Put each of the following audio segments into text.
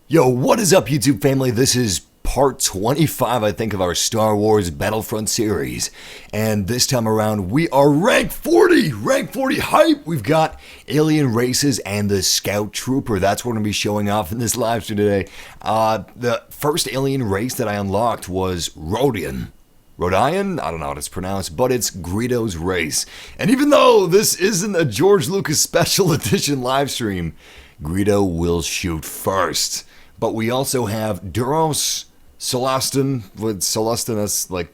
Yo, what is up, YouTube family? This is part 25, I think, of our Star Wars Battlefront series. And this time around, we are rank 40! Rank 40 hype! We've got alien races and the Scout Trooper. That's what we're going to be showing off in this live stream today. The first alien race that I unlocked was Rodian. Rodian? I don't know how it's pronounced, but it's Greedo's race. And even though this isn't a George Lucas special edition live stream, Greedo will shoot first. But we also have Duros Celestin, with Celestin as like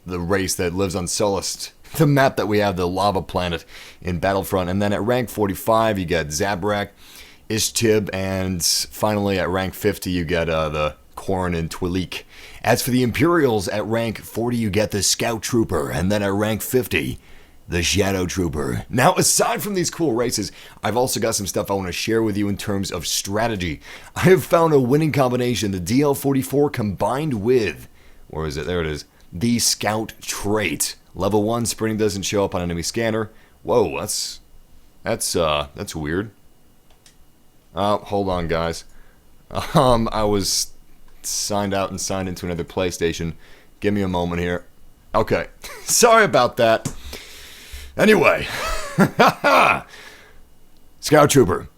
the race that lives on Celest, the map that we have, the lava planet in Battlefront. And then at rank 45, you get Zabrak, Ishtib, and finally at rank 50, you get the Korn and Twi'lek. As for the Imperials, at rank 40, you get the Scout Trooper, and then at rank 50, the Shadow Trooper. Now, aside from these cool races, I've also got some stuff I want to share with you in terms of strategy. I have found a winning combination, the DL44 combined with, where is it? There it is, the Scout trait. Level 1, sprinting doesn't show up on enemy scanner. Whoa, that's weird. Hold on, guys. I was signed out and signed into another PlayStation. Give me a moment here. Okay, sorry about that. Anyway, Scout Trooper.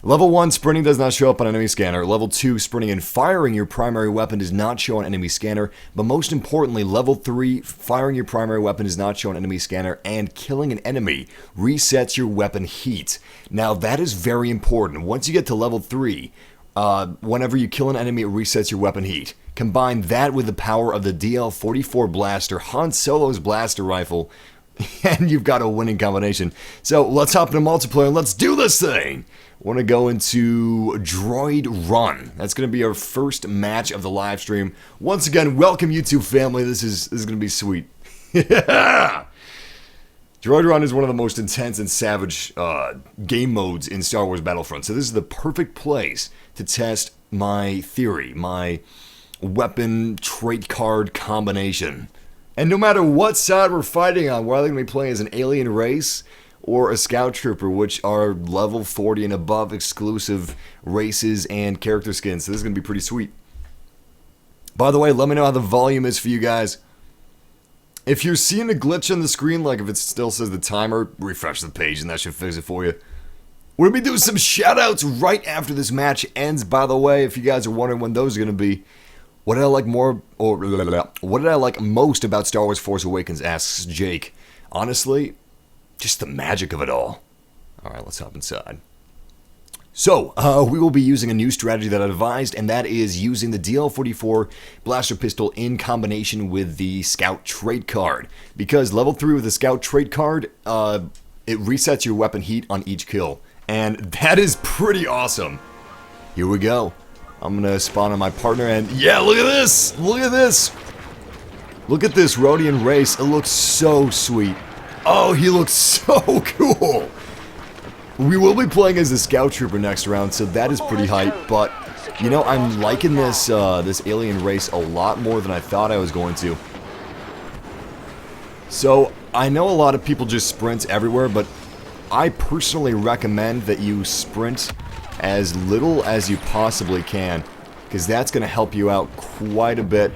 Level 1, sprinting does not show up on enemy scanner. Level 2, sprinting and firing your primary weapon does not show on enemy scanner. But most importantly, Level 3, firing your primary weapon does not show on enemy scanner, and killing an enemy resets your weapon heat. Now, that is very important. Once you get to Level 3, whenever you kill an enemy, it resets your weapon heat. Combine that with the power of the DL44 blaster, Han Solo's blaster rifle, and you've got a winning combination. So let's hop into multiplayer and let's do this thing. I want to go into Droid Run. That's going to be our first match of the live stream. Once again, welcome YouTube family. This is going to be sweet. Yeah! Droid Run is one of the most intense and savage game modes in Star Wars Battlefront. So this is the perfect place to test my theory, my weapon trait card combination. And no matter what side we're fighting on, we're either going to be playing as an alien race or a Scout Trooper, which are level 40 and above exclusive races and character skins. So this is going to be pretty sweet. By the way, let me know how the volume is for you guys. If you're seeing a glitch on the screen, like if it still says the timer, refresh the page and that should fix it for you. We're going to be doing some shoutouts right after this match ends, by the way, if you guys are wondering when those are going to be. What did I like what did I like most about Star Wars Force Awakens, asks Jake. Honestly, just the magic of it all. Alright, let's hop inside. So, we will be using a new strategy that I devised, and that is using the DL44 blaster pistol in combination with the Scout trait card. Because level 3 with the Scout trait card, it resets your weapon heat on each kill. And that is pretty awesome. Here we go. I'm gonna spawn on my partner, and yeah, look at this! Look at this! Look at this Rodian race. It looks so sweet. Oh, he looks so cool! We will be playing as a Scout Trooper next round, so that is pretty hype, but, you know, I'm liking this, this alien race a lot more than I thought I was going to. So, I know a lot of people just sprint everywhere, but I personally recommend that you sprint as little as you possibly can, because that's going to help you out quite a bit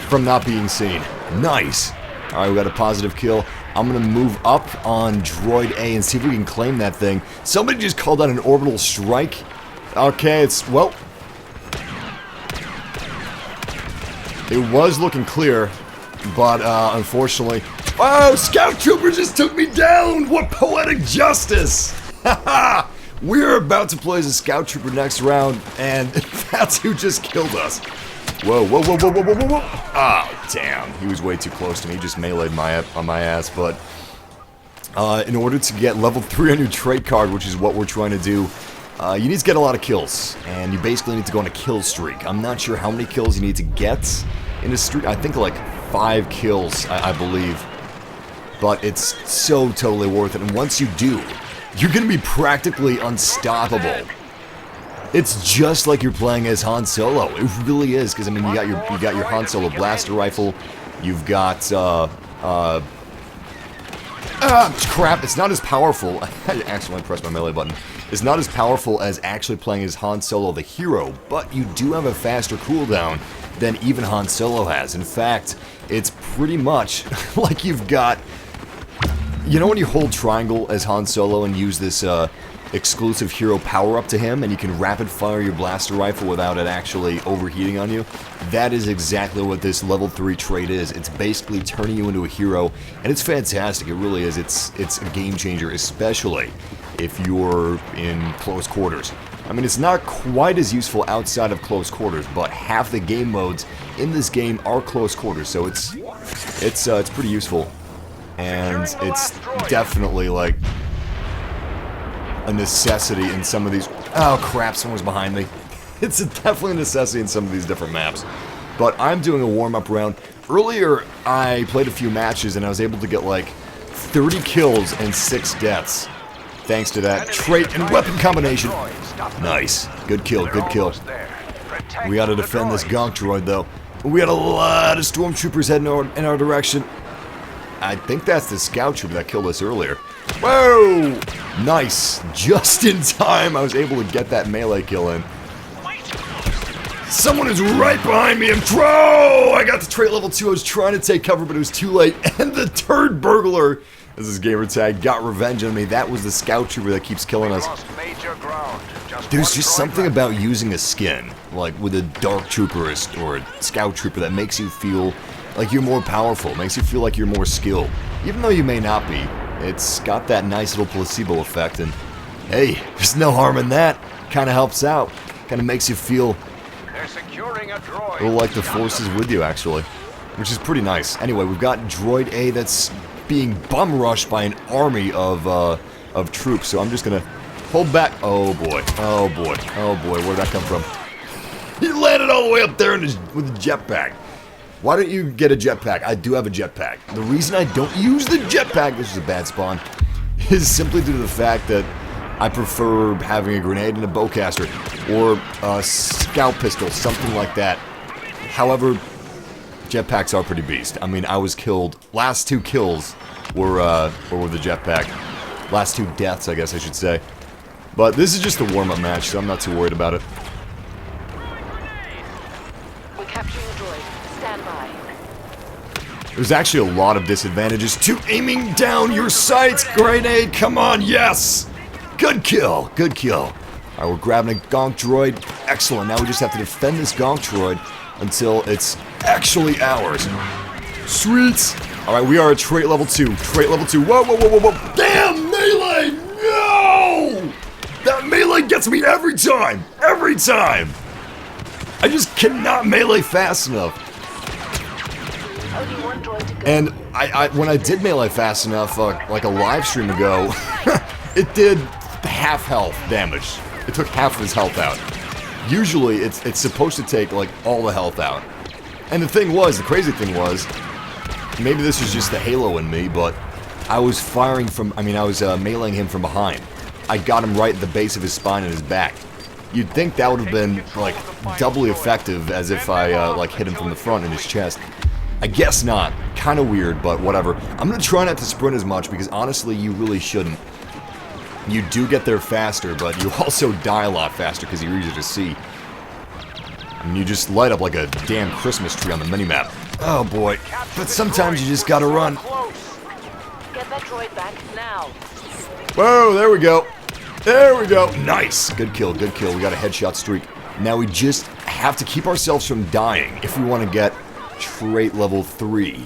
from not being seen. Nice! Alright, we got a positive kill. I'm going to move up on Droid A and see if we can claim that thing. Somebody just called out an orbital strike. Okay, it's, well, it was looking clear, but unfortunately, oh, Scout Trooper just took me down! What poetic justice! Haha! We're about to play as a Scout Trooper next round, and that's who just killed us. Whoa, whoa, whoa, whoa, whoa, whoa, whoa, whoa. Oh, damn. He was way too close to me. He just meleeed on my ass, but in order to get level 3 on your trait card, which is what we're trying to do, you need to get a lot of kills, and you basically need to go on a kill streak. I'm not sure how many kills you need to get in a streak. I think like 5 kills, I believe. But it's so totally worth it, and once you do, you're gonna be practically unstoppable. It's just like you're playing as Han Solo. It really is, because I mean, you got your Han Solo blaster rifle. You've got Ah, crap, it's not as powerful. I accidentally pressed my melee button. It's not as powerful as actually playing as Han Solo the hero, but you do have a faster cooldown than even Han Solo has. In fact, it's pretty much like you've got... You know when you hold triangle as Han Solo and use this exclusive hero power-up to him, and you can rapid-fire your blaster rifle without it actually overheating on you? That is exactly what this level 3 trait is. It's basically turning you into a hero, and it's fantastic. It really is. It's a game-changer, especially if you're in close quarters. I mean, it's not quite as useful outside of close quarters, but half the game modes in this game are close quarters, so it's pretty useful. And it's definitely, like, a necessity in some of these... Oh, crap, someone's behind me. It's definitely a necessity in some of these different maps. But I'm doing a warm-up round. Earlier, I played a few matches, and I was able to get, like, 30 kills and 6 deaths. Thanks to that trait and weapon combination. Nice. Good kill, good kill. We gotta defend this gonk droid, though. We got a lot of stormtroopers heading in our direction. I think that's the scout trooper that killed us earlier. Whoa! Nice. Just in time, I was able to get that melee kill in. Someone is right behind me. I got to trait level 2. I was trying to take cover, but it was too late. And the turd burglar, as his gamer tag, got revenge on me. That was the scout trooper that keeps killing us. There's just something about using a skin, like with a dark trooper or a scout trooper, that makes you feel like you're more powerful, makes you feel like you're more skilled. Even though you may not be, it's got that nice little placebo effect, and hey, there's no harm in that. Kinda helps out. Kinda makes you feel a little like the Force is with you, actually. Which is pretty nice. Anyway, we've got Droid A that's being bum rushed by an army of troops, so I'm just gonna hold back. Oh boy, oh boy, oh boy, where'd that come from? He landed all the way up there with a jetpack. Why don't you get a jetpack? I do have a jetpack. The reason I don't use the jetpack, this is a bad spawn, is simply due to the fact that I prefer having a grenade and a bowcaster, or a scout pistol, something like that. However, jetpacks are pretty beast. I mean, I was killed. Last 2 kills were with the jetpack. Last 2 deaths, I guess I should say. But this is just a warm-up match, so I'm not too worried about it. We're capturing the droid. Stand by. There's actually a lot of disadvantages to aiming down your sights. Grenade, come on, yes! Good kill, good kill. Alright, we're grabbing a gonk droid. Excellent, now we just have to defend this gonk droid until it's actually ours. Sweet! Alright, we are at trait level 2. Trait level 2. Whoa, whoa, whoa, whoa, whoa! Damn, melee! No! That melee gets me every time! Every time! I just cannot melee fast enough. Only one droid to go. And when I did melee fast enough, like a live stream ago, it did half health damage. It took half of his health out. Usually, it's supposed to take, like, all the health out. And the crazy thing was, maybe this was just the Halo in me, but I was firing from, I was meleeing him from behind. I got him right at the base of his spine and his back. You'd think that would have been, like, doubly effective as if I, like, hit him from the front in his chest. I guess not. Kinda weird, but whatever. I'm gonna try not to sprint as much, because honestly, you really shouldn't. You do get there faster, but you also die a lot faster because you're easier to see. And you just light up like a damn Christmas tree on the minimap. Oh boy. But sometimes you just gotta run. Get that droid back now. Whoa, there we go. There we go. Nice. Good kill, good kill. We got a headshot streak. Now we just have to keep ourselves from dying if we want to get trait level 3.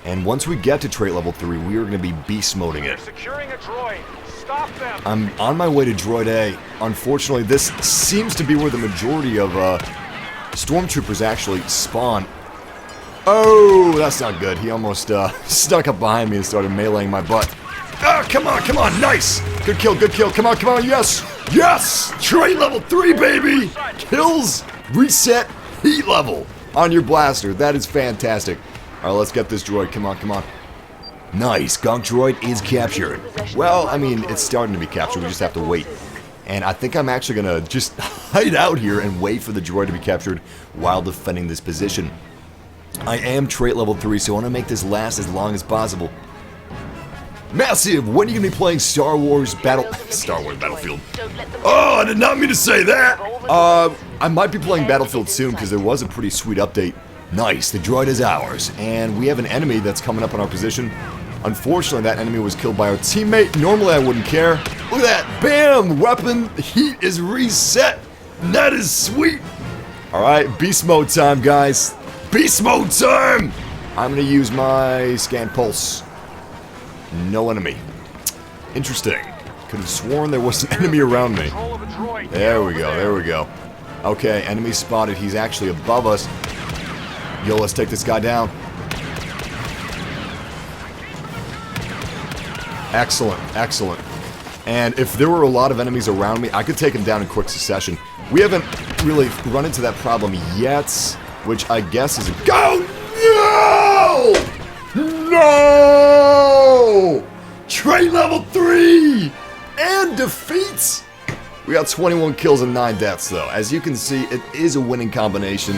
And once we get to trait level 3, we are going to be beast moding it. Securing a droid. Stop them. I'm on my way to Droid A. Unfortunately, this seems to be where the majority of stormtroopers actually spawn. Oh, that's not good. He almost stuck up behind me and started meleeing my butt. Ah, come on, nice! Good kill, come on, yes! Yes! Trait level 3, baby! Kills, reset, heat level on your blaster. That is fantastic. Alright, let's get this droid. Come on. Nice. Gonk droid is captured. Well, I mean, it's starting to be captured. We just have to wait. And I think I'm actually going to just hide out here and wait for the droid to be captured while defending this position. I am trait level 3, so I want to make this last as long as possible. Massive, when are you gonna be playing Star Wars Battlefield? Don't let them Oh, I did not mean to say that! I might be playing Battlefield soon because there was a pretty sweet update. Nice, the droid is ours, and we have an enemy that's coming up on our position. Unfortunately, that enemy was killed by our teammate. Normally, I wouldn't care. Look at that, bam! Weapon heat is reset. That is sweet. All right, beast mode time, guys. Beast mode time! I'm gonna use my scan pulse. No enemy. Interesting. Could have sworn there was an enemy around me. Control of a droid. There we go, there we go. Okay, enemy spotted. He's actually above us. Yo, let's take this guy down. Excellent, excellent. And if there were a lot of enemies around me, I could take him down in quick succession. We haven't really run into that problem yet, which I guess is a go. No! No! Trait level 3 and defeats. We got 21 kills and 9 deaths, though. As you can see, it is a winning combination,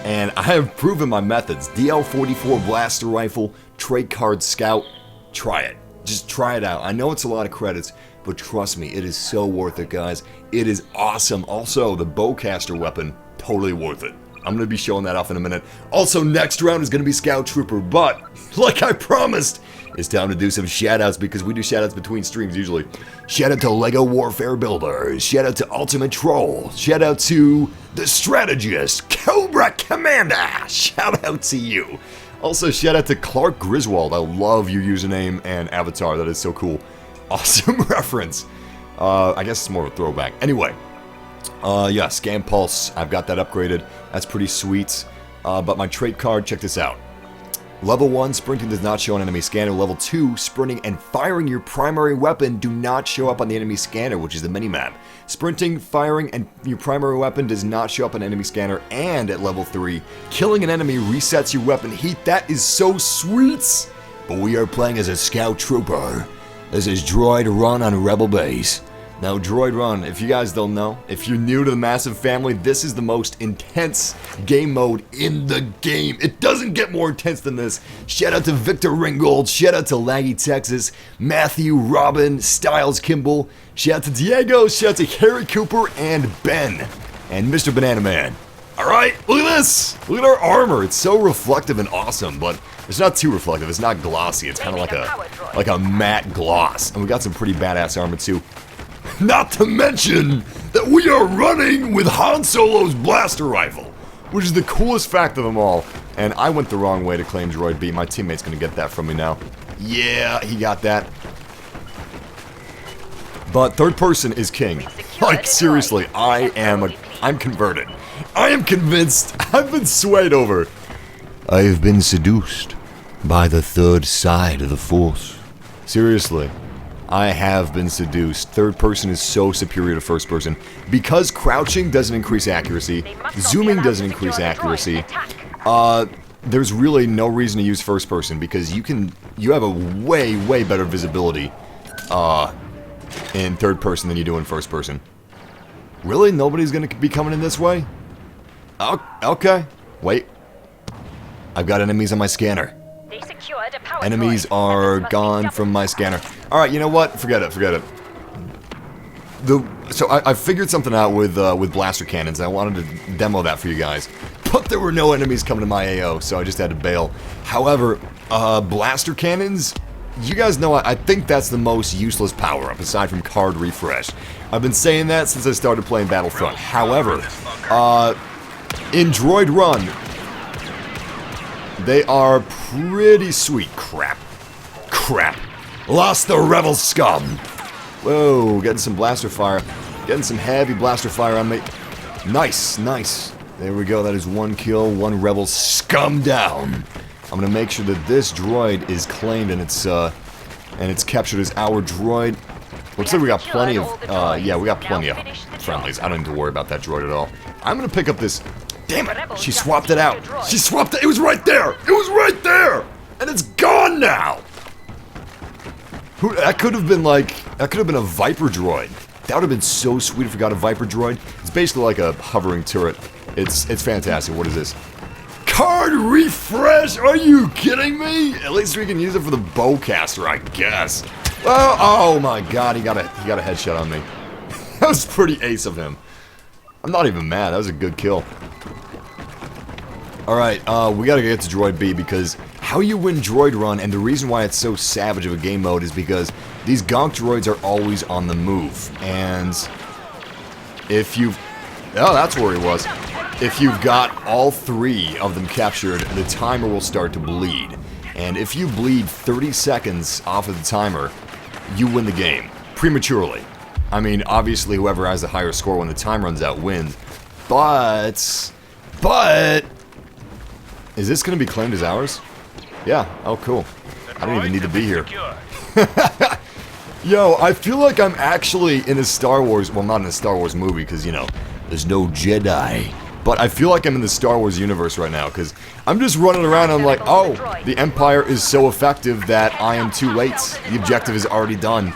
and I have proven my methods. DL-44 blaster rifle, trait card scout. Try it. Just try it out. I know it's a lot of credits, but trust me, it is so worth it, guys. It is awesome. Also, the bowcaster weapon, totally worth it. I'm going to be showing that off in a minute. Also, next round is going to be Scout Trooper, but, like I promised, it's time to do some shoutouts because we do shoutouts between streams usually. Shout out to LEGO Warfare Builders. Shout out to Ultimate Troll. Shout out to The Strategist, Cobra Commander. Shout out to you. Also, shout out to Clark Griswold. I love your username and avatar. That is so cool. Awesome reference. I guess it's more of a throwback. Anyway. Yeah, Scan Pulse. I've got that upgraded. That's pretty sweet. But my trait card, check this out. Level 1, sprinting does not show on enemy scanner. Level 2, sprinting and firing your primary weapon do not show up on the enemy scanner, which is the minimap. Sprinting, firing, and your primary weapon does not show up on enemy scanner. And at level 3, killing an enemy resets your weapon heat. That is so sweet! But we are playing as a Scout Trooper. This is Droid Run on Rebel Base. Now, Droid Run, if you guys don't know, if you're new to the Massive family, this is the most intense game mode in the game. It doesn't get more intense than this. Shout out to Victor Ringgold, shout out to Laggy Texas, Matthew, Robin, Styles Kimball, shout out to Diego, shout out to Harry Cooper, and Ben, and Mr. Banana Man. Alright, look at this! Look at our armor, it's so reflective and awesome, but it's not too reflective, it's not glossy, it's kind of like a matte gloss. And we got some pretty badass armor too. Not to mention that we are running with Han Solo's blaster rifle, which is the coolest fact of them all. And I went the wrong way to claim Droid B. My teammate's gonna get that from me now. Yeah, he got that. But third person is king. Like, seriously, I'm converted. I am convinced. I've been swayed over. I have been seduced by the third side of the Force. Seriously. I have been seduced. Third person is so superior to first person. Because crouching doesn't increase accuracy, zooming doesn't increase accuracy, there's really no reason to use first person because you have a way better visibility in third person than you do in first person. Really? Nobody's gonna be coming in this way? Okay. Wait. I've got enemies on my scanner. Enemies are gone from my scanner. Alright, you know what? Forget it. So I figured something out with blaster cannons. I wanted to demo that for you guys. But there were no enemies coming to my AO, so I just had to bail. However, blaster cannons, you guys know I think that's the most useless power-up, aside from card refresh. I've been saying that since I started playing Battlefront. However, in Droid Run, they are pretty sweet. Crap. Lost the rebel scum. Whoa, getting some blaster fire. Getting some heavy blaster fire on me. Nice. There we go, that is 1 kill, 1 rebel scum down. I'm gonna make sure that this droid is claimed and it's captured as our droid. Looks like we got plenty of, yeah, we got plenty of friendlies. I don't need to worry about that droid at all. I'm gonna pick up this. Damn it! She swapped it out. She swapped it. It was right there. And it's gone now. That could have been a Viper droid. That would have been so sweet if we got a Viper droid. It's basically like a hovering turret. It's fantastic. What is this? Card Card refresh? Are you kidding me? At least we can use it for the bowcaster, I guess. Well, oh my god, he got a headshot on me. That was pretty ace of him. I'm not even mad. That was a good kill. Alright, we gotta get to Droid B because how you win Droid Run, and the reason why it's so savage of a game mode is because these gonk droids are always on the move. And if you've... Oh, that's where he was. If you've got all 3 of them captured, the timer will start to bleed. And if you bleed 30 seconds off of the timer, you win the game. Prematurely. I mean, obviously whoever has the higher score when the time runs out wins. But... Is this going to be claimed as ours? Yeah. Oh, cool. I don't even need to be here. Yo, I feel like I'm actually in a Star Wars... Well, not in a Star Wars movie, because, you know, there's no Jedi. But I feel like I'm in the Star Wars universe right now, because I'm just running around and I'm like, oh, the Empire is so effective that I am too late. The objective is already done.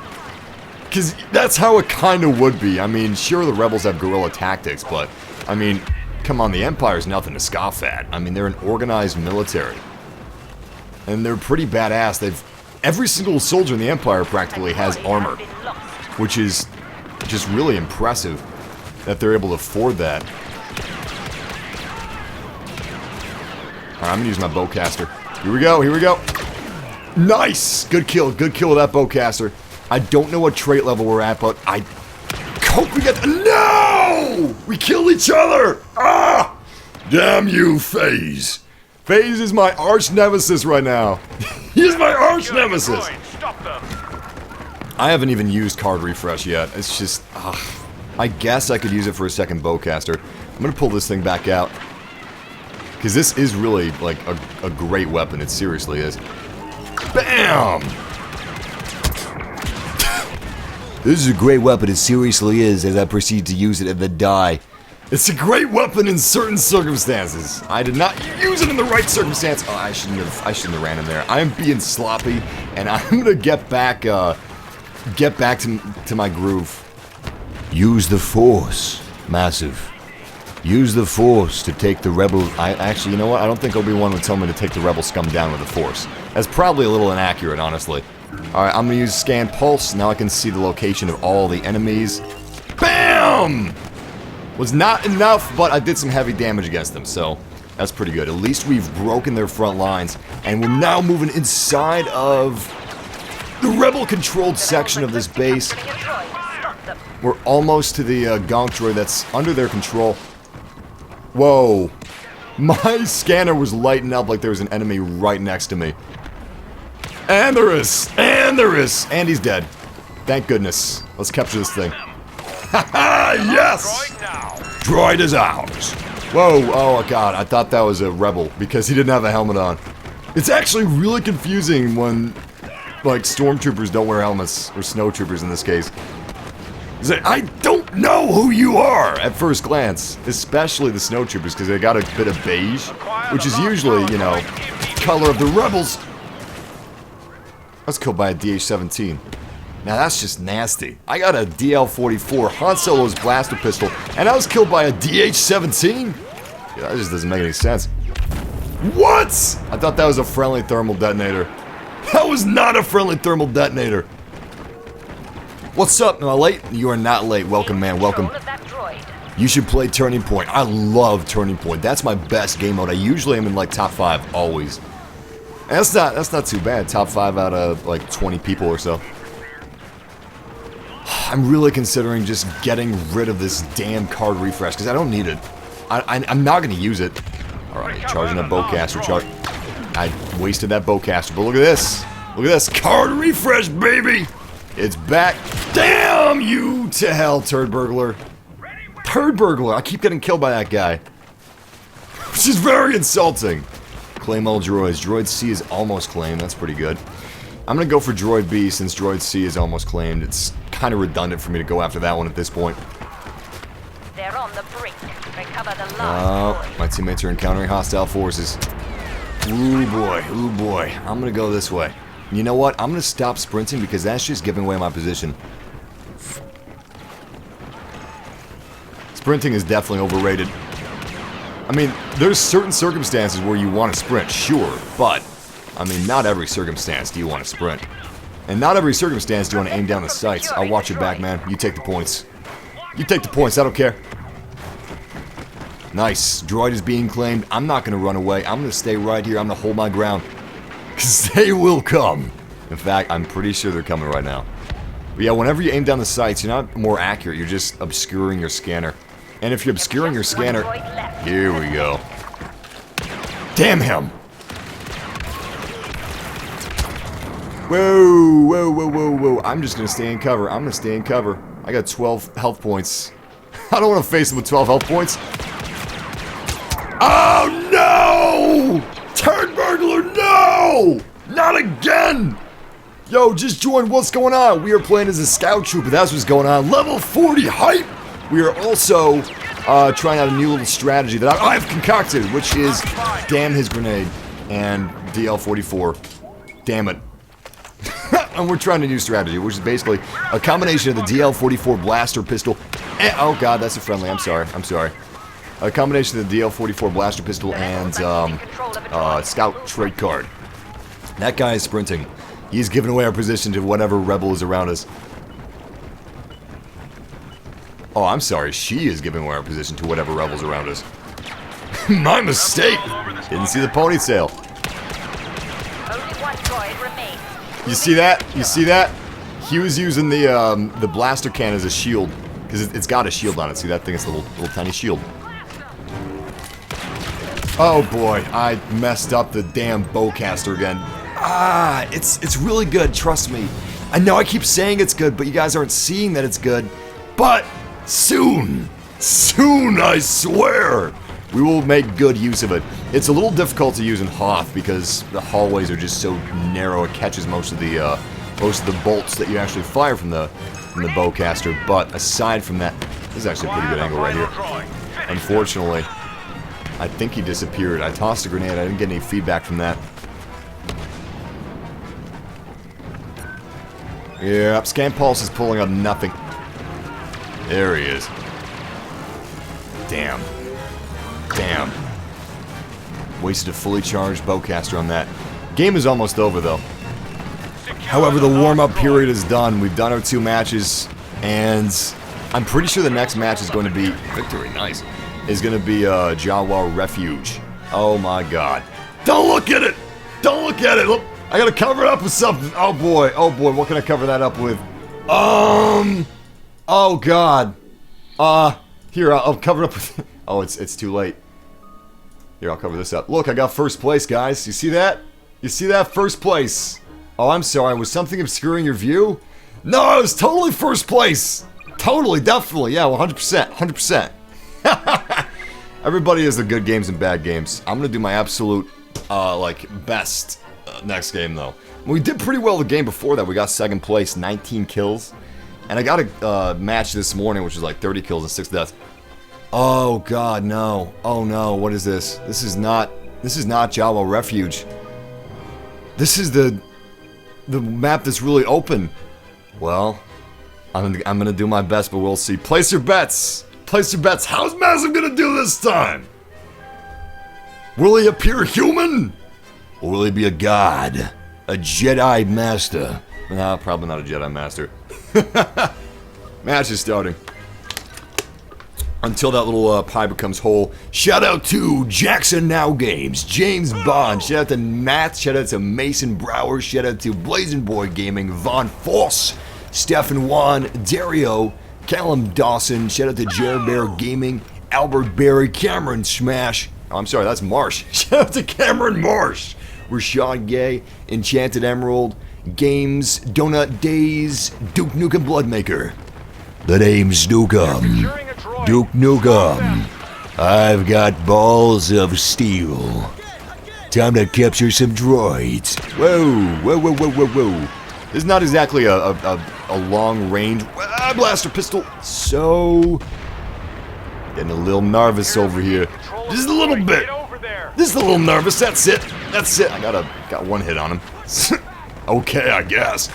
Because that's how it kind of would be. I mean, sure, the Rebels have guerrilla tactics, but, I mean... Come on, the Empire's nothing to scoff at. I mean, they're an organized military. And they're pretty badass. Every single soldier in the Empire practically has armor. Which is just really impressive that they're able to afford that. Alright, I'm gonna use my bowcaster. Here we go, here we go. Nice! Good kill with that bowcaster. I don't know what trait level we're at, but I hope we get... No! We killed each other! Ah! Damn you, FaZe. FaZe is my arch nemesis right now. He is my arch nemesis. I haven't even used card refresh yet. It's just... I guess I could use it for a second bowcaster. I'm gonna pull this thing back out. Because this is really, like, a great weapon. It seriously is. Bam! This is a great weapon, it seriously is, as I proceed to use it and then die. It's a great weapon in certain circumstances. I did not use it in the right circumstance. Oh, I shouldn't have ran him there. I'm being sloppy, and I'm gonna get back to my groove. Use the Force, massive. Use the Force to take the rebel... Actually, you know what? I don't think Obi-Wan would tell me to take the rebel scum down with the Force. That's probably a little inaccurate, honestly. Alright, I'm gonna use Scan Pulse. Now I can see the location of all the enemies. BAM! Was not enough, but I did some heavy damage against them, so that's pretty good. At least we've broken their front lines, and we're now moving inside of the rebel-controlled section of this base. We're almost to the gonk droid that's under their control. Whoa. My scanner was lighting up like there was an enemy right next to me. And there is! And there is! And he's dead. Thank goodness. Let's capture this thing. Haha! Yes! Droid is ours! Whoa, oh god, I thought that was a rebel because he didn't have a helmet on. It's actually really confusing when, like, stormtroopers don't wear helmets, or snowtroopers in this case. I don't know who you are at first glance, especially the snowtroopers because they got a bit of beige, which is usually, you know, color of the rebels. I was killed by a DH-17. Now that's just nasty. I got a DL-44, Han Solo's blaster pistol, and I was killed by a DH-17? Yeah, that just doesn't make any sense. What? I thought that was a friendly thermal detonator. That was not a friendly thermal detonator. What's up? Am I late? You are not late. Welcome, man. Welcome. You should play Turning Point. I love Turning Point. That's my best game mode. I usually am in like top 5, always. And that's not too bad. Top 5 out of like 20 people or so. I'm really considering just getting rid of this damn card refresh because I don't need it. I'm not going to use it. Alright, charging that bowcaster. I wasted that bowcaster, but look at this. Look at this. Card refresh, baby! It's back. Damn you to hell, turd burglar. Turd burglar. I keep getting killed by that guy. Which is very insulting. Claim all droids. Droid C is almost claimed. That's pretty good. I'm going to go for Droid B since Droid C is almost claimed. It's kind of redundant for me to go after that one at this point. They're on the brink. Recover the last my teammates are encountering hostile forces. Ooh boy, ooh boy. I'm going to go this way. You know what? I'm going to stop sprinting because that's just giving away my position. Sprinting is definitely overrated. I mean, there's certain circumstances where you want to sprint, sure, but, I mean, not every circumstance do you want to sprint. And not every circumstance do you want to aim down the sights. I'll watch your back, man. You take the points. You take the points, I don't care. Nice. Droid is being claimed. I'm not going to run away. I'm going to stay right here. I'm going to hold my ground. Because they will come. In fact, I'm pretty sure they're coming right now. But yeah, whenever you aim down the sights, you're not more accurate. You're just obscuring your scanner. And if you're obscuring your scanner... Here we go. Damn him! Whoa, whoa, whoa, whoa, whoa. I'm just going to stay in cover. I'm going to stay in cover. I got 12 health points. I don't want to face him with 12 health points. Oh, no! Turd burglar, no! Not again! Yo, just join. What's going on? We are playing as a scout trooper. That's what's going on. Level 40 hype! We are also trying out a new little strategy that I've concocted, which is damn his grenade and DL-44. Damn it. And we're trying a new strategy, which is basically a combination of the DL-44 blaster pistol and, oh god, that's a friendly, I'm sorry. A combination of the DL-44 blaster pistol and scout trait card. That guy is sprinting. He's giving away our position to whatever rebel is around us. Oh, I'm sorry, she is giving away our position to whatever rebel's around us. My mistake! Didn't see the ponytail. Only one droid remains. You see that? You see that? He was using the blaster can as a shield. Because it's got a shield on it. See that thing? It's a little tiny shield. Oh boy, I messed up the damn bowcaster again. Ah, it's really good, trust me. I know I keep saying it's good, but you guys aren't seeing that it's good. But soon, I swear, we will make good use of it. It's a little difficult to use in Hoth because the hallways are just so narrow. It catches most of the bolts that you actually fire from the bowcaster. But aside from that, this is actually a pretty good angle right here. Unfortunately, I think he disappeared. I tossed a grenade. I didn't get any feedback from that. Yep, Scan Pulse is pulling up nothing. There he is. Damn. Wasted a fully charged bowcaster on that. Game is almost over, though. However, the warm-up period is done. We've done our 2 matches, and I'm pretty sure the next match is going to be... Victory, nice. Is going to be Jawa Refuge. Oh my god. Don't look at it! Don't look at it! Look, I gotta cover it up with something. Oh boy, what can I cover that up with? Oh god. Here, I'll cover it up with... Oh, it's too late. Here, I'll cover this up. Look, I got first place, guys. You see that? You see that? First place. Oh, I'm sorry. Was something obscuring your view? No, it was totally first place. Totally, definitely. Yeah, 100%. 100%. Everybody has the good games and bad games. I'm going to do my absolute, best next game, though. We did pretty well the game before that. We got second place, 19 kills. And I got a match this morning, which was like 30 kills and 6 deaths. Oh god, no. Oh no, what is this? This is not Jawa Refuge. This is the map that's really open. Well, I'm gonna do my best, but we'll see. Place your bets! Place your bets. How's Massive gonna do this time? Will he appear human? Or will he be a god? A Jedi Master? Nah, probably not a Jedi Master. Match is starting. Until that little pie becomes whole. Shout out to Jackson Now Games, James Bond, shout out to Matt, shout out to Mason Brower, shout out to Blazing Boy Gaming, Von Foss, Stefan Juan, Dario, Callum Dawson, shout out to Jared Bear Gaming, Albert Berry, Cameron Smash. Oh, I'm sorry, that's Marsh. Shout out to Cameron Marsh. Rashad Gay, Enchanted Emerald, Games, Donut Days, Duke Nukem Bloodmaker. The name's Nukem. Duke Nukem. I've got balls of steel. Time to capture some droids. Whoa. This is not exactly a long range blaster pistol. So, getting a little nervous over here. Just a little bit. Just a little nervous. That's it. I got one hit on him. Okay, I guess.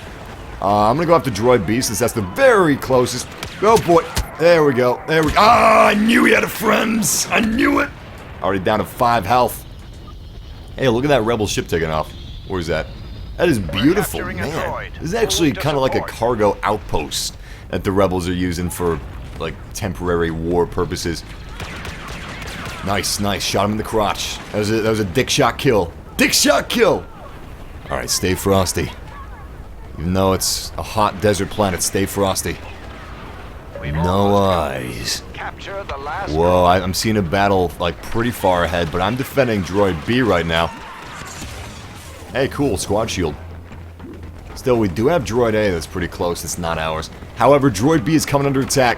I'm gonna go after Droid B since that's the very closest. Oh boy. There we go. Ah, I knew he had a friend. I knew it. Already down to 5 health. Hey, look at that rebel ship taking off. Where's that? That is beautiful, man. This is actually kind of like a cargo outpost that the rebels are using for, like, temporary war purposes. Nice, nice. Shot him in the crotch. That was a dick shot kill. Dick shot kill! Alright, stay frosty. Even though it's a hot desert planet, stay frosty. No eyes. Whoa, I'm seeing a battle, like, pretty far ahead, but I'm defending Droid B right now. Hey, cool, squad shield. Still, we do have Droid A that's pretty close. It's not ours. However, Droid B is coming under attack.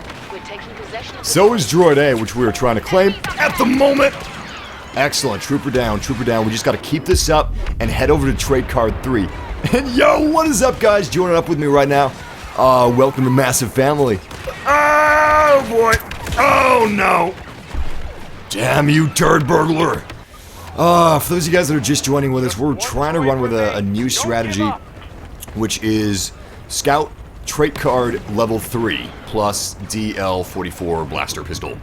So is Droid A, which we were trying to claim at the moment. Excellent. Trooper down, trooper down. We just got to keep this up and head over to trade card 3. And yo, what is up, guys? Joining up with me right now. Welcome to Massive Family. Oh, boy. Oh, no. Damn you, turd burglar. For those of you guys that are just joining with us, we're trying to run with a new strategy, which is Scout Trait Card Level 3 plus DL-44 Blaster Pistol.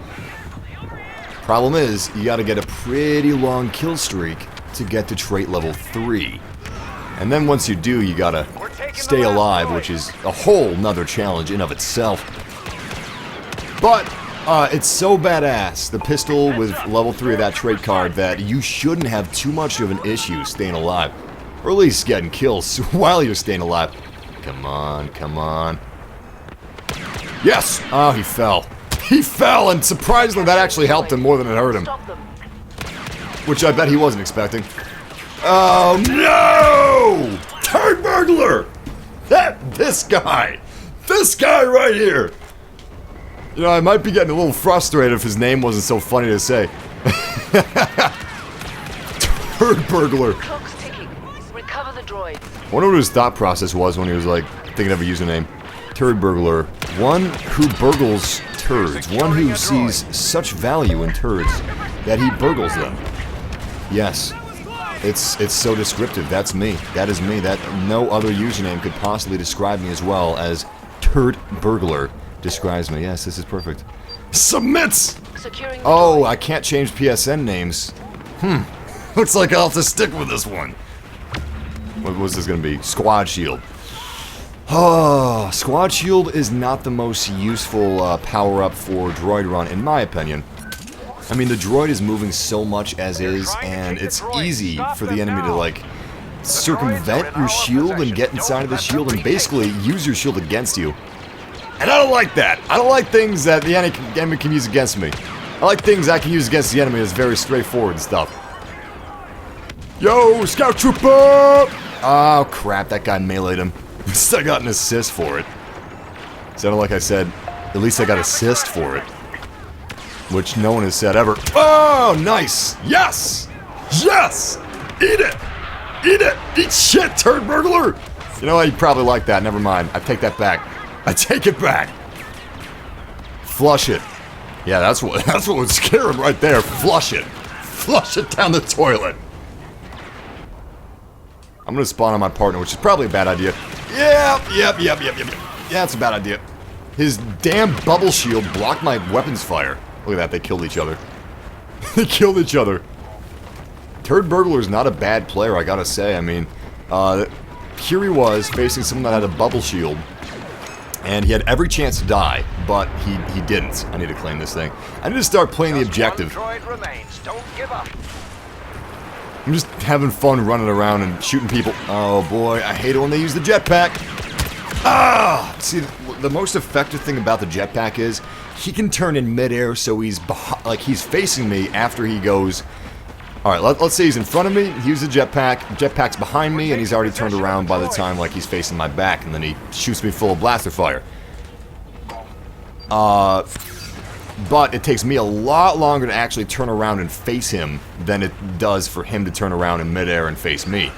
Problem is, you gotta get a pretty long kill streak to get to Trait Level 3. And then once you do, you gotta stay alive, which is a whole nother challenge in of itself. But it's so badass, the pistol with level 3 of that trait card, that you shouldn't have too much of an issue staying alive. Or at least getting kills while you're staying alive. Come on, come on. Yes! Oh, he fell. He fell, and surprisingly that actually helped him more than it hurt him. Which I bet he wasn't expecting. Oh, no! Turd burglar! This guy right here! You know, I might be getting a little frustrated if his name wasn't so funny to say. Turd burglar. Clock's ticking. Recover the droid. I wonder what his thought process was when he was, like, thinking of a username. Turd burglar. One who burgles turds. One who sees such value in turds that he burgles them. Yes. It's so descriptive. That's me. That is me. That no other username could possibly describe me as well as Turd burglar describes me. Yes, this is perfect. Submits! Oh, I can't change PSN names. Looks like I'll have to stick with this one. What was this gonna be? Squad shield. Oh, squad shield is not the most useful power-up for droid run, in my opinion. I mean, the droid is moving so much as is, and it's easy for the enemy to, like, circumvent your shield and get inside of the shield and basically use your shield against you. And I don't like that. I don't like things that the enemy can use against me. I like things I can use against the enemy that's very straightforward and stuff. Yo, scout trooper! Oh, crap, that guy meleeed him. At least I got an assist for it. Sounded like I said, at least I got assist for it. Which no one has said ever. Oh, nice! Yes! Yes! Eat it! Eat it! Eat shit, turd burglar! You know what, you probably like that, never mind. I take that back. I take it back. Flush it. Yeah, that's what would scare him right there. Flush it. Flush it down the toilet. I'm gonna spawn on my partner, which is probably a bad idea. Yep. Yeah, it's a bad idea. His damn bubble shield blocked my weapons fire. Look at that, they killed each other. They killed each other. Turd burglar's not a bad player, I gotta say. I mean, here he was facing someone that had a bubble shield. And he had every chance to die, but he didn't. I need to claim this thing. I need to start playing the objective. I'm just having fun running around and shooting people. Oh boy, I hate it when they use the jetpack. Ah! See, the most effective thing about the jetpack is he can turn in midair, so he's he's facing me after he goes. All right, let's say he's in front of me. He uses the jetpack. Jetpack's behind me, and he's already turned around by the time like he's facing my back, and then he shoots me full of blaster fire. But it takes me a lot longer to actually turn around and face him than it does for him to turn around in midair and face me.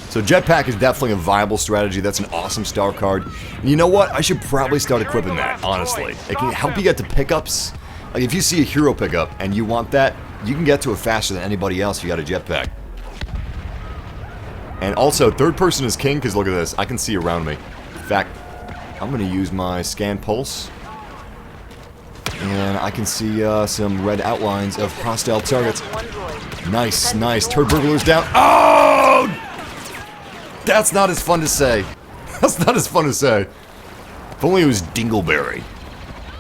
So jetpack is definitely a viable strategy. That's an awesome star card. And you know what? I should probably start equipping that, honestly. It can help you get to pickups. Like if you see a hero pickup and you want that, you can get to it faster than anybody else if you got a jetpack. And also, third person is king, because look at this. I can see around me. In fact, I'm going to use my scan pulse. And I can see some red outlines of hostile targets. Nice, nice. Turd burglar's down. Oh! That's not as fun to say. That's not as fun to say. If only it was Dingleberry.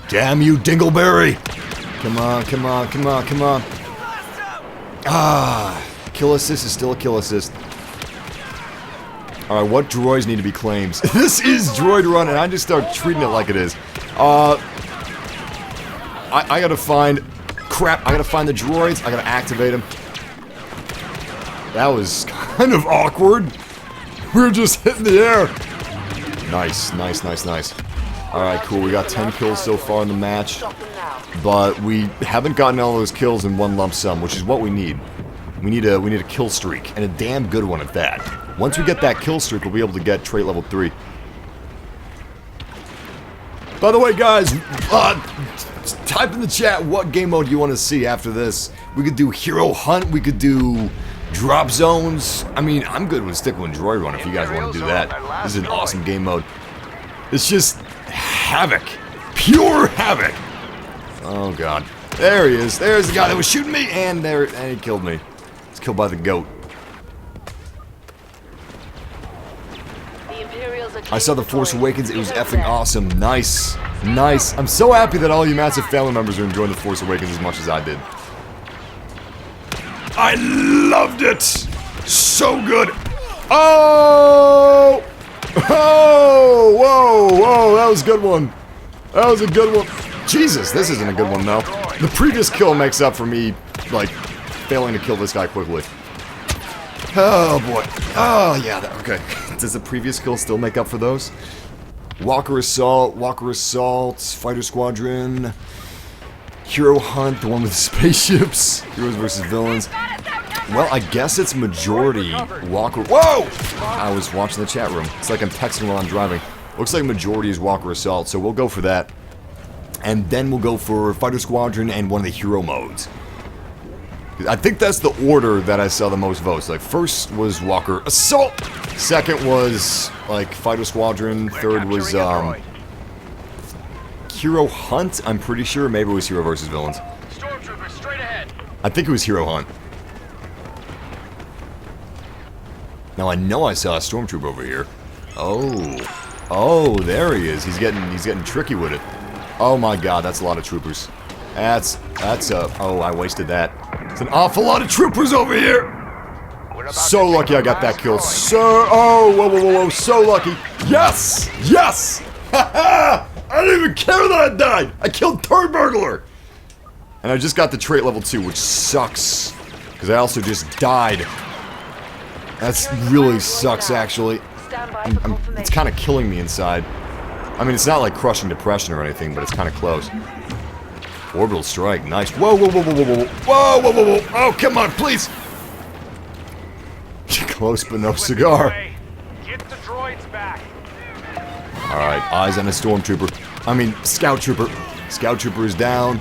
Damn you, Dingleberry! Come on, come on, come on, come on. Ah, kill assist is still a kill assist. Alright, what droids need to be claims? This is Droid Run, and I just start treating it like it is. I gotta find... Crap, I gotta find the droids. I gotta activate them. That was kind of awkward. We were just hitting the air. Nice, nice, nice, nice. Alright, cool. We got 10 kills so far in the match. But we haven't gotten all those kills in one lump sum, which is what we need. We need a kill streak, and a damn good one at that. Once we get that kill streak, we'll be able to get trait level 3. By the way, guys, type in the chat what game mode you want to see after this. We could do Hero Hunt, we could do Drop Zones. I mean, I'm good with sticking with Droid Run if you guys want to do that. This is an awesome game mode. It's just havoc. Pure havoc. Oh, God. There he is. There's the guy that was shooting me, and he killed me. He's killed by the goat. I saw The Force Awakens. It was effing awesome. Nice. Nice. I'm so happy that all you massive family members are enjoying The Force Awakens as much as I did. I loved it. So good. Oh! Oh! Whoa! Whoa! That was a good one. That was a good one. Jesus, this isn't a good one, though. The previous kill makes up for me, like, failing to kill this guy quickly. Oh, boy. Oh, yeah, okay. Does the previous kill still make up for those? Walker Assault, Fighter Squadron, Hero Hunt, the one with the spaceships, Heroes versus Villains. Well, I guess it's majority Walker... Whoa! I was watching the chat room. It's like I'm texting while I'm driving. Looks like majority is Walker Assault, so we'll go for that. And then we'll go for Fighter Squadron and one of the hero modes. I think that's the order that I saw the most votes. Like, first was Walker Assault. Second was, like, Fighter Squadron. Third was, Hero Hunt, I'm pretty sure. Maybe it was Hero versus Villains. Stormtrooper, straight ahead. I think it was Hero Hunt. Now, I know I saw a Stormtrooper over here. Oh. Oh, there he is. He's getting tricky with it. Oh my god, that's a lot of troopers. Oh, I wasted that. It's an awful lot of troopers over here! So lucky I got that kill. Oh, whoa, whoa, whoa, whoa, so lucky. Yes! Yes! Ha-ha! I didn't even care that I died! I killed Turd Burglar! And I just got the trait level 2, which sucks. Because I also just died. That's really sucks, actually. It's kind of killing me inside. I mean, it's not like crushing depression or anything, but it's kind of close. Orbital strike, nice. Whoa, whoa, whoa, whoa, whoa, whoa, whoa, whoa, whoa, whoa. Oh, come on, please. Close, but no cigar. Get the droids back. All right, eyes on a stormtrooper. I mean, scout trooper. Scout trooper is down.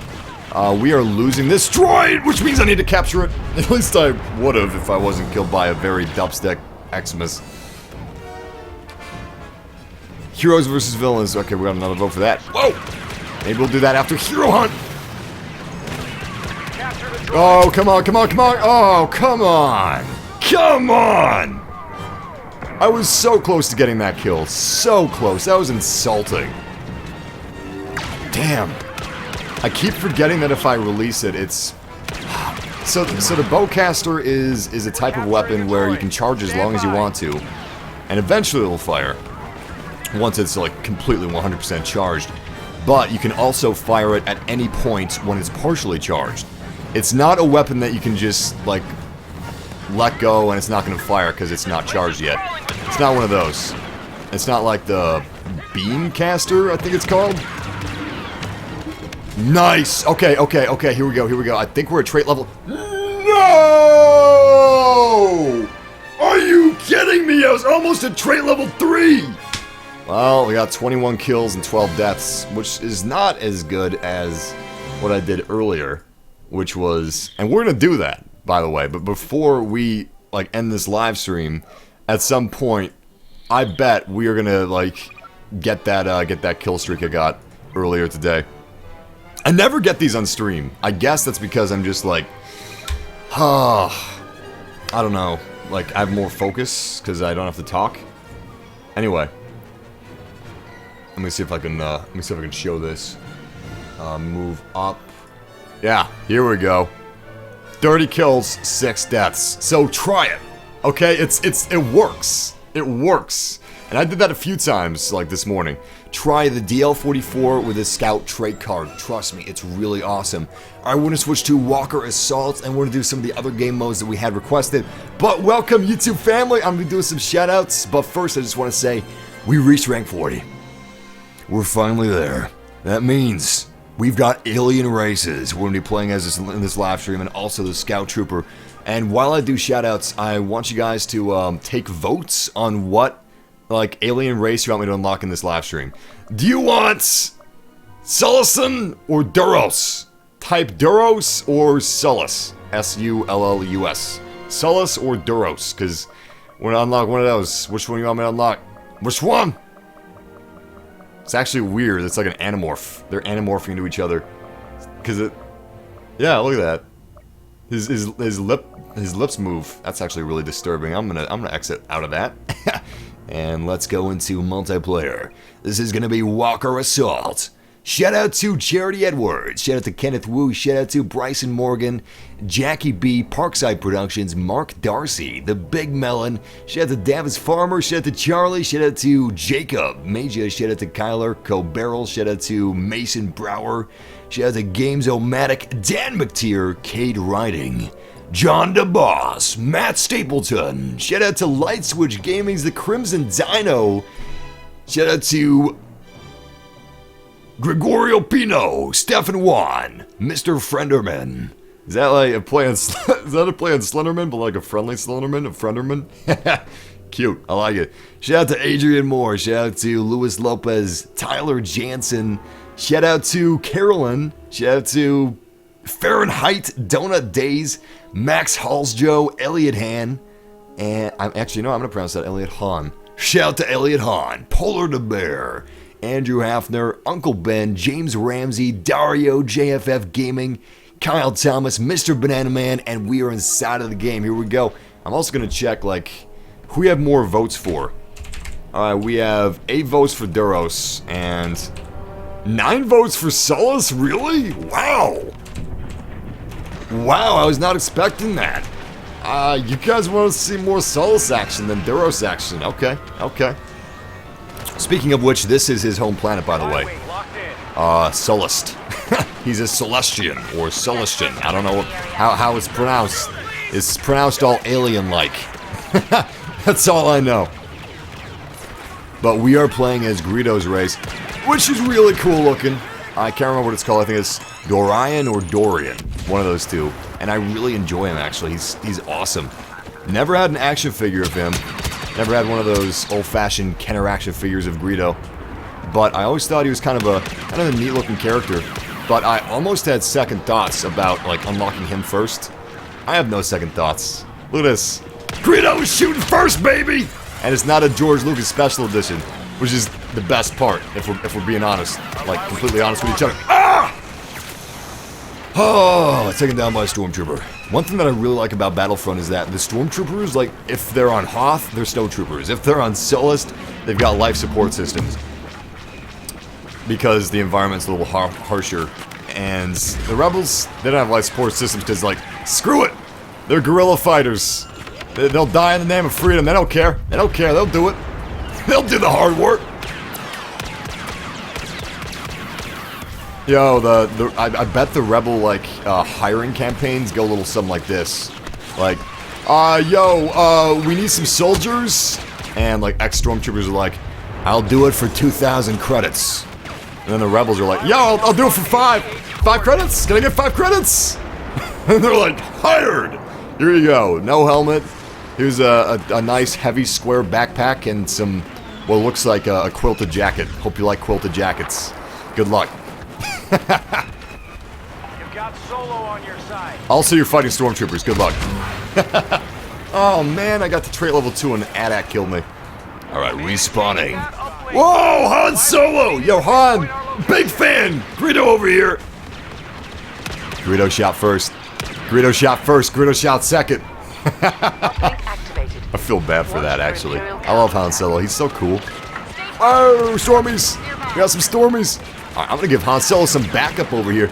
We are losing this droid, which means I need to capture it. At least I would have if I wasn't killed by a very dubstep Xmas. Heroes versus Villains. Okay, we got another vote for that. Whoa! Maybe we'll do that after Hero Hunt. Oh, come on, come on, come on. Oh, come on. Come on! I was so close to getting that kill. So close. That was insulting. Damn. I keep forgetting that if I release it, it's... So the bowcaster is a type of weapon where you can charge as long as you want to. And eventually it'll fire. Once it's like completely 100% charged. But you can also fire it at any point when it's partially charged. It's not a weapon that you can just, like, let go and it's not going to fire because it's not charged yet. It's not one of those. It's not like the beam caster, I think it's called. Nice! Okay, okay, okay, here we go, here we go. I think we're at trait level... No! Are you kidding me? I was almost at trait level 3! Well, we got 21 kills and 12 deaths, which is not as good as what I did earlier, which was... And we're gonna do that, by the way, but before we, like, end this live stream, at some point, I bet we are gonna, like, get that kill streak I got earlier today. I never get these on stream. I guess that's because I'm just like, I don't know. Like, I have more focus because I don't have to talk. Anyway, let me see if I can show this. Move up. Yeah, here we go. 30 kills, 6 deaths. So try it. Okay, it works. It works. And I did that a few times, like this morning. Try the DL44 with a scout trait card. Trust me, it's really awesome. I want to switch to Walker Assault and we're going to do some of the other game modes that we had requested. But welcome, YouTube family. I'm going to be doing some shoutouts. But first, I just want to say, we reached rank 40. We're finally there. That means we've got alien races we're going to be playing as this, in this live stream, and also the Scout Trooper. And while I do shoutouts, I want you guys to take votes on what, like, alien race you want me to unlock in this live stream. Do you want Sullison or Duros? Type Duros or Sullus. S-U-L-L-U-S. Sullus or Duros, because we're going to unlock one of those. Which one do you want me to unlock? Which one? It's actually weird. It's like an animorph. They're animorphing into each other. Because it... Yeah, look at that. His lips move. That's actually really disturbing. I'm gonna exit out of that. And let's go into multiplayer. This is gonna be Walker Assault. Shout out to Charity Edwards. Shout out to Kenneth Wu. Shout out to Bryson Morgan, Jackie B, Parkside Productions, Mark Darcy, The Big Melon. Shout out to Davis Farmer. Shout out to Charlie. Shout out to Jacob Major. Shout out to Kyler Cobarrel. Shout out to Mason Brower. Shout out to Games-O-Matic, Dan McTeer, Cade Riding, John DeBoss, Matt Stapleton. Shout out to Light Switch Gaming's The Crimson Dino. Shout out to Gregorio Pino, Stefan Juan, Mr. Frienderman. Is that like a play on Slenderman, but like a friendly Slenderman, a Frienderman? Cute, I like it. Shout out to Adrian Moore, shout out to Luis Lopez, Tyler Jansen, shout out to Carolyn, shout out to Fahrenheit, Donut Days, Max Halsjo, Elliot Han, and I'm gonna pronounce that Elliot Hahn. Shout out to Elliot Hahn, Polar the Bear, Andrew Hafner, Uncle Ben, James Ramsey, Dario, JFF Gaming, Kyle Thomas, Mr. Banana Man, and we are inside of the game. Here we go. I'm also going to check, like, who we have more votes for. Alright, we have 8 votes for Duros, and 9 votes for Sullus? Really? Wow! Wow, I was not expecting that. You guys want to see more Sullus action than Duros action. Okay, okay. Speaking of which, this is his home planet, by the way. Sullust. He's a Celestian, or Celestian. I don't know how it's pronounced. It's pronounced all alien-like. That's all I know. But we are playing as Greedo's race, which is really cool looking. I can't remember what it's called. I think it's Dorian or Dorian. One of those two. And I really enjoy him, actually. He's awesome. Never had an action figure of him. Never had one of those old-fashioned Kenner action figures of Greedo, but I always thought he was kind of a neat-looking character. But I almost had second thoughts about like unlocking him first. I have no second thoughts. Look at this, Greedo is shooting first, baby, and it's not a George Lucas special edition, which is the best part. If we're being honest, like completely honest with each other. Ah! Oh, taken down by a stormtrooper. One thing that I really like about Battlefront is that the stormtroopers, like, if they're on Hoth, they're snowtroopers. If they're on Sullust, they've got life support systems. Because the environment's a little harsher. And the rebels, they don't have life support systems because, like, screw it! They're guerrilla fighters. They'll die in the name of freedom. They don't care. They don't care. They'll do it. They'll do the hard work. Yo, I bet the rebel, like, hiring campaigns go a little something like this. Like, we need some soldiers. And, like, ex-stormtroopers are like, I'll do it for 2,000 credits. And then the rebels are like, yo, I'll do it for 5. 5 credits? Can I get 5 credits? And they're like, hired. Here you go. No helmet. Here's a nice, heavy, square backpack and some, what looks like a quilted jacket. Hope you like quilted jackets. Good luck. You've got Solo on your side. Also, you're fighting stormtroopers. Good luck. Oh man, I got to trait level 2 and AT-AT killed me. Alright, respawning. Whoa, Han Solo! Yo, Han! Big fan! Greedo over here! Greedo shot first. Greedo shot first. Greedo shot second. I feel bad for that, actually. I love Han Solo. He's so cool. Oh, Stormies! We got some Stormies. Alright, I'm gonna give Han Solo some backup over here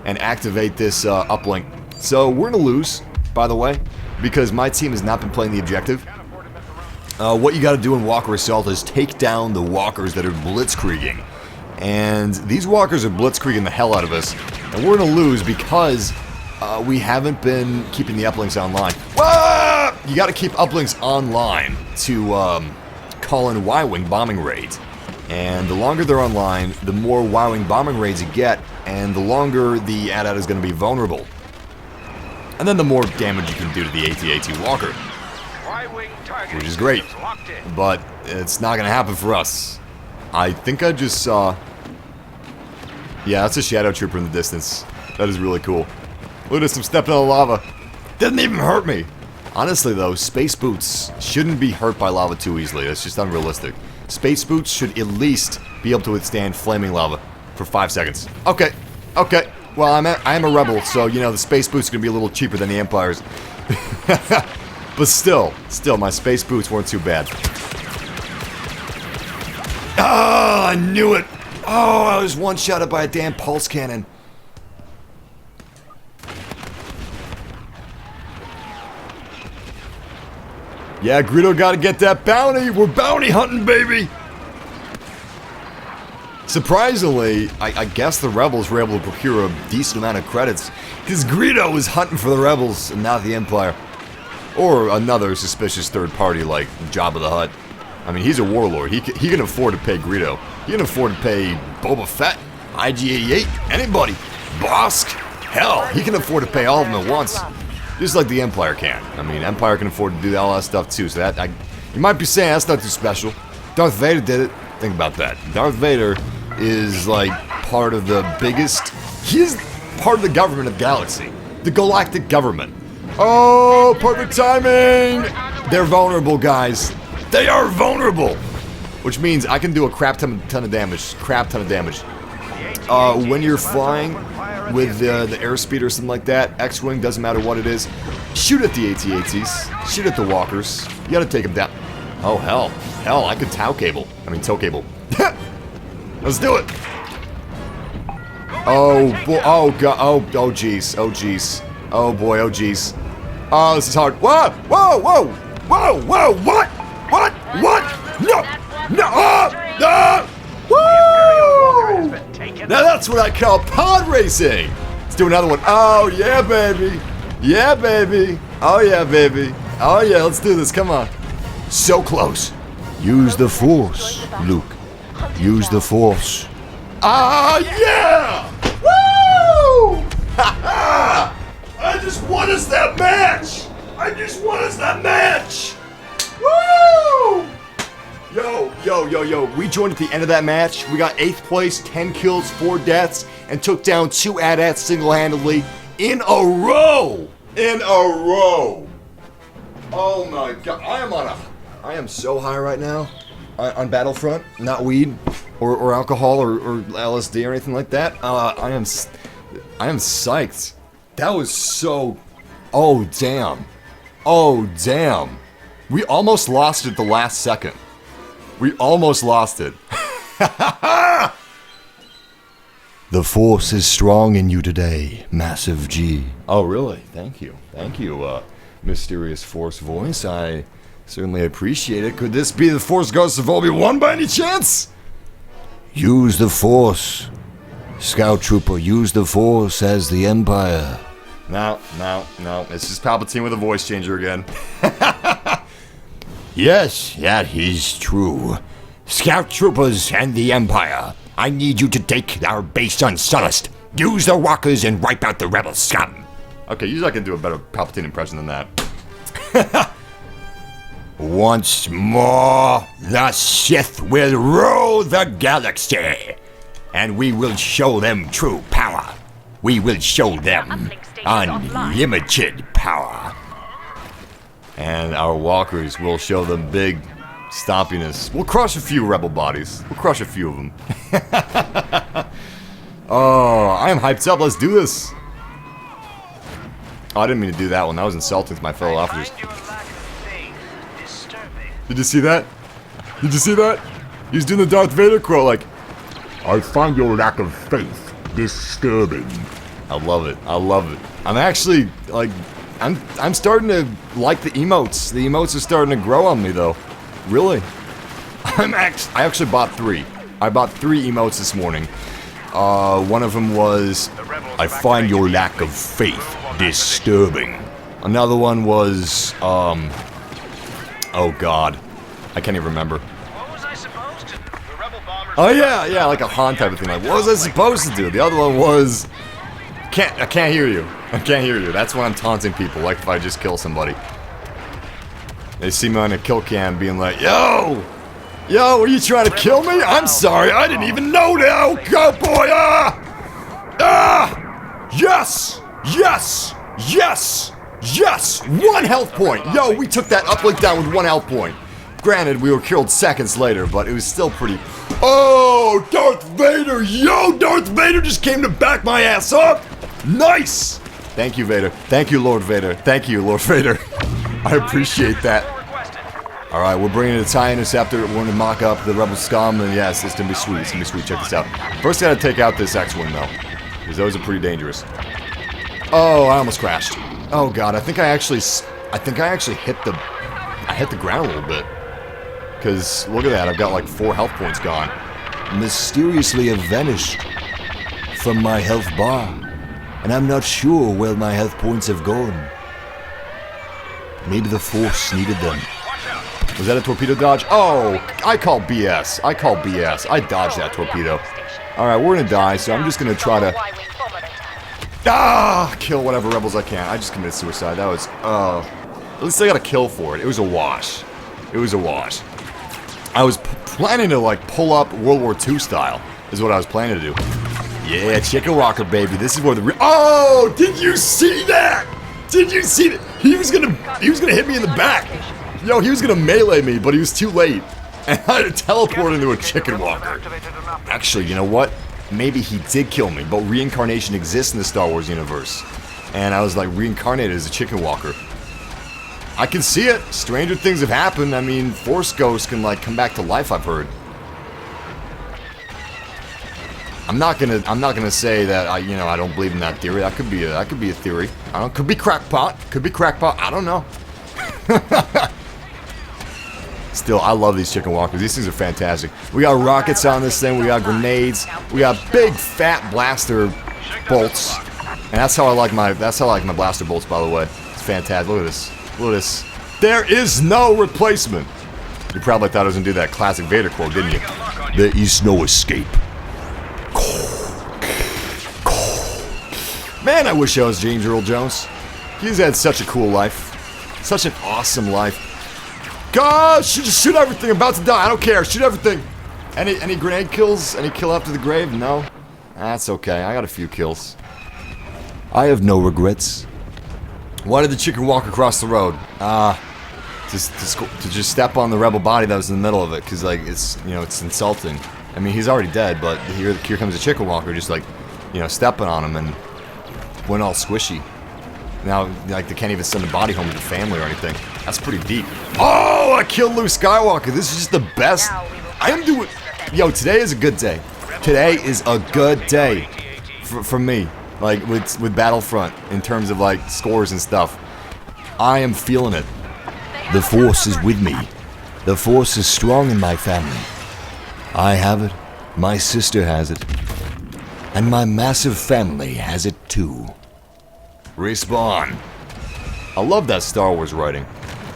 and activate this uplink. So we're gonna lose, by the way, because my team has not been playing the objective. What you gotta do in Walker Assault is take down the walkers that are blitzkrieging. And these walkers are blitzkrieging the hell out of us. And we're gonna lose because we haven't been keeping the uplinks online. Whoa! You gotta keep uplinks online to call in Y-Wing bombing raids. And the longer they're online, the more Y-Wing bombing raids you get, and the longer the AT-AT is gonna be vulnerable. And then the more damage you can do to the AT-AT walker. Which is great, but it's not gonna happen for us. I think I just saw... Yeah, that's a Shadow Trooper in the distance. That is really cool. Look at this, I'm stepping on the lava. Didn't even hurt me. Honestly though, space boots shouldn't be hurt by lava too easily. That's just unrealistic. Space boots should at least be able to withstand flaming lava for 5 seconds. Okay, okay. Well, I am a rebel, so, you know, the space boots are gonna be a little cheaper than the Empire's. But still, my space boots weren't too bad. Ah, I knew it! Oh, I was one-shotted by a damn pulse cannon. Yeah, Greedo gotta get that bounty! We're bounty hunting, baby! Surprisingly, I guess the rebels were able to procure a decent amount of credits, because Greedo was hunting for the rebels and not the Empire. Or another suspicious third party like Jabba the Hutt. I mean, he's a warlord. He can afford to pay Greedo. He can afford to pay Boba Fett, IG-88, anybody. Bosk. Hell, he can afford to pay all of them at once. Just like the Empire can. I mean, Empire can afford to do all that stuff too. So that, you might be saying that's not too special. Darth Vader did it. Think about that. Darth Vader is like part of the biggest... He's part of the government of the galaxy. The galactic government. Oh, perfect timing! They're vulnerable, guys. They are vulnerable! Which means I can do a crap ton of damage. Crap ton of damage. When you're flying with the airspeed or something like that, X-Wing, doesn't matter what it is, shoot at the AT-ATs. Shoot at the walkers. You gotta take them down. Oh, hell. Hell, I could tow cable. Tow cable. Let's do it! Oh, boy. Oh, God. Oh, jeez. Oh, jeez. Oh, boy. Oh, jeez. Oh, this is hard. Whoa! Whoa! Whoa! Whoa! Whoa! What? What? What? No! No! Woo! Now that's what I call pod racing! Let's do another one. Oh, yeah, baby! Yeah, baby! Oh, yeah, baby! Oh, yeah, let's do this. Come on. So close. Use the Force, Luke. Use the Force. Ah, yeah! Woo! Ha ha! I just won us that match! I just won us that match! Woo! Yo. We joined at the end of that match. We got 8th place, 10 kills, 4 deaths, and took down 2 AT-ATs single-handedly in a row! In a row! Oh my god, I am so high right now on Battlefront. Not weed or alcohol or LSD or anything like that. I am psyched. That was so... Oh, damn. Oh, damn. We almost lost it the last second. We almost lost it. The Force is strong in you today, Massive G. Oh, really? Thank you. Thank you, Mysterious Force Voice. I certainly appreciate it. Could this be the Force Ghost of Obi-Wan by any chance? Use the Force. Scout Trooper, use the Force as the Empire. No. It's just Palpatine with a voice changer again. Yes, that is true. Scout Troopers and the Empire, I need you to take our base on Sullust. Use the walkers and wipe out the rebel scum. Okay, usually I can do a better Palpatine impression than that. Once more, the Sith will rule the galaxy. And we will show them true power. We will show them unlimited power. And our walkers will show them big stompiness. We'll crush a few rebel bodies. We'll crush a few of them. Oh, I am hyped up. Let's do this. Oh, I didn't mean to do that one. That was insulting to my fellow officers. Find your lack of faith disturbing. Did you see that? Did you see that? He was doing the Darth Vader quote like, I find your lack of faith disturbing. I love it. I love it. I'm actually, like, I'm starting to like the emotes. The emotes are starting to grow on me, though. Really. I actually bought 3. I bought 3 emotes this morning. One of them was, I find your lack of faith disturbing. Another one was, oh god. I can't even remember. What was I supposed to do? The rebel bombers. Oh yeah, like a Han type of thing. Like, what was I supposed to do? The other one was, I can't hear you. I can't hear you. That's when I'm taunting people, like if I just kill somebody. They see me on a kill cam being like, Yo, are you trying to kill me? I'm sorry, I didn't even know that. Oh, go boy, yes, 1 health point. Yo, we took that uplink down with 1 health point. Granted, we were killed seconds later, but it was still pretty... Oh, Darth Vader! Yo, Darth Vader just came to back my ass up! Nice! Thank you, Vader. Thank you, Lord Vader. Thank you, Lord Vader. I appreciate that. Alright, we're bringing in a TIE Interceptor. We're going to mock up the Rebel scum, and yes, it's going to be sweet. It's going to be sweet. Check this out. First, I got to take out this X-Wing, though. Because those are pretty dangerous. Oh, I almost crashed. Oh, God. I think I actually hit the ground a little bit. Because, look at that, I've got like 4 health points gone. Mysteriously have vanished from my health bar. And I'm not sure where my health points have gone. Maybe the Force needed them. Was that a torpedo dodge? Oh, I call BS. I dodged that torpedo. Alright, we're gonna die, so I'm just gonna try to... kill whatever rebels I can. I just committed suicide. That was, at least I got a kill for it. It was a wash. It was a wash. I was planning to, like, pull up World War II style, is what I was planning to do. Yeah, Chicken Walker, baby. This is where the oh, did you see that? Did you see that? He was gonna hit me in the back. Yo, he was gonna melee me, but he was too late. And I had to teleport into a Chicken Walker. Actually, you know what? Maybe he did kill me, but reincarnation exists in the Star Wars universe. And I was, like, reincarnated as a Chicken Walker. I can see it. Stranger things have happened. I mean, Force ghosts can, like, come back to life, I've heard. I'm not gonna say that I don't believe in that theory. That could be a theory. I don't. Could be crackpot. I don't know. Still, I love these Chicken Walkers. These things are fantastic. We got rockets on this thing. We got grenades. We got big fat blaster bolts. And that's how I like my blaster bolts. By the way, it's fantastic. Look at this. Look at this. There is no replacement. You probably thought I was gonna do that classic Vader quote, didn't you? There is no escape. Man, I wish I was James Earl Jones. He's had such a cool life. Such an awesome life. Gosh, just shoot everything. I'm about to die. I don't care. Shoot everything. Any grenade kills? Any kill after the grave? No? That's okay. I got a few kills. I have no regrets. Why did the Chicken Walker cross the road? To just step on the rebel body that was in the middle of it, because, like, it's insulting. I mean, he's already dead, but here comes a Chicken Walker just, like, stepping on him and went all squishy. Now, like, they can't even send the body home to the family or anything. That's pretty deep. Oh, I killed Luke Skywalker. This is just the best. I am doing... Yo, today is a good day. Today is a good day for me. Like, with Battlefront, in terms of, like, scores and stuff. I am feeling it. The Force is with me. The Force is strong in my family. I have it. My sister has it. And my massive family has it too. Respawn. I love that Star Wars writing.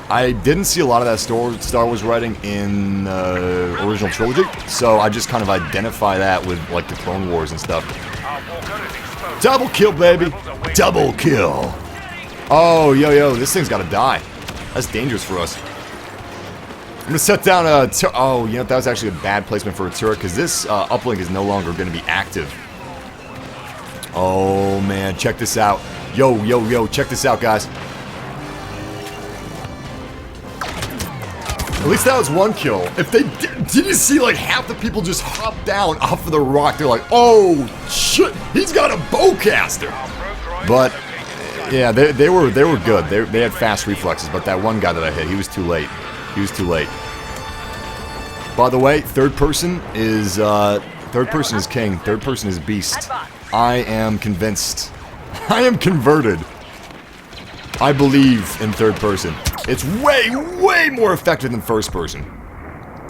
I didn't see a lot of that Star Wars writing in the original trilogy, so I just kind of identify that with, like, the Clone Wars and stuff. Double kill, baby! Double kill! Oh, yo, this thing's gotta die. That's dangerous for us. I'm gonna set down a oh, that was actually a bad placement for a turret, because this uplink is no longer gonna be active. Oh, man, check this out. Yo, check this out, guys. At least that was one kill. If they did you see, like, half the people just hop down off of the rock? They're like, oh, shit, he's got a bowcaster. But Yeah, they were good. They had fast reflexes, but that one guy that I hit, he was too late. He was too late. By the way, third person is king. Third person is beast. I am convinced. I am converted. I believe in third person. It's way, way more effective than first person.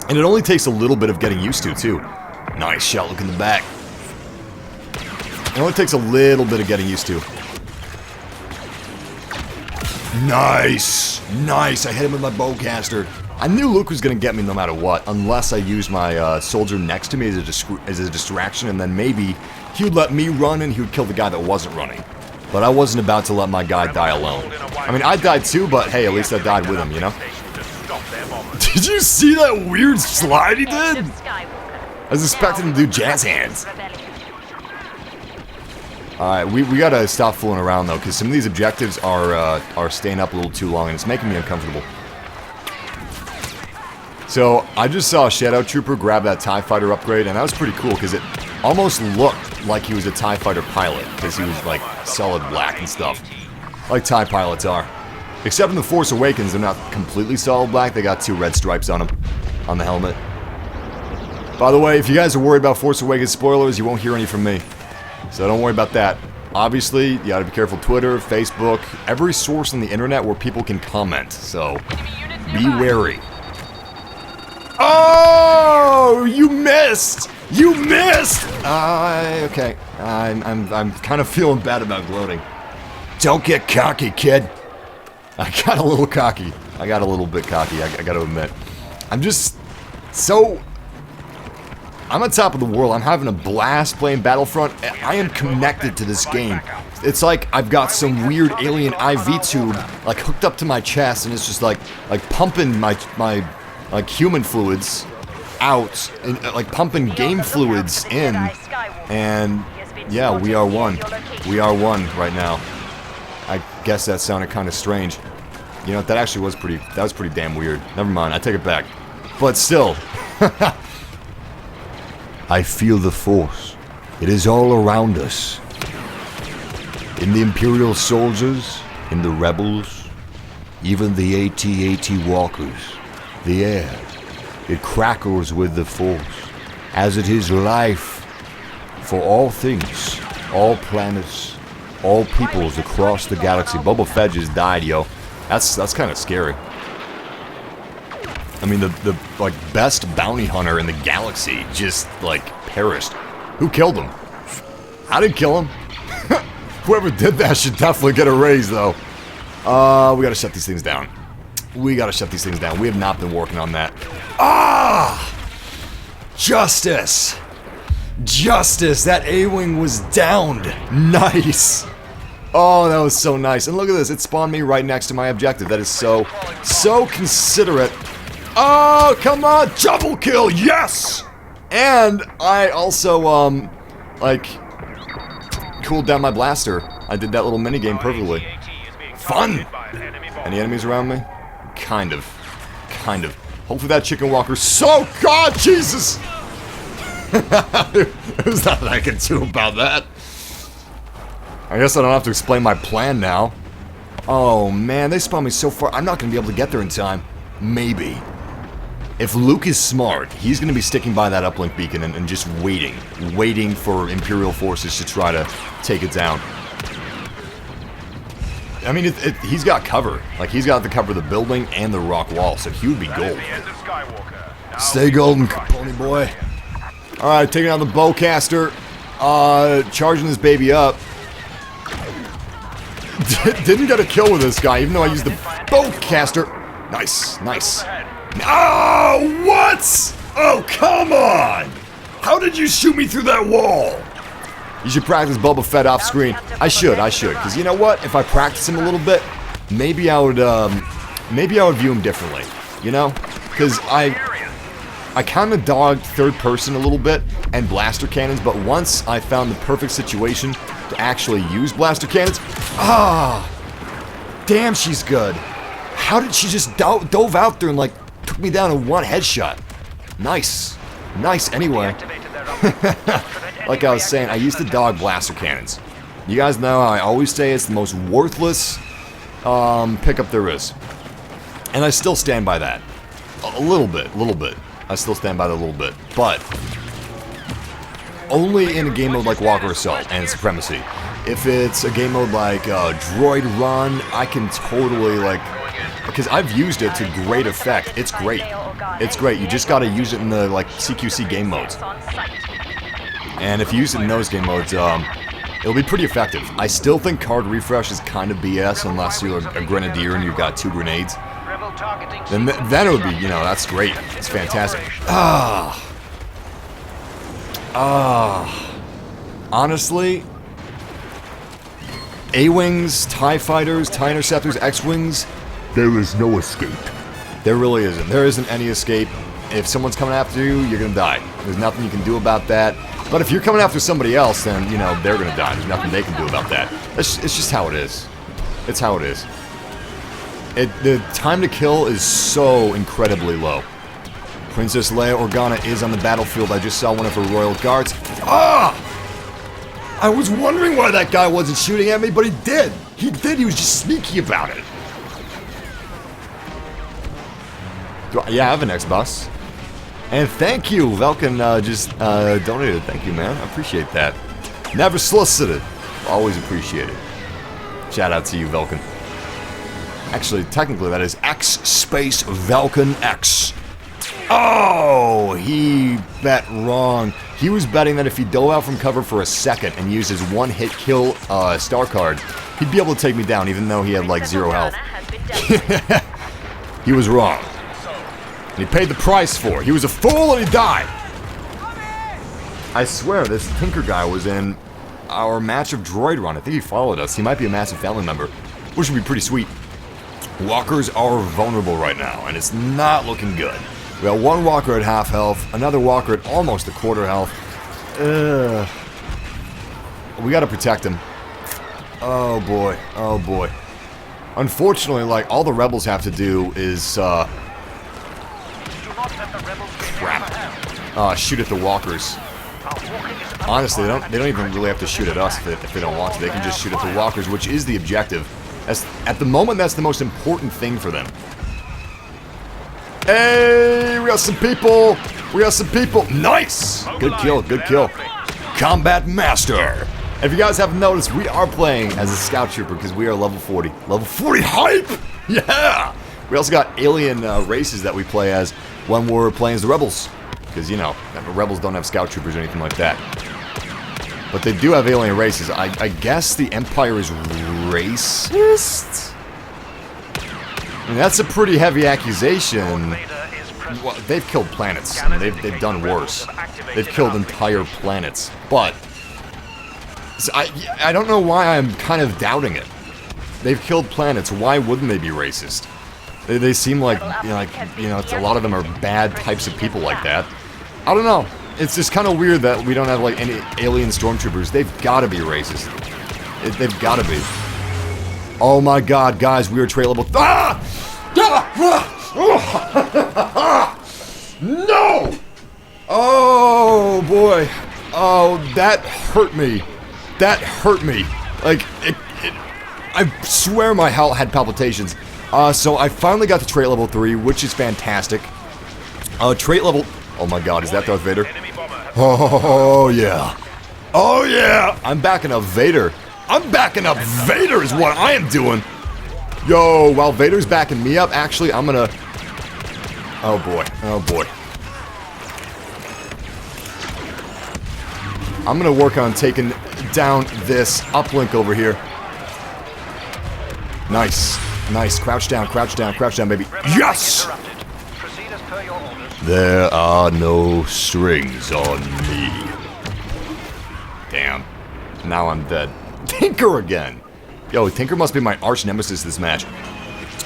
And it only takes a little bit of getting used to, too. Nice shot, look in the back. It only takes a little bit of getting used to. Nice! Nice! I hit him with my bowcaster. I knew Luke was going to get me no matter what, unless I used my soldier next to me as a distraction, and then maybe he would let me run and he would kill the guy that wasn't running. But I wasn't about to let my guy die alone. I mean, I died too, but hey, at least I died with him, you know? Did you see that weird slide he did? I was expecting him to do jazz hands. Alright, we gotta stop fooling around though, because some of these objectives are staying up a little too long, and it's making me uncomfortable. So, I just saw a Shadow Trooper grab that TIE Fighter upgrade, and that was pretty cool, because it almost looked like he was a TIE Fighter pilot, because he was, like, solid black and stuff. Like TIE pilots are. Except in The Force Awakens, they're not completely solid black, they got 2 red stripes on them, on the helmet. By the way, if you guys are worried about Force Awakens spoilers, you won't hear any from me. So don't worry about that. Obviously, you gotta be careful. Twitter, Facebook, every source on the internet where people can comment, so be wary. Oh, you missed! You missed! Okay. I'm kind of feeling bad about gloating. Don't get cocky, kid. I got a little cocky. I got a little bit cocky, I gotta admit. I'm just so... I'm on top of the world. I'm having a blast playing Battlefront. I am connected to this game. It's like I've got some weird alien IV tube like hooked up to my chest, and it's just like pumping my like human fluids out, and like pumping game fluids in. And yeah, we are one. We are one right now. I guess that sounded kind of strange. You know, that actually was pretty. That was pretty damn weird. Never mind. I take it back. But still. I feel the Force. It is all around us. In the Imperial soldiers, in the rebels, even the AT-AT walkers, the air, it crackles with the Force, as it is life for all things, all planets, all peoples across the galaxy. Boba Fett just died, yo. That's kind of scary. I mean, the like best bounty hunter in the galaxy just like perished. Who killed him? I didn't kill him. Whoever did that should definitely get a raise, though. We gotta shut these things down. We gotta shut these things down. We have not been working on that. Ah! Justice! Justice! That A-Wing was downed. Nice! Oh, that was so nice. And look at this. It spawned me right next to my objective. That is so considerate. Oh, come on! Double kill! Yes! And I also, like, cooled down my blaster. I did that little minigame perfectly. Fun! Any enemies around me? Kind of. Kind of. Hopefully that chicken walker's so... God, Jesus! There's nothing I can do about that. I guess I don't have to explain my plan now. Oh, man, they spawned me so far. I'm not going to be able to get there in time. Maybe. If Luke is smart, he's going to be sticking by that uplink beacon and just waiting for Imperial forces to try to take it down. I mean, he's got cover. Like, he's got the cover of the building and the rock wall, so he would be gold. Stay golden, pony boy. Alright, taking out the bowcaster. Charging this baby up. Didn't get a kill with this guy, even though I used the bowcaster. Nice, nice. Oh, what? Oh, come on! How did you shoot me through that wall? You should practice Boba Fett off screen. I should, because you know what? If I practice him a little bit, maybe I would view him differently, you know? Because I kind of dogged third person a little bit and blaster cannons, but once I found the perfect situation to actually use blaster cannons, damn, she's good. How did she just dove out there and like took me down in one headshot? Nice. Nice anyway. Like I was saying, I used to dog blaster cannons. You guys know I always say it's the most worthless pickup there is. And I still stand by that. A little bit. I still stand by that a little bit. But only in a game mode like Walker Assault and Supremacy. If it's a game mode like Droid Run, I can totally, like... Because I've used it to great effect. It's great. It's great. You just gotta use it in the, like, CQC game modes. And if you use it in those game modes, it'll be pretty effective. I still think card refresh is kind of BS unless you're a grenadier and you've got 2 grenades. Then it would be, you know, that's great. It's fantastic. Honestly, A-Wings, TIE Fighters, TIE Interceptors, X-Wings... There is no escape. There really isn't. There isn't any escape. If someone's coming after you, you're gonna die. There's nothing you can do about that. But if you're coming after somebody else, then, you know, they're gonna die. There's nothing they can do about that. It's just how it is. It's how it is. The time to kill is so incredibly low. Princess Leia Organa is on the battlefield. I just saw one of her royal guards. Ah! I was wondering why that guy wasn't shooting at me, but he did. He did. He was just sneaky about it. Yeah, I have an Xbox. And thank you, Velkin just donated. Thank you, man. I appreciate that. Never solicited. Always appreciated. Shout out to you, Velkin. Actually, technically, that is X space Velkin X. Oh, he bet wrong. He was betting that if he dove out from cover for a second and used his one-hit kill star card, he'd be able to take me down, even though he had like 0 health. He was wrong. And he paid the price for it. He was a fool and he died. I swear, this Tinker guy was in our match of Droid Run. I think he followed us. He might be a massive family member, which would be pretty sweet. Walkers are vulnerable right now, and it's not looking good. We got one walker at half health, another walker at almost a quarter health. We gotta protect him. Oh boy, oh boy. Unfortunately, like, all the rebels have to do is, crap. Shoot at the walkers. Honestly, they don't even really have to shoot at us if they don't want to. They can just shoot at the walkers, which is the objective. At the moment, that's the most important thing for them. Hey, we got some people. We got some people. Nice. Good kill, good kill. Combat Master. If you guys haven't noticed, we are playing as a Scout Trooper because we are level 40. Level 40 hype! Yeah! We also got alien races that we play as when we're playing as the Rebels. Because, you know, the Rebels don't have Scout Troopers or anything like that. But they do have alien races. I guess the Empire is racist? I mean, that's a pretty heavy accusation. Well, they've killed planets. I mean, they've done worse. They've killed entire planets. But so I don't know why I'm kind of doubting it. They've killed planets. Why wouldn't they be racist? They seem like, a lot of them are bad types of people like that. I don't know. It's just kind of weird that we don't have, like, any alien stormtroopers. They've got to be racist. They've got to be. Oh my god, guys, we are trailable. Ah! No! Oh, boy. Oh, that hurt me. That hurt me. Like, I swear my heart had palpitations. So I finally got to trait level 3, which is fantastic. Trait level... Oh my god, is that Darth Vader? Oh, yeah. Oh, yeah! I'm backing up Vader. I'm backing up Vader is what I am doing. Yo, while Vader's backing me up, actually, I'm gonna... Oh, boy. Oh, boy. I'm gonna work on taking down this uplink over here. Nice. Nice. Crouch down, baby. Yes! There are no strings on me. Damn. Now I'm dead. Tinker again! Yo, Tinker must be my arch nemesis this match.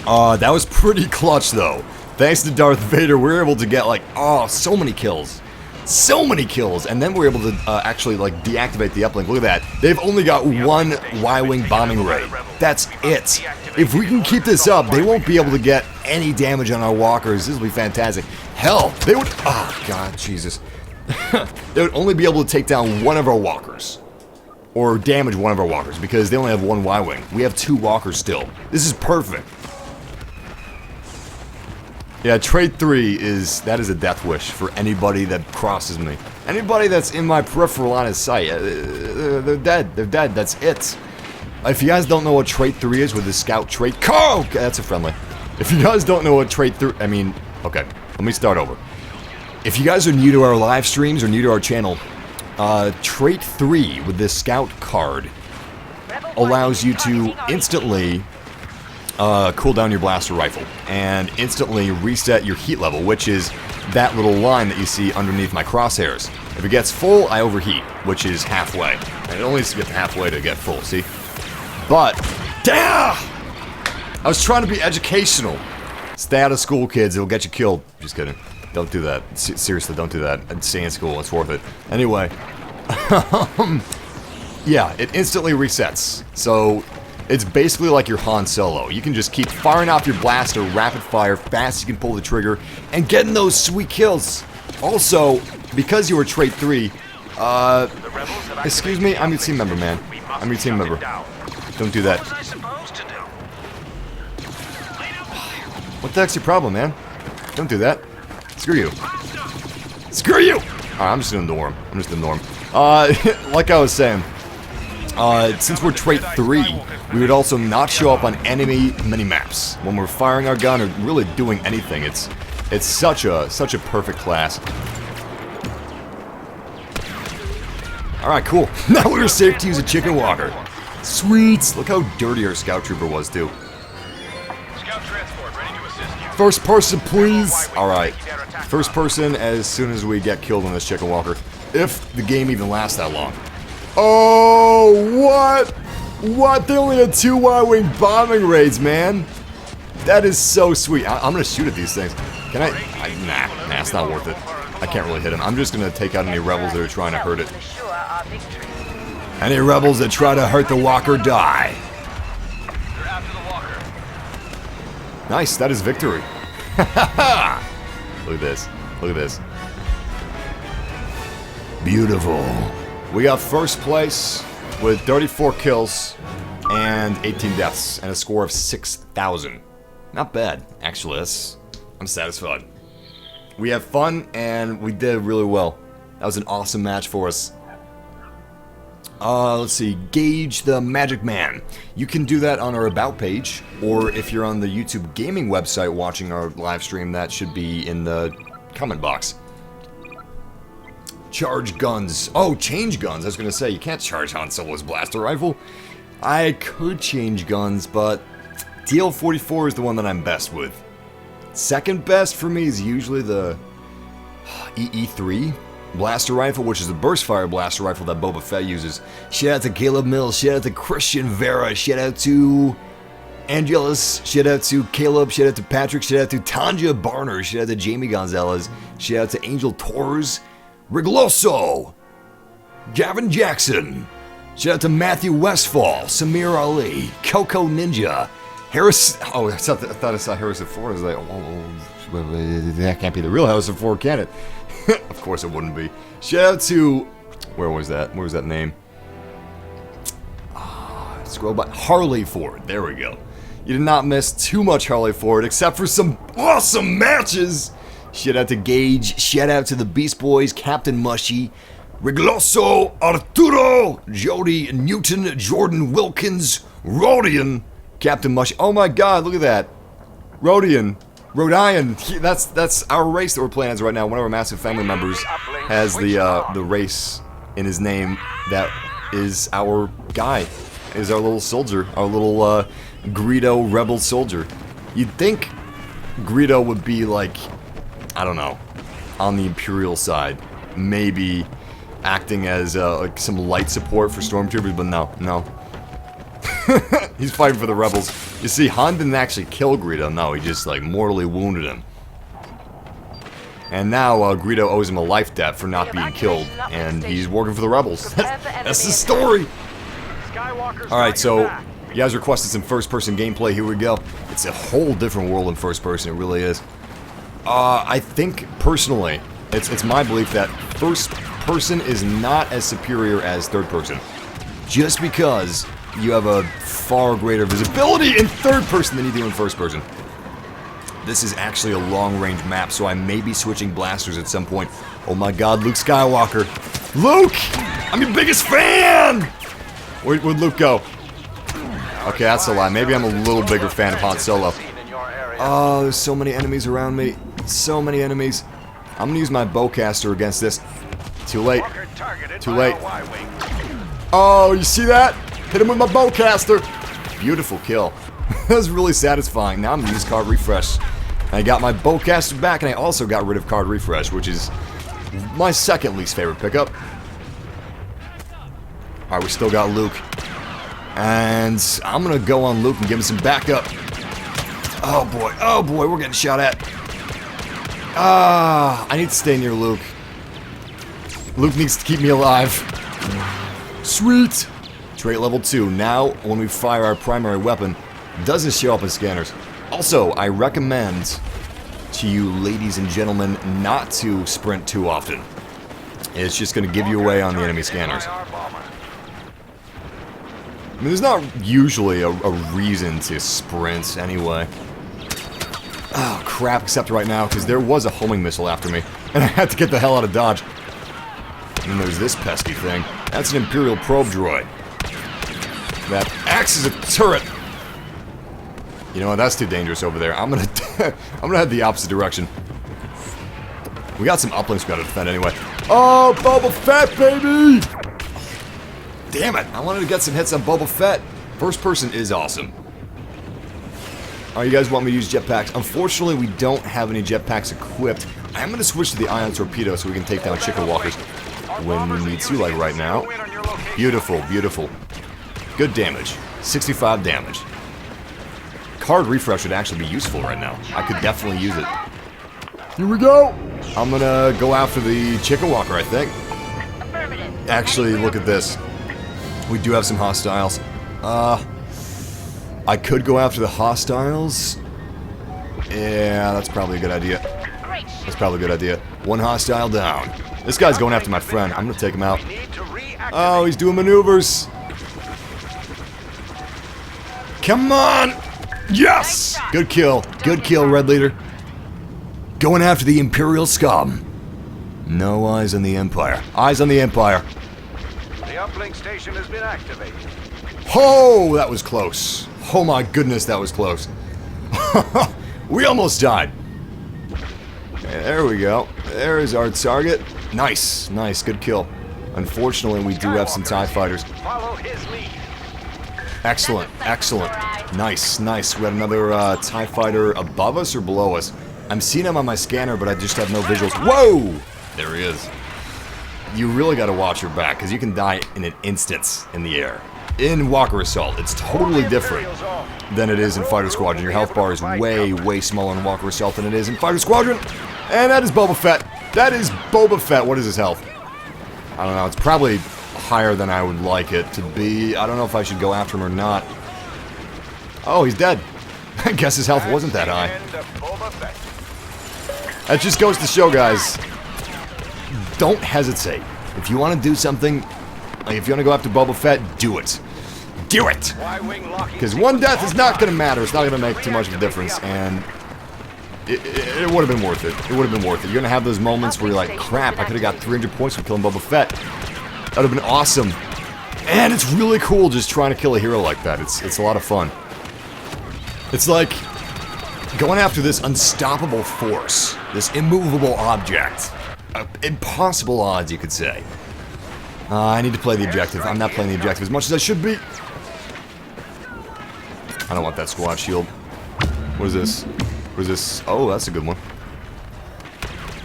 That was pretty clutch, though. Thanks to Darth Vader, we were able to get, like, so many kills. So many kills! And then we were able to actually, like, deactivate the uplink. Look at that. They've only got one Y-Wing bombing ray. That's it. If we can keep this up, they won't be able to get any damage on our walkers. This will be fantastic. Hell, they would... Oh, God, Jesus. They would only be able to take down one of our walkers. or damage one of our walkers, because they only have one Y-wing. We have 2 walkers still. This is perfect. Yeah, Trait 3 is a death wish for anybody that crosses me. Anybody that's in my peripheral line of sight, they're dead. They're dead. That's it. If you guys don't know what Trait 3 is with the Scout trait... Oh, that's a friendly. If you guys don't know what Trait 3... I mean, okay, let me start over. If you guys are new to our live streams or new to our channel, Trait 3 with this Scout card allows you to instantly cool down your blaster rifle and instantly reset your heat level, which is that little line that you see underneath my crosshairs. If it gets full, I overheat, which is halfway. And it only needs to get halfway to get full, see? But, damn! I was trying to be educational. Stay out of school, kids. It'll get you killed. Just kidding. Don't do that. Seriously, don't do that. Stay in school. It's worth it. Anyway. Yeah, it instantly resets. So, it's basically like your Han Solo. You can just keep firing off your blaster, rapid fire, fast as you can pull the trigger, and getting those sweet kills. Also, because you were Trait 3, excuse me, I'm your team member, man. I'm your team member. Don't do that. What was I supposed to do? What the heck's your problem, man? Don't do that. Screw you. Screw you! Alright, I'm just gonna ignore him. I'm just gonna ignore him. Like I was saying, since we're Trait 3, we would also not show up on enemy minimaps when we're firing our gun or really doing anything. It's such a perfect class. Alright, cool. Now we're safe to use a chicken walker. Sweet! Look how dirty our scout trooper was, too. Scout transport ready to assist you. First person, please! Alright. First person as soon as we get killed on this chicken walker. If the game even lasts that long. Oh, what? What? They only had 2 Y-wing bombing raids, man. That is so sweet. I'm gonna shoot at these things. Can I? Nah, it's not worth it. I can't really hit him. I'm just gonna take out any rebels that are trying to hurt it. Ensure our victory. Any rebels that try to hurt the walker die. They're after the walker. Nice, that is victory. Look at this. Look at this. Beautiful. We got first place with 34 kills and 18 deaths and a score of 6,000. Not bad, actually. I'm satisfied. We had fun and we did really well. That was an awesome match for us. Let's see, Gauge the Magic Man. You can do that on our About page, or if you're on the YouTube gaming website watching our live stream, that should be in the comment box. Charge guns. Oh, change guns. I was going to say, you can't charge Han Solo's blaster rifle. I could change guns, but TL-44 is the one that I'm best with. Second best for me is usually the EE-3 blaster rifle, which is the burst fire blaster rifle that Boba Fett uses. Shout out to Caleb Mills, shout out to Christian Vera, shout out to Angelus, shout out to Caleb, shout out to Patrick, shout out to Tanja Barner, shout out to Jamie Gonzalez, shout out to Angel Torres, Rigloso, Gavin Jackson, shout out to Matthew Westfall, Samir Ali, Coco Ninja, Harris. Oh, I thought I saw Harrison Ford. I was like, oh, that can't be the real Harrison Ford, can it? Of course it wouldn't be. Shout out to, where was that? Where was that name? Scroll by, Harley Ford. There we go. You did not miss too much Harley Ford, except for some awesome matches. Shout out to Gage. Shout out to the Beast Boys, Captain Mushy, Rigloso, Arturo, Jody, Newton, Jordan Wilkins, Rodian, Captain Mushy. Oh my God, look at that. Rodian. That's our race that we're playing as right now. One of our massive family members has the race in his name. That is our guy. Is our little soldier, our little Greedo rebel soldier. You'd think Greedo would be like, I don't know, on the Imperial side, maybe acting as like some light support for stormtroopers, but no. He's fighting for the rebels. You see, Han didn't actually kill Greedo, no, he just like mortally wounded him. And now Greedo owes him a life debt for not being killed, and he's working for the rebels. That's the story! Alright, so you guys requested some first-person gameplay, here we go. It's a whole different world in first person, it really is. I think, personally, it's my belief that first person is not as superior as third person. just because you have a far greater visibility in third person than you do in first person. This is actually a long-range map, so I may be switching blasters at some point. Oh my god, Luke Skywalker. Luke! I'm your biggest fan! Where'd Luke go? Okay, that's a lie. Maybe I'm a little bigger fan of Han Solo. Oh, there's so many enemies around me. So many enemies. I'm gonna use my bowcaster against this. Too late. Too late. Oh, you see that? Hit him with my bowcaster. Beautiful kill. That was really satisfying. Now I'm gonna use card refresh. I got my bowcaster back, and I also got rid of card refresh, which is my second least favorite pickup. Alright, we still got Luke. And I'm gonna go on Luke and give him some backup. Oh boy, we're getting shot at. I need to stay near Luke. Luke needs to keep me alive. Sweet! Trait level 2. Now, when we fire our primary weapon, it doesn't show up in scanners. Also, I recommend to you, ladies and gentlemen, not to sprint too often. It's just going to give you away on the enemy scanners. I mean, there's not usually a reason to sprint anyway. Oh, crap, except right now, because there was a homing missile after me, and I had to get the hell out of Dodge. And then there's this pesky thing. That's an Imperial probe droid. That acts as a turret. You know what, that's too dangerous over there. I'm gonna head the opposite direction. We got some uplinks we gotta defend anyway. Oh, Boba Fett, baby! Damn it, I wanted to get some hits on Boba Fett. First person is awesome. Oh, you guys want me to use jetpacks? Unfortunately, we don't have any jetpacks equipped. I'm gonna switch to the ion torpedo so we can take down chicken walkers when we need to, like right now. Beautiful, beautiful. Good damage. 65 damage. Card refresh would actually be useful right now. I could definitely use it. Here we go! I'm gonna go after the chicken walker, I think. Actually, look at this. We do have some hostiles. I could go after the hostiles. Yeah, that's probably a good idea. That's probably a good idea. One hostile down. This guy's going after my friend. I'm gonna take him out. Oh, he's doing maneuvers. Come on! Yes! Good kill. Good kill, Red Leader. Going after the Imperial scum. No eyes on the Empire. Eyes on the Empire. The uplink station has been activated. Oh, that was close. Oh my goodness, that was close. We almost died. There we go. There is our target. Nice, nice, good kill. Unfortunately, we do have some TIE fighters. Follow his lead. Excellent, excellent. Nice, nice. We got another TIE fighter above us or below us. I'm seeing him on my scanner, but I just have no visuals. Whoa! There he is. You really got to watch your back, because you can die in an instant in the air. In Walker Assault, it's totally different than it is in Fighter Squadron. Your health bar is way, way smaller in Walker Assault than it is in Fighter Squadron. And that is Boba Fett. That is Boba Fett. What is his health? I don't know. It's probably higher than I would like it to be. I don't know if I should go after him or not. Oh, he's dead. I guess his health wasn't that high. That just goes to show, guys, don't hesitate. If you want to do something, like if you want to go after Boba Fett, do it. Do it! Because one death is not going to matter. It's not going to make too much of a difference, and it would have been worth it. It would have been worth it. You're going to have those moments where you're like, crap, I could have got 300 points for killing Boba Fett. That would have been awesome. And it's really cool just trying to kill a hero like that. It's a lot of fun. It's like going after this unstoppable force, this immovable object. Impossible odds, you could say. I need to play the objective. I'm not playing the objective as much as I should be. I don't want that squad shield. What is this? What is this? Oh, that's a good one.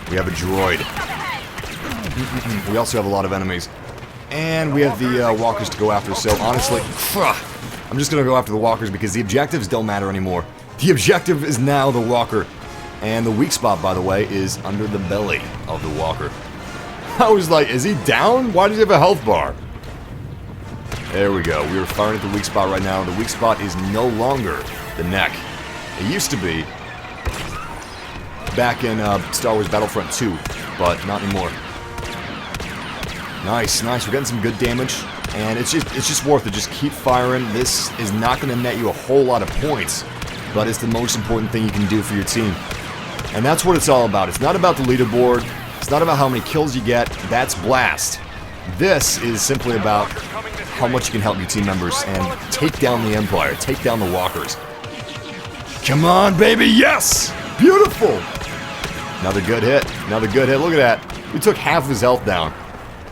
We have a droid. We also have a lot of enemies. And we have the walkers to go after, so honestly, I'm just going to go after the walkers because the objectives don't matter anymore. The objective is now the walker. And the weak spot, by the way, is under the belly of the walker. I was like, is he down? Why does he have a health bar? There we go. We are firing at the weak spot right now. The weak spot is no longer the neck. It used to be back in Star Wars Battlefront 2, but not anymore. Nice, nice. We're getting some good damage, and it's just worth it. Just keep firing. This is not going to net you a whole lot of points, but it's the most important thing you can do for your team. And that's what it's all about. It's not about the leaderboard. It's not about how many kills you get. That's blast. This is simply about how much you can help your team members and take down the Empire, take down the walkers. Come on, baby, yes! Beautiful! Another good hit, another good hit. Look at that. We took half of his health down.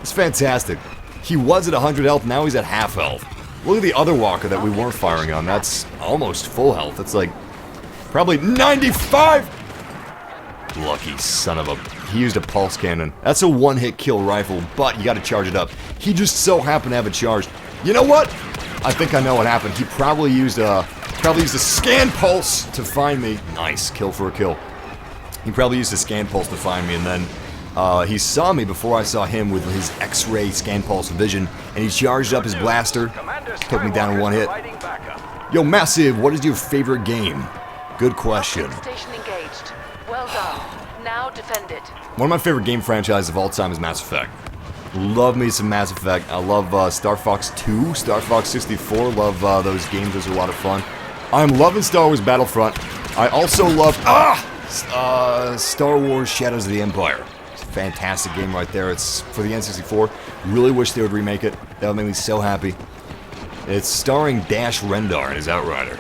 It's fantastic. He was at 100 health, now he's at half health. Look at the other walker that we weren't firing on. That's almost full health. That's like probably 95! Lucky son of a... He used a pulse cannon. That's a one-hit kill rifle, but you gotta charge it up. He just so happened to have it charged. You know what? I think I know what happened. He probably used a scan pulse to find me. Nice, kill for a kill. He probably used a scan pulse to find me, and then he saw me before I saw him with his X-ray scan pulse vision, and he charged up his blaster, took me down in one hit. Yo, Massive, what is your favorite game? Good question. Station engaged. Well done. Now defend it. One of my favorite game franchises of all time is Mass Effect. Love me some Mass Effect. I love Star Fox 2, Star Fox 64. Love those games. Those are a lot of fun. I'm loving Star Wars Battlefront. I also love Star Wars Shadows of the Empire. It's a fantastic game right there. It's for the N64. Really wish they would remake it. That would make me so happy. It's starring Dash Rendar and his Outrider.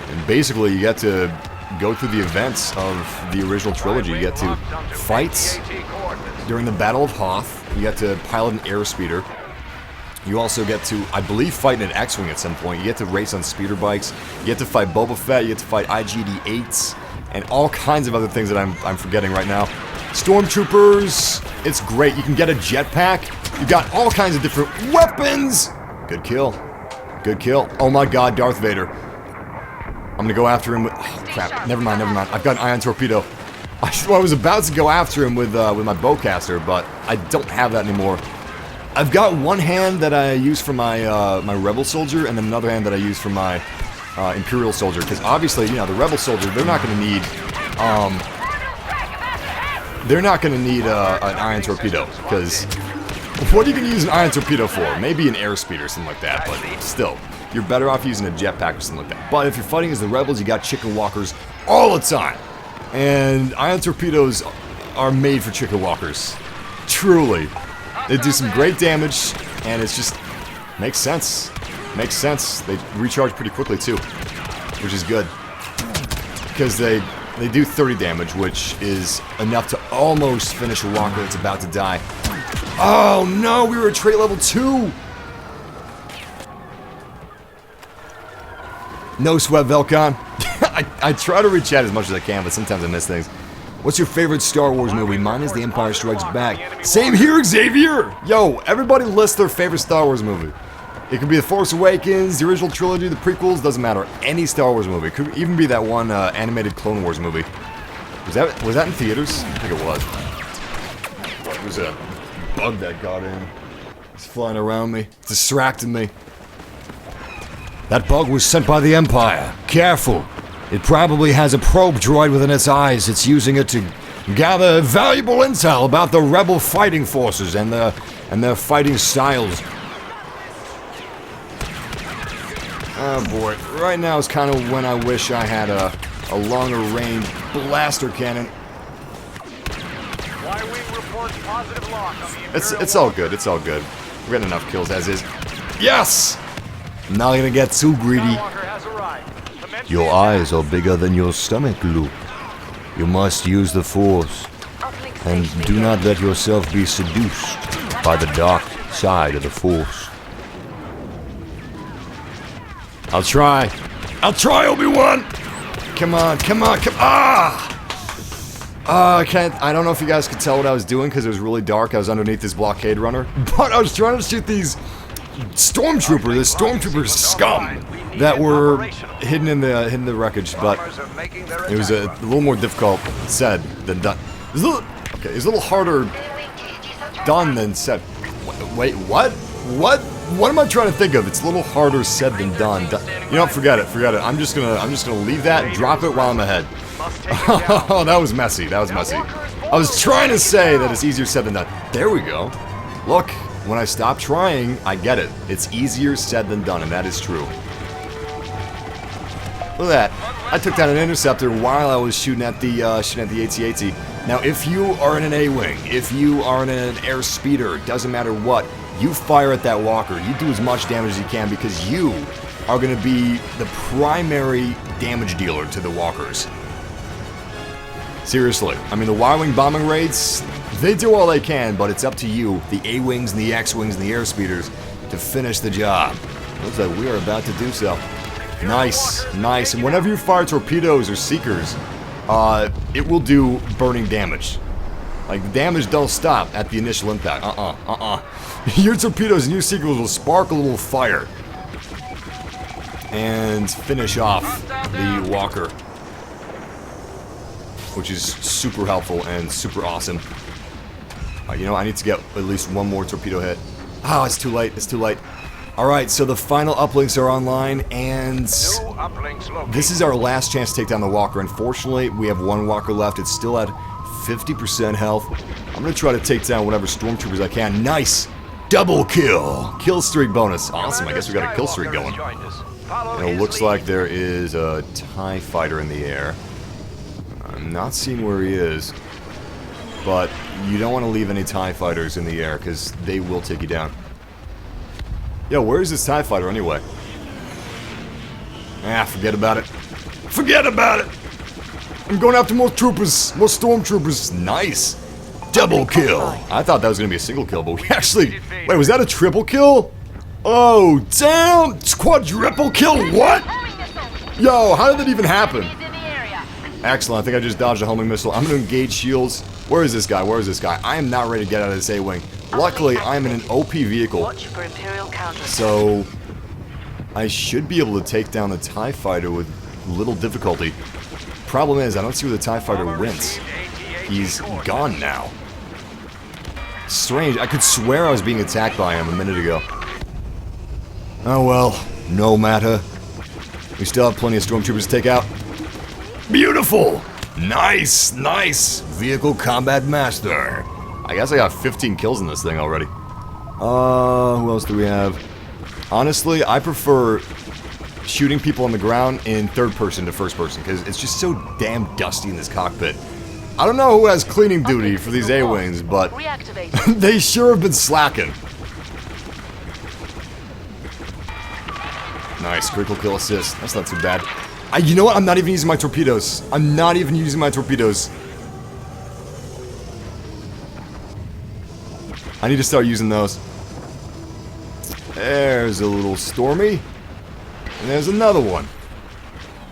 And basically, you get to go through the events of the original trilogy. You get to fights during the Battle of Hoth. You get to pilot an airspeeder. You also get to, I believe, fight in an X-Wing at some point. You get to race on speeder bikes. You get to fight Boba Fett. You get to fight IGD-8s. And all kinds of other things that I'm forgetting right now. Stormtroopers. It's great. You can get a jetpack. You got all kinds of different weapons. Good kill. Good kill. Oh my god, Darth Vader. I'm gonna go after him with... Oh, crap. Never mind, never mind. I've got an ion torpedo. I was about to go after him with my bowcaster, but I don't have that anymore. I've got one hand that I use for my my Rebel Soldier, and then another hand that I use for my Imperial Soldier, because obviously, you know, the Rebel Soldier, they're not gonna need... an ion torpedo, because... What are you gonna use an ion torpedo for? Maybe an airspeed or something like that, but still. You're better off using a jetpack or something like that. But if you're fighting as the Rebels, you got chicken walkers all the time. And ion torpedoes are made for chicken walkers. Truly. They do some great damage, and it's just... makes sense. Makes sense. They recharge pretty quickly, too. Which is good. Because they do 30 damage, which is enough to almost finish a walker that's about to die. Oh, no! We were at trait level 2! No sweat, Velcon. I try to read chat as much as I can, but sometimes I miss things. What's your favorite Star Wars movie? Mine is The Empire Strikes Back. Same here, Xavier! Yo, everybody lists their favorite Star Wars movie. It could be The Force Awakens, the original trilogy, the prequels, doesn't matter. Any Star Wars movie. It could even be that one animated Clone Wars movie. Was that in theaters? I think it was. It was a bug that got in. It's flying around me. It's distracting me. That bug was sent by the Empire. Careful. It probably has a probe droid within its eyes. It's using it to gather valuable intel about the rebel fighting forces and their fighting styles. Oh boy. Right now is kind of when I wish I had a longer range blaster cannon. It's all good. It's all good. We're getting enough kills as is. Yes! I'm not gonna get too greedy. Your eyes are bigger than your stomach, Luke. You must use the Force. And do not let yourself be seduced by the dark side of the Force. I'll try. I'll try, Obi-Wan! Come on, come on, come on! Ah! I can't... I don't know if you guys could tell what I was doing because it was really dark. I was underneath this blockade runner. But I was trying to shoot these... stormtrooper scum that were hidden in the wreckage, but it was a little more difficult said than done. It was a little harder done than said. Wait, what? What am I trying to think of? It's a little harder said than done. You know, forget it. I'm just gonna leave that and drop it while I'm ahead. Oh, that was messy. I was trying to say that it's easier said than done. There we go. Look, when I stop trying, I get it. It's easier said than done, and that is true. Look at that. I took down an interceptor while I was shooting at the AT-AT. Now, if you are in an A-wing, if you are in an air speeder, doesn't matter what, you fire at that walker. You do as much damage as you can because you are going to be the primary damage dealer to the walkers. Seriously. I mean, the Y-wing bombing raids, they do all they can, but it's up to you, the A-wings and the X-wings and the air speeders, to finish the job. Looks like we are about to do so. Nice, nice. And whenever you fire torpedoes or seekers, it will do burning damage. Like, the damage don't stop at the initial impact. Your torpedoes and your seekers will spark a little fire and finish off the walker, which is super helpful and super awesome. You know, I need to get at least one more torpedo hit. Oh, it's too late. It's too late. Alright, so the final uplinks are online, and this is our last chance to take down the walker. Unfortunately, we have one walker left. It's still at 50% health. I'm going to try to take down whatever stormtroopers I can. Nice! Double kill! Kill streak bonus. Awesome, I guess we got a kill streak going. And it looks like there is a TIE fighter in the air. I'm not seeing where he is, but you don't want to leave any TIE fighters in the air, because they will take you down. Yo, where is this TIE fighter anyway? Ah, forget about it. Forget about it! I'm going after more troopers, more stormtroopers. Nice! Double kill! I thought that was going to be a single kill, but we actually... Wait, was that a triple kill? Oh, damn! Quadruple kill, what? Yo, how did that even happen? Excellent, I think I just dodged a homing missile. I'm going to engage shields. Where is this guy? Where is this guy? I am not ready to get out of this A-wing. Luckily, I'm in an OP vehicle, so I should be able to take down the TIE fighter with little difficulty. Problem is, I don't see where the TIE fighter went. He's gone now. Strange, I could swear I was being attacked by him a minute ago. Oh well, no matter. We still have plenty of stormtroopers to take out. Beautiful! Nice, nice! Vehicle combat master. I guess I got 15 kills in this thing already. Who else do we have? Honestly, I prefer shooting people on the ground in third person to first person, because it's just so damn dusty in this cockpit. I don't know who has cleaning duty for these A-wings, but they sure have been slacking. Nice, critical kill assist. That's not too bad. You know what? I'm not even using my torpedoes. I'm not even using my torpedoes. I need to start using those. There's a little Stormy. And there's another one.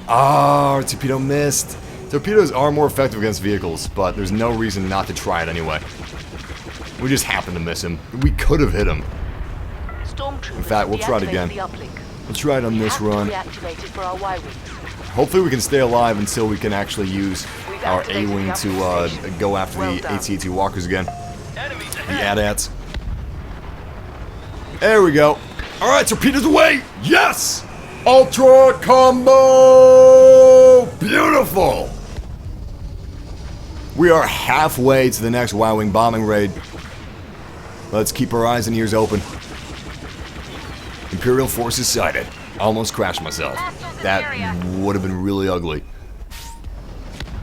Ah, our torpedo missed. Torpedoes are more effective against vehicles, but there's no reason not to try it anyway. We just happened to miss him. We could have hit him. In fact, we'll try it again. We'll try it on this run. Hopefully we can stay alive until we can actually use our A-wing to go after the AT-AT walkers again. The AT-ATs. There we go. Alright, torpedoes away! Yes! Ultra combo! Beautiful! We are halfway to the next Y-wing bombing raid. Let's keep our eyes and ears open. Imperial forces sighted. Almost crashed myself. That would have been really ugly.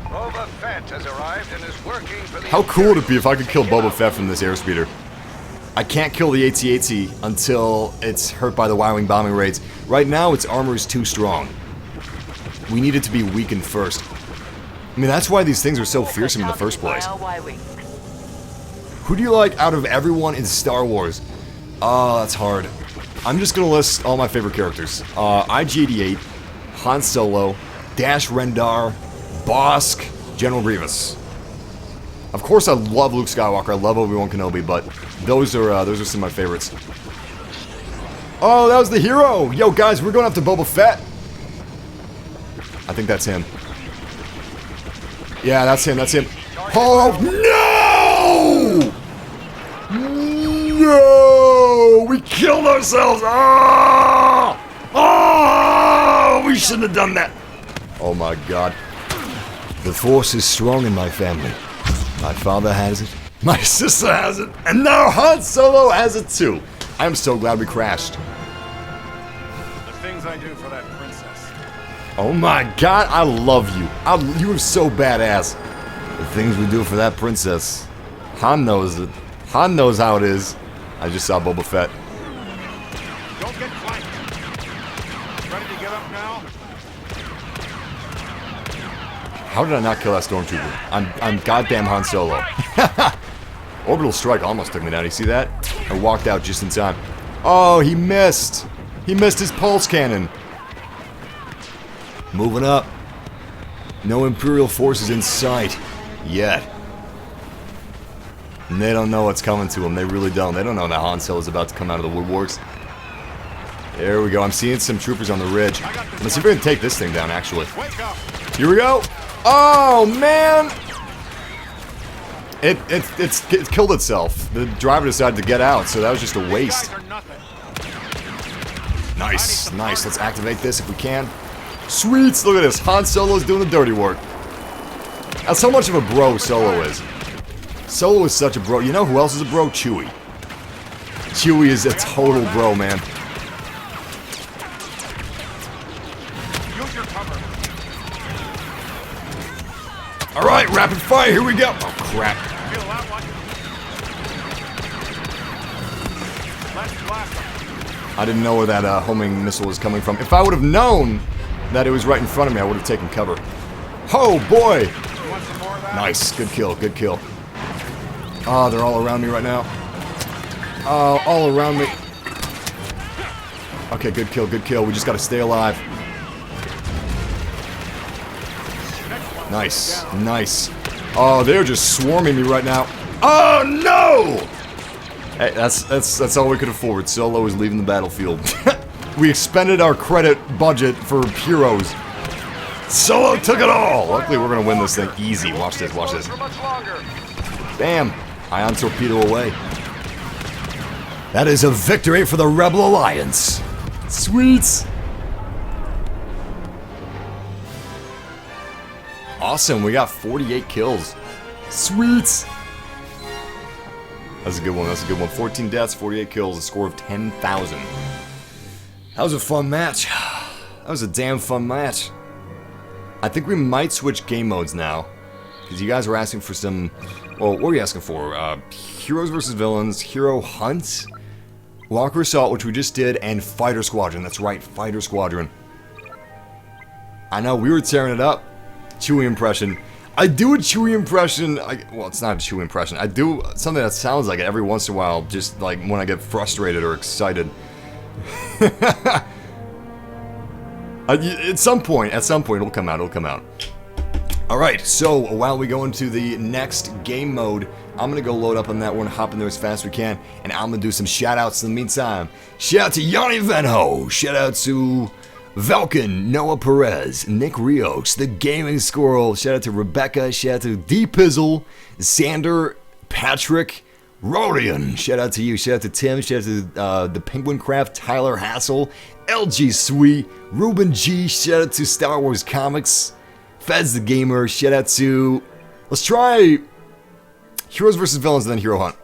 Boba Fett has arrived and is working for the How cool would it be if I could kill Boba Fett from this airspeeder? I can't kill the AT-AT until it's hurt by the Y-wing bombing raids. Right now, its armor is too strong. We need it to be weakened first. I mean, that's why these things are so fearsome in the first place. Who do you like out of everyone in Star Wars? Oh, that's hard. I'm just gonna list all my favorite characters. IG-88, Han Solo, Dash Rendar, Bosk, General Grievous. Of course, I love Luke Skywalker. I love Obi-Wan Kenobi, but those are some of my favorites. Oh, that was the hero! Yo, guys, we're going after Boba Fett. I think that's him. Yeah, that's him. That's him. Oh no! No! We killed ourselves! Oh! Oh! We shouldn't have done that. Oh my God. The Force is strong in my family. My father has it, My sister has it, and now Han Solo has it too. I'm so glad we crashed. The things I do for that princess. Oh my god, I love you. You are so badass. The things we do for that princess. Han knows it. Han knows how it is. I just saw Boba Fett. Don't get flanked. Ready to get up now? How did I not kill that stormtrooper? I'm goddamn Han Solo. Orbital strike almost took me down. You see that? I walked out just in time. Oh, he missed. He missed his pulse cannon. Moving up. No Imperial forces in sight yet. And they don't know what's coming to them. They really don't. They don't know that Han Solo is about to come out of the woodworks. There we go. I'm seeing some troopers on the ridge. Let's see if we can take this thing down, actually. Here we go. Oh, man. It killed itself. The driver decided to get out, so that was just a waste. Nice, nice. Let's activate this if we can. Sweets, look at this. Han Solo's doing the dirty work. That's how much of a bro Solo is. Solo is such a bro. You know who else is a bro? Chewie. Chewie is a total bro, man. Use your cover. Alright, rapid fire, here we go. Oh, crap. Feel that one? Let's blast them. I didn't know where that homing missile was coming from. If I would have known that it was right in front of me, I would have taken cover. Oh, boy. You want some more of that? Nice, good kill, good kill. Oh, they're all around me right now. Oh, all around me. Okay, good kill, good kill. We just gotta stay alive. Nice, nice. Oh, they're just swarming me right now. Oh, no! Hey, that's all we could afford. Solo is leaving the battlefield. We expended our credit budget for heroes. Solo took it all! Luckily, we're gonna win this thing easy. Watch this, watch this. Bam! Ion torpedo away. That is a victory for the Rebel Alliance. Sweets! Awesome, we got 48 kills. Sweets! That's a good one, that's a good one. 14 deaths, 48 kills, a score of 10,000. That was a fun match. That was a damn fun match. I think we might switch game modes now. Because you guys were asking for some... Well, what were you asking for? Heroes versus villains, hero hunts, Walker Assault, which we just did, and Fighter Squadron. That's right, Fighter Squadron. I know, we were tearing it up. Chewie impression. I do a Chewie impression. Well, it's not a Chewie impression. I do something that sounds like it every once in a while, just like when I get frustrated or excited. At some point, it'll come out. Alright, so while we go into the next game mode, I'm gonna go load up on that one, hop in there as fast as we can, and I'm gonna do some shout-outs in the meantime. Shout out to Yanni Venho, shout out to Velkin, Noah Perez, Nick Rios, The Gaming Squirrel, shout out to Rebecca, shout out to D-Pizzle, Xander, Patrick, Rodian, shout out to you, shout out to Tim, shout out to the Penguin Craft, Tyler Hassel, LG Sweet, Ruben G, shout out to Star Wars Comics, Feds the Gamer, shout out to... Let's try Heroes vs. Villains and then Hero Hunt.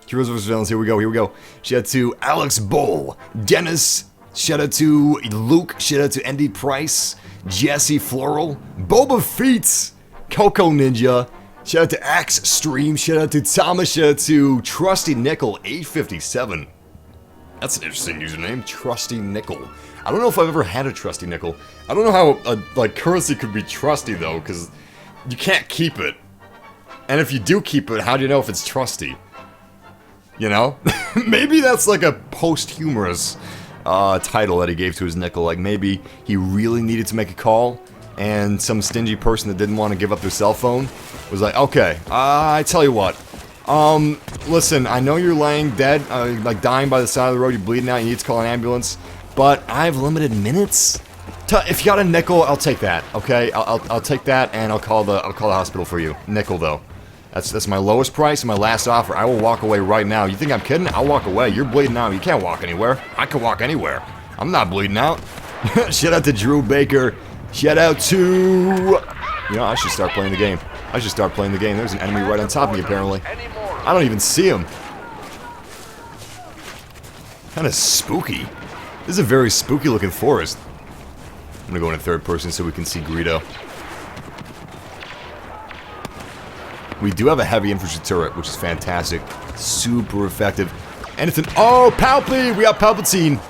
Heroes vs. Villains, here we go. Shout out to Alex Bull, Dennis, shout out to Luke, shout out to Andy Price, Jesse Floral, Boba Feet, Coco Ninja, shout out to Axe Stream, shout out to Thomas, shout out to Trusty Nickel 857. That's an interesting username, Trusty Nickel. I don't know if I've ever had a Trusty Nickel. I don't know how currency could be trusty though, because you can't keep it. And if you do keep it, how do you know if it's trusty? You know? Maybe that's like a posthumous title that he gave to his nickel. Like maybe he really needed to make a call, and some stingy person that didn't want to give up their cell phone was like, okay, I tell you what. Listen, I know you're laying dead, like dying by the side of the road, you're bleeding out, you need to call an ambulance, but I have limited minutes. If you got a nickel, I'll take that, okay? I'll take that, and I'll call the hospital for you. Nickel, though. That's my lowest price and my last offer. I will walk away right now. You think I'm kidding? I'll walk away. You're bleeding out. You can't walk anywhere. I can walk anywhere. I'm not bleeding out. Shout out to Drew Baker. Shout out to... You know, I should start playing the game. I should start playing the game. There's an enemy right on top of me, apparently. Any more? I don't even see him. Kind of spooky. This is a very spooky looking forest. I'm gonna go into third person so we can see Greedo. We do have a heavy infantry turret, which is fantastic. Super effective. And it's an... Oh, Palpy! We got Palpatine!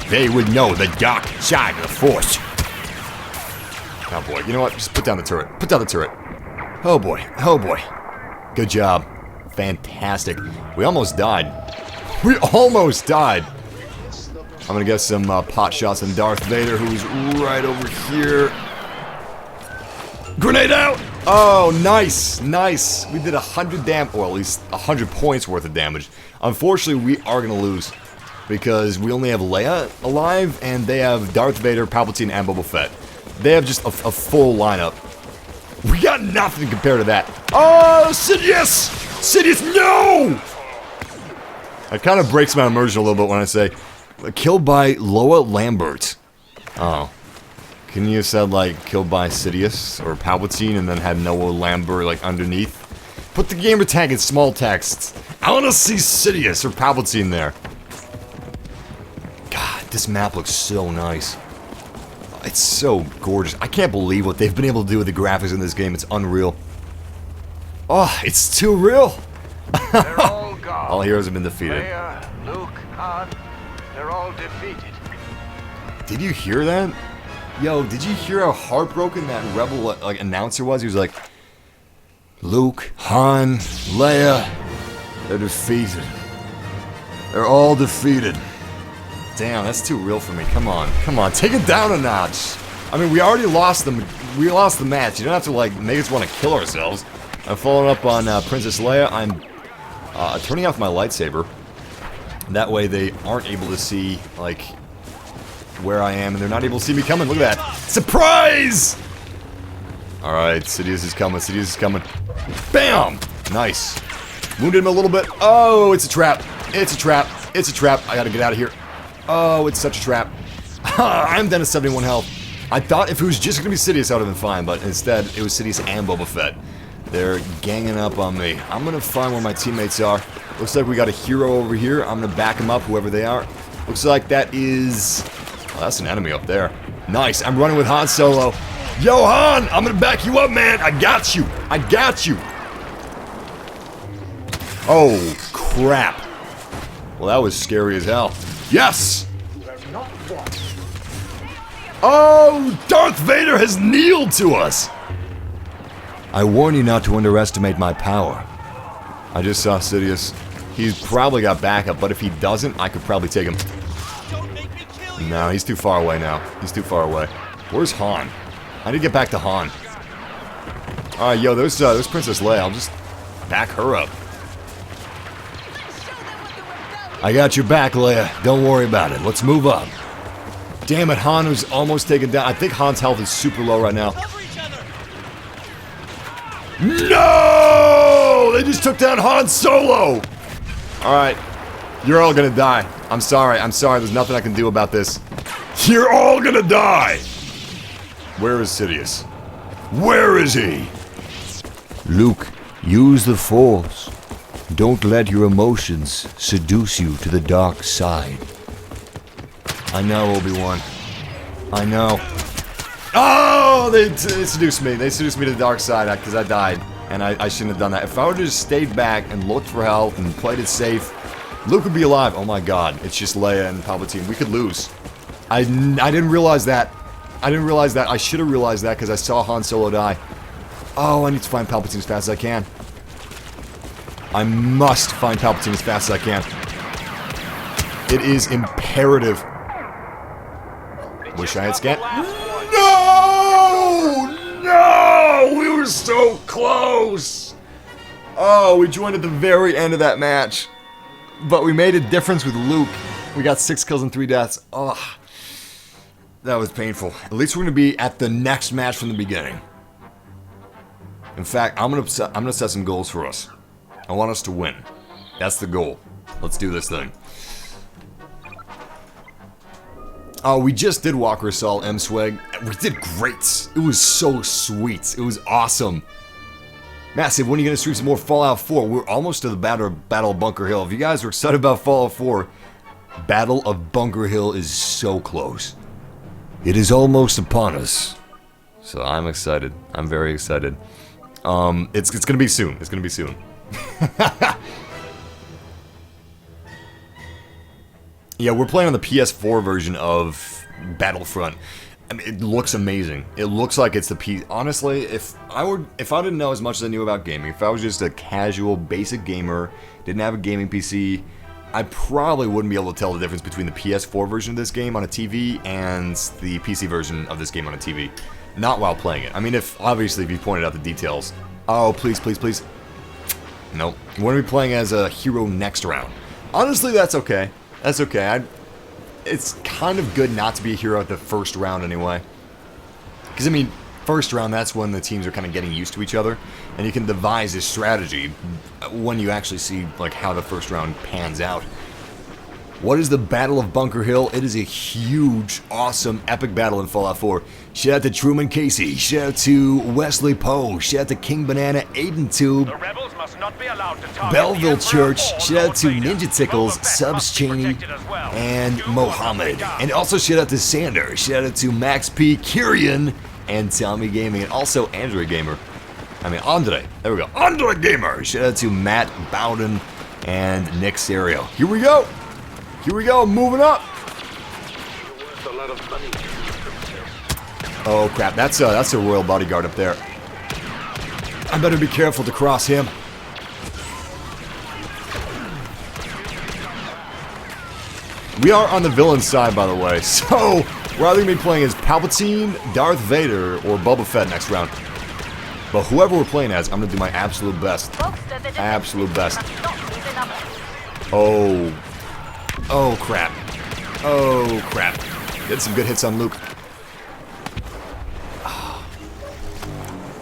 They would know the dark side of the Force. Oh boy, you know what? Just put down the turret. Put down the turret. Oh boy. Oh boy. Good job. Fantastic. We almost died. We almost died. I'm gonna get some pot shots on Darth Vader, who's right over here. Grenade out! Oh, nice, nice. We did 100 damage, or at least 100 points worth of damage. Unfortunately, we are gonna lose because we only have Leia alive, and they have Darth Vader, Palpatine, and Boba Fett. They have just a full lineup. We got nothing compared to that. Oh, Sidious! Sidious, no! It kind of breaks my immersion a little bit when I say, killed by Loa Lambert. Oh. Can you have said, like, killed by Sidious or Palpatine and then had Noah Lambert, like, underneath? Put the gamer tag in small text. I want to see Sidious or Palpatine there. God, this map looks so nice. It's so gorgeous. I can't believe what they've been able to do with the graphics in this game. It's unreal. Oh, it's too real. They're all gone. All heroes have been defeated. Leia, Luke, Han, they're all defeated. Did you hear that? Yo, did you hear how heartbroken that rebel like announcer was? He was like, Luke, Han, Leia, they're defeated. They're all defeated. Damn, that's too real for me. Come on, take it down a notch. I mean, we already lost them. We lost the match. You don't have to like make us want to kill ourselves. I'm following up on Princess Leia. I'm turning off my lightsaber. That way they aren't able to see like where I am, and they're not able to see me coming. Look at that. Surprise! Alright, Sidious is coming. Sidious is coming. Bam! Nice. Wounded him a little bit. Oh, it's a trap. It's a trap. It's a trap. I gotta get out of here. Oh, it's such a trap. I'm down to 71 health. I thought if it was just gonna be Sidious, I would have been fine, but instead, it was Sidious and Boba Fett. They're ganging up on me. I'm gonna find where my teammates are. Looks like we got a hero over here. I'm gonna back them up, whoever they are. Looks like that is... Oh, that's an enemy up there. Nice, I'm running with Han Solo. Yo, Han, I'm gonna back you up, man. I got you. I got you. Oh, crap. Well, that was scary as hell. Yes! Oh, Darth Vader has kneeled to us. I warn you not to underestimate my power. I just saw Sidious. He's probably got backup, but if he doesn't, I could probably take him. No, he's too far away now. He's too far away. Where's Han? I need to get back to Han. Alright, yo, there's Princess Leia. I'll just back her up. I got your back, Leia. Don't worry about it. Let's move up. Damn it, Han was almost taken down. I think Han's health is super low right now. No! They just took down Han Solo! Alright. You're all gonna die. I'm sorry. There's nothing I can do about this. You're all gonna die! Where is Sidious? Where is he? Luke, use the Force. Don't let your emotions seduce you to the dark side. I know, Obi-Wan. I know. Oh! They seduced me. They seduced me to the dark side because I died. And I shouldn't have done that. If I would have just stayed back and looked for help and played it safe, Luke would be alive. Oh my god. It's just Leia and Palpatine. We could lose. I didn't realize that. I didn't realize that. I should have realized that because I saw Han Solo die. Oh, I need to find Palpatine as fast as I can. I must find Palpatine as fast as I can. It is imperative. Wish I had scan. No! No! We were so close! Oh, we joined at the very end of that match. But we made a difference with Luke. We got 6 kills and 3 deaths. Ugh. That was painful. At least we're going to be at the next match from the beginning. In fact, I'm gonna set some goals for us. I want us to win. That's the goal. Let's do this thing. Oh, we just did Walker Assault M-Swag. We did great. It was so sweet. It was awesome. Massive, when are you going to stream some more Fallout 4? We're almost to the Battle of Bunker Hill. If you guys are excited about Fallout 4, Battle of Bunker Hill is so close. It is almost upon us. So I'm excited. I'm very excited. It's going to be soon. It's going to be soon. Yeah, we're playing on the PS4 version of Battlefront. I mean, it looks amazing. It looks like it's the P. Honestly, if I didn't know as much as I knew about gaming, if I was just a casual, basic gamer, didn't have a gaming PC, I probably wouldn't be able to tell the difference between the PS4 version of this game on a TV and the PC version of this game on a TV. Not while playing it. I mean, if you pointed out the details. Oh, please, please, please. Nope. We're going to be playing as a hero next round. Honestly, that's okay. That's okay. It's kind of good not to be a hero at the first round anyway. Because, I mean, first round, that's when the teams are kind of getting used to each other. And you can devise a strategy when you actually see, like, how the first round pans out. What is the Battle of Bunker Hill? It is a huge, awesome, epic battle in Fallout 4. Shout out to Truman Casey. Shout out to Wesley Poe. Shout out to King Banana, Aiden Tube. The rebels must not be allowed to target Belleville the Church, Emperor or shout out to Lord Vader. Ninja Tickles, Boba Fett Subs must be Cheney, protected as well. and Do Mohammed. what And also shout out to Sander, shout out to Max P, Kyrian, and Tommy Gaming, and also Andre Gamer. Andre. There we go. Andre Gamer. Shout out to Matt Bowden and Nick Serio. Here we go. Here we go. Moving up. Oh crap! That's a royal bodyguard up there. I better be careful to cross him. We are on the villain side, by the way, so we're either going to be playing as Palpatine, Darth Vader, or Boba Fett next round. But whoever we're playing as, I'm going to do my absolute best. Absolute best. Oh. Oh, crap. Oh, crap. Get some good hits on Luke.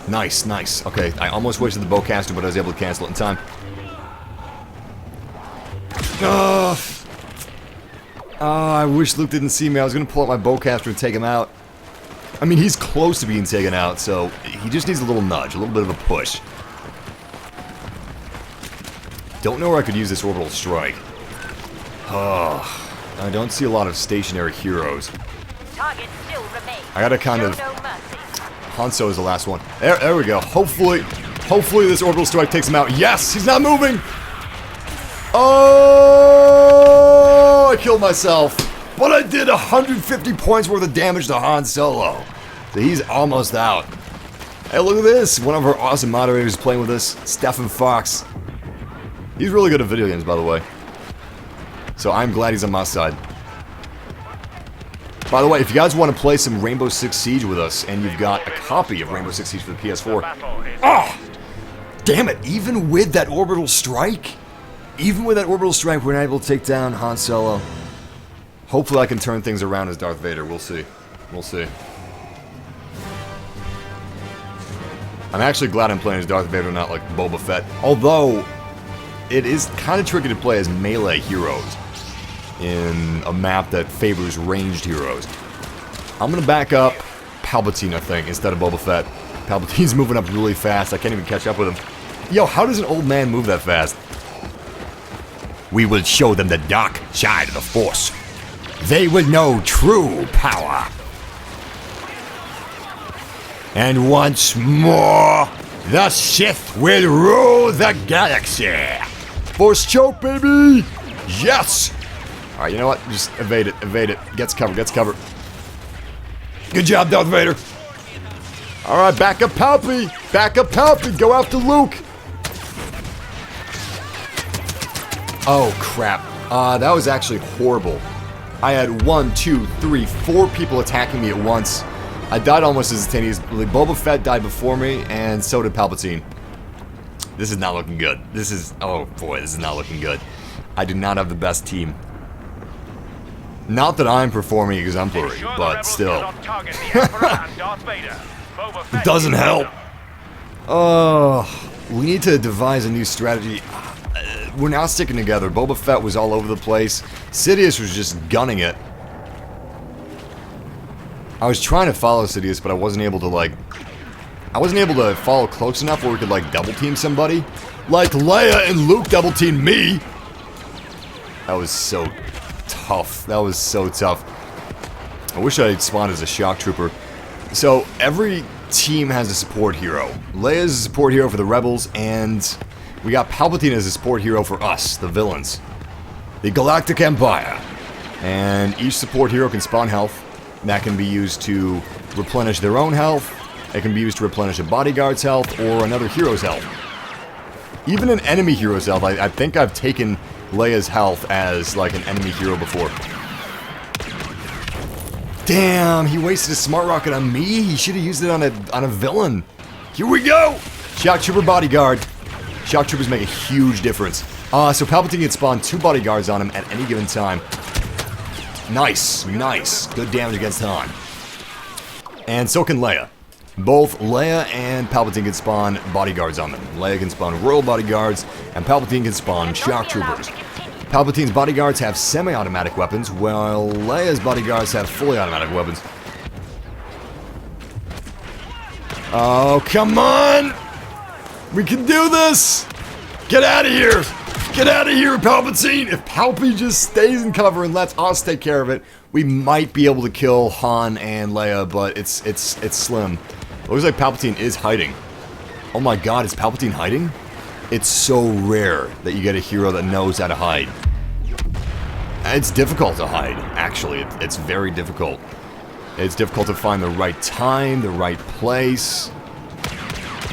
Nice, nice. Okay, I almost wasted the bowcaster, but I was able to cancel it in time. I wish Luke didn't see me. I was going to pull out my bowcaster and take him out. I mean, he's close to being taken out, so he just needs a little nudge, a little bit of a push. Don't know where I could use this orbital strike. I don't see a lot of stationary heroes. Target still remains. I gotta kind of... Show no mercy. Hanzo is the last one. There we go. Hopefully this orbital strike takes him out. Yes! He's not moving! Oh! I killed myself. But I did 150 points worth of damage to Han Solo. So he's almost out. Hey, look at this. One of our awesome moderators playing with us, Stephen Fox. He's really good at video games, by the way. So I'm glad he's on my side. By the way, if you guys want to play some Rainbow Six Siege with us, and you've got a copy of Rainbow Six Siege for the PS4... Oh! Damn it! Even with that orbital strike? Even with that orbital strike, we're not able to take down Han Solo. Hopefully I can turn things around as Darth Vader. We'll see. We'll see. I'm actually glad I'm playing as Darth Vader, not like Boba Fett. Although, it is kind of tricky to play as melee heroes in a map that favors ranged heroes. I'm gonna back up Palpatine, I think, instead of Boba Fett. Palpatine's moving up really fast. I can't even catch up with him. Yo, how does an old man move that fast? We will show them the dark side of the Force. They will know true power. And once more, the Sith will rule the galaxy. Force choke, baby! Yes! Alright, you know what? Just evade it, evade it. Gets cover, gets cover. Good job, Darth Vader. Alright, back up Palpy! Back up Palpy! Go after Luke! Oh, crap. That was actually horrible. I had 1, 2, 3, 4 people attacking me at once. I died almost instantaneously. Boba Fett died before me, and so did Palpatine. This is not looking good. This is... Oh, boy, this is not looking good. I do not have the best team. Not that I'm performing exemplary, but still. It doesn't help. Oh, we need to devise a new strategy. We're now sticking together. Boba Fett was all over the place. Sidious was just gunning it. I was trying to follow Sidious, but I wasn't able to, like, I wasn't able to follow close enough where we could, like, double team somebody. Like Leia and Luke double teamed me! That was so tough. That was so tough. I wish I had spawned as a shock trooper. So, every team has a support hero. Leia's a support hero for the rebels, and we got Palpatine as a support hero for us, the villains. The Galactic Empire. And each support hero can spawn health. That can be used to replenish their own health. It can be used to replenish a bodyguard's health or another hero's health. Even an enemy hero's health. I think I've taken Leia's health as like an enemy hero before. Damn, he wasted a smart rocket on me. He should have used it on a villain. Here we go. Shock trooper bodyguard. Shock troopers make a huge difference. So Palpatine can spawn 2 bodyguards on him at any given time. Nice, nice. Good damage against Han. And so can Leia. Both Leia and Palpatine can spawn bodyguards on them. Leia can spawn royal bodyguards, and Palpatine can spawn shock troopers. Palpatine's bodyguards have semi-automatic weapons, while Leia's bodyguards have fully automatic weapons. Oh, come on! We can do this! Get out of here! Get out of here, Palpatine! If Palpatine just stays in cover and lets us take care of it, we might be able to kill Han and Leia, but it's slim. Looks like Palpatine is hiding. Oh my god, is Palpatine hiding? It's so rare that you get a hero that knows how to hide. It's difficult to hide, actually. It's very difficult. It's difficult to find the right time, the right place.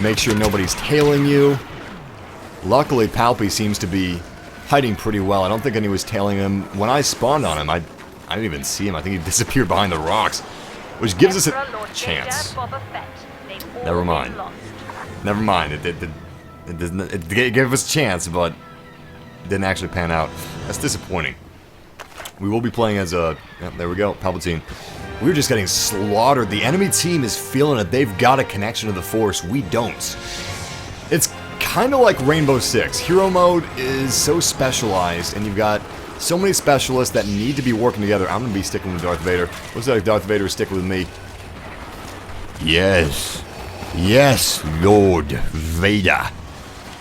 Make sure nobody's tailing you. Luckily, Palpy seems to be hiding pretty well. I don't think anyone was tailing him. When I spawned on him, I didn't even see him. I think he disappeared behind the rocks. Which gives us a chance. Never mind. Never mind. It gave us a chance, but it didn't actually pan out. That's disappointing. We will be playing as a... Yep, there we go. Palpatine. We're just getting slaughtered. The enemy team is feeling it. They've got a connection to the Force. We don't. It's kind of like Rainbow Six. Hero mode is so specialized, and you've got so many specialists that need to be working together. I'm going to be sticking with Darth Vader. Looks like Darth Vader is sticking with me. Yes. Yes, Lord Vader.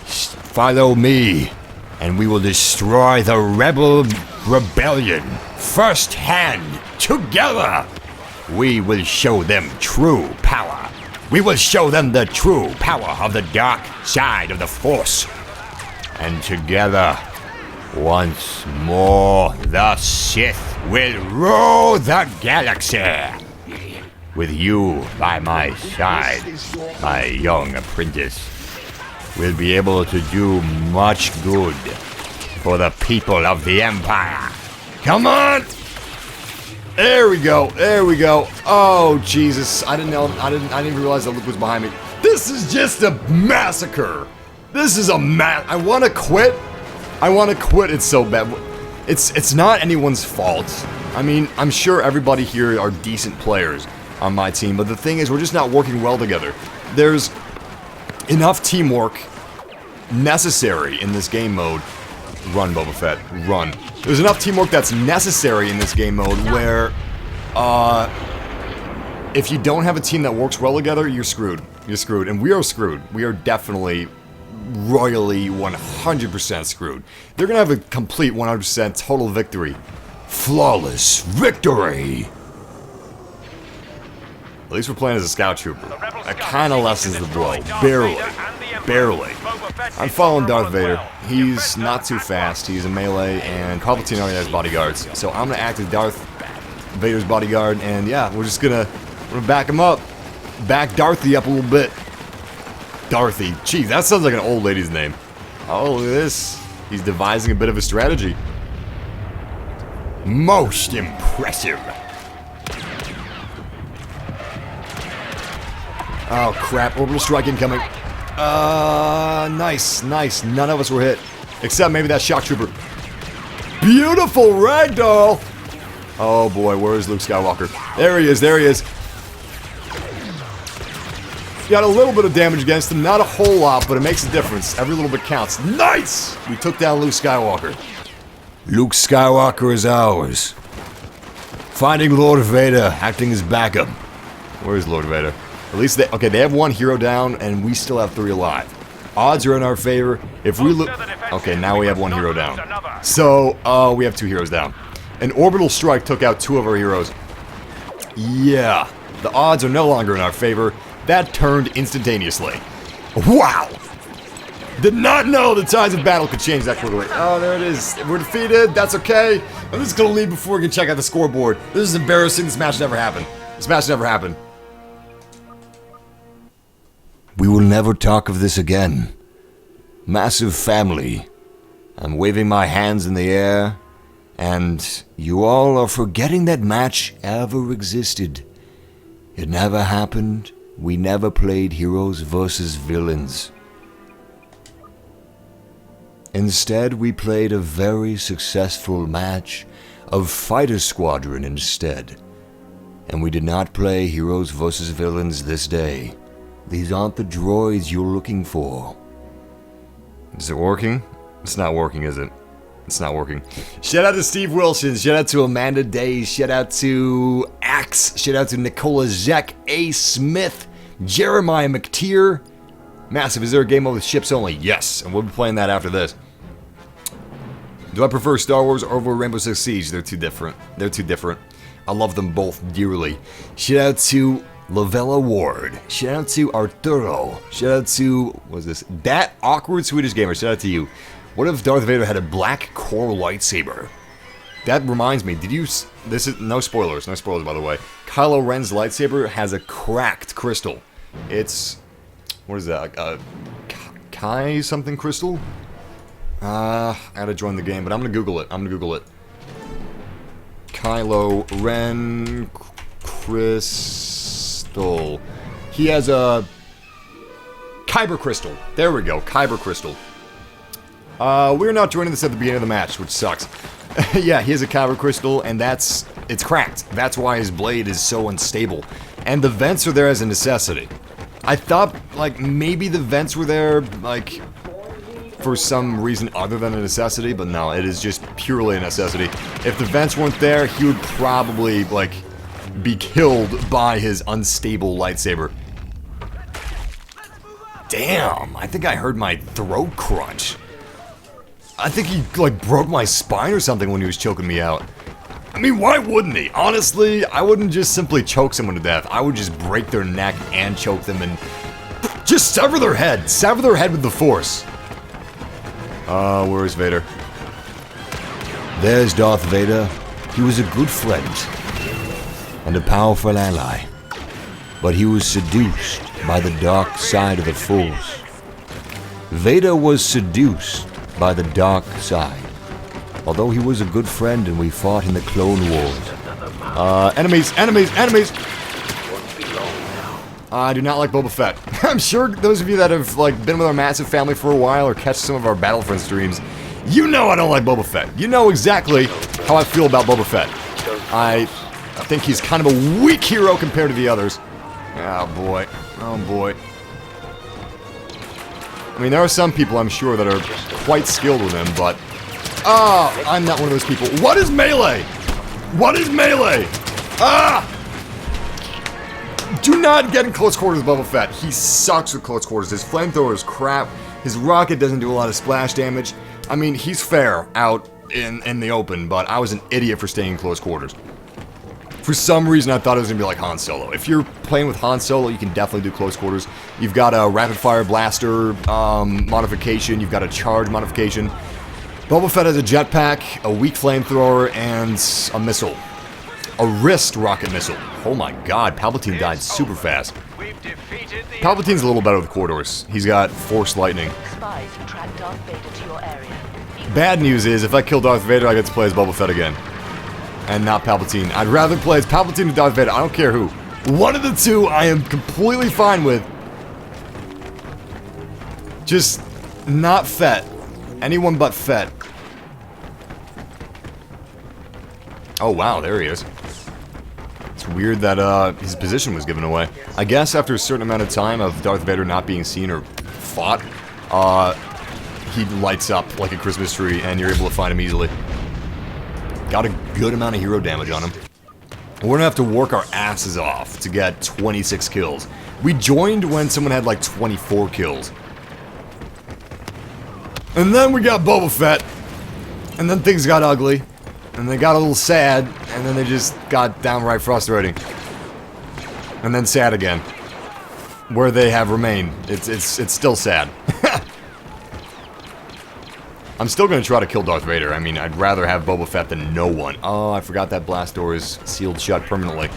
Follow me, and we will destroy the rebel rebellion firsthand. Together, we will show them true power. We will show them the true power of the dark side of the Force. And together, once more, the Sith will rule the galaxy. With you by my side, my young apprentice, we'll be able to do much good for the people of the Empire. Come on! There we go. There we go. Oh, Jesus. I didn't know. I didn't even realize that Luke was behind me. This is just a massacre. This is a I want to quit. I want to quit. It's so bad. It's not anyone's fault. I mean, I'm sure everybody here are decent players on my team, but the thing is, we're just not working well together. There's enough teamwork necessary in this game mode. Run, Boba Fett. Run. There's enough teamwork that's necessary in this game mode where, if you don't have a team that works well together, you're screwed. You're screwed. And we are screwed. We are definitely, royally, 100% screwed. They're gonna have a complete 100% total victory. Flawless victory! At least we're playing as a scout trooper. That kind of lessens the blow. Barely. Barely. I'm following Darth Vader. He's not too fast. He's a melee, and Palpatine already has bodyguards. So I'm gonna act as Darth Vader's bodyguard, and yeah, we're gonna back him up. Back Darthy up a little bit. Darthy. Gee, that sounds like an old lady's name. Oh, look at this. He's devising a bit of a strategy. Most impressive. Oh crap, orbital strike incoming. Nice, nice. None of us were hit. Except maybe that shock trooper. Beautiful ragdoll! Oh boy, where is Luke Skywalker? There he is, there he is. Got a little bit of damage against him, not a whole lot, but it makes a difference. Every little bit counts. Nice! We took down Luke Skywalker. Luke Skywalker is ours. Finding Lord Vader, acting as backup. Where is Lord Vader? At least they... Okay, they have 1 hero down, and we still have 3 alive. Odds are in our favor. If we look... Okay, now we have 1 hero down. So, we have 2 heroes down. An orbital strike took out 2 of our heroes. Yeah. The odds are no longer in our favor. That turned instantaneously. Wow! Did not know the tides of battle could change that quickly. Oh, there it is. We're defeated. That's okay. I'm just gonna leave before we can check out the scoreboard. This is embarrassing. This match never happened. This match never happened. We will never talk of this again. Massive family. I'm waving my hands in the air, and you all are forgetting that match ever existed. It never happened. We never played heroes versus villains. Instead, we played a very successful match of Fighter Squadron instead. And we did not play heroes versus villains this day. These aren't the droids you're looking for. Is it working? It's not working, is it? It's not working. Shout out to Steve Wilson. Shout out to Amanda Days. Shout out to Axe. Shout out to Nicola Zeck, A. Smith, Jeremiah McTeer. Massive, is there a game mode with ships only? Yes, and we'll be playing that after this. Do I prefer Star Wars over Rainbow Six Siege? They're too different. They're too different. I love them both dearly. Shout out to Lavella Ward. Shout out to Arturo. Shout out to, what's this? That Awkward Swedish Gamer. Shout out to you. What if Darth Vader had a black core lightsaber? That reminds me, did you... This is... No spoilers by the way. Kylo Ren's lightsaber has a cracked crystal. It's... What is that? Kai something crystal? I gotta join the game, but I'm gonna Google it. Kylo Ren crystal. He has a... Kyber crystal. There we go. Kyber crystal. We're not joining this at the beginning of the match, which sucks. Yeah, he has a Kyber crystal, and it's cracked. That's why his blade is so unstable. And the vents are there as a necessity. I thought, like, maybe the vents were there, like, for some reason other than a necessity, but no, it is just purely a necessity. If the vents weren't there, he would probably, like, be killed by his unstable lightsaber. Damn, I think I heard my throat crunch. I think he, like, broke my spine or something when he was choking me out. I mean, why wouldn't he? Honestly, I wouldn't just simply choke someone to death. I would just break their neck and choke them and just sever their head. Sever their head with the Force. Where's Vader? There's Darth Vader. He was a good friend and a powerful ally. But he was seduced by the dark side of the Force. Vader was seduced by the dark side. Although he was a good friend and we fought in the Clone Wars. Enemies! I do not like Boba Fett. I'm sure those of you that have, like, been with our massive family for a while or catch some of our Battlefront streams, you know I don't like Boba Fett. You know exactly how I feel about Boba Fett. I think he's kind of a weak hero compared to the others. Oh boy. Oh boy. I mean, there are some people I'm sure that are quite skilled with him, but... I'm not one of those people. What is melee? What is melee? Do not get in close quarters with Boba Fett. He sucks with close quarters. His flamethrower is crap. His rocket doesn't do a lot of splash damage. I mean, he's fair out in the open, but I was an idiot for staying in close quarters. For some reason, I thought it was going to be like Han Solo. If you're playing with Han Solo, you can definitely do close quarters. You've got a rapid-fire blaster modification. You've got a charge modification. Boba Fett has a jetpack, a weak flamethrower, and a missile. A wrist rocket missile. Oh my god, Palpatine died super fast. Palpatine's a little better with corridors. He's got Force Lightning. Spies have tracked Darth Vader to your area. Bad news is, if I kill Darth Vader, I get to play as Boba Fett again. And not Palpatine. I'd rather play as Palpatine or Darth Vader. I don't care who. One of the two I am completely fine with. Just not Fett. Anyone but Fett. Oh wow, there he is. It's weird that his position was given away. I guess after a certain amount of time of Darth Vader not being seen or fought, he lights up like a Christmas tree and you're able to find him easily. Got a good amount of hero damage on him. We're gonna have to work our asses off to get 26 kills. We joined when someone had like 24 kills. And then we got Boba Fett. And then things got ugly. And they got a little sad. And then they just got downright frustrating. And then sad again. Where they have remained. It's still sad. I'm still gonna try to kill Darth Vader. I mean, I'd rather have Boba Fett than no one. Oh, I forgot that blast door is sealed shut permanently.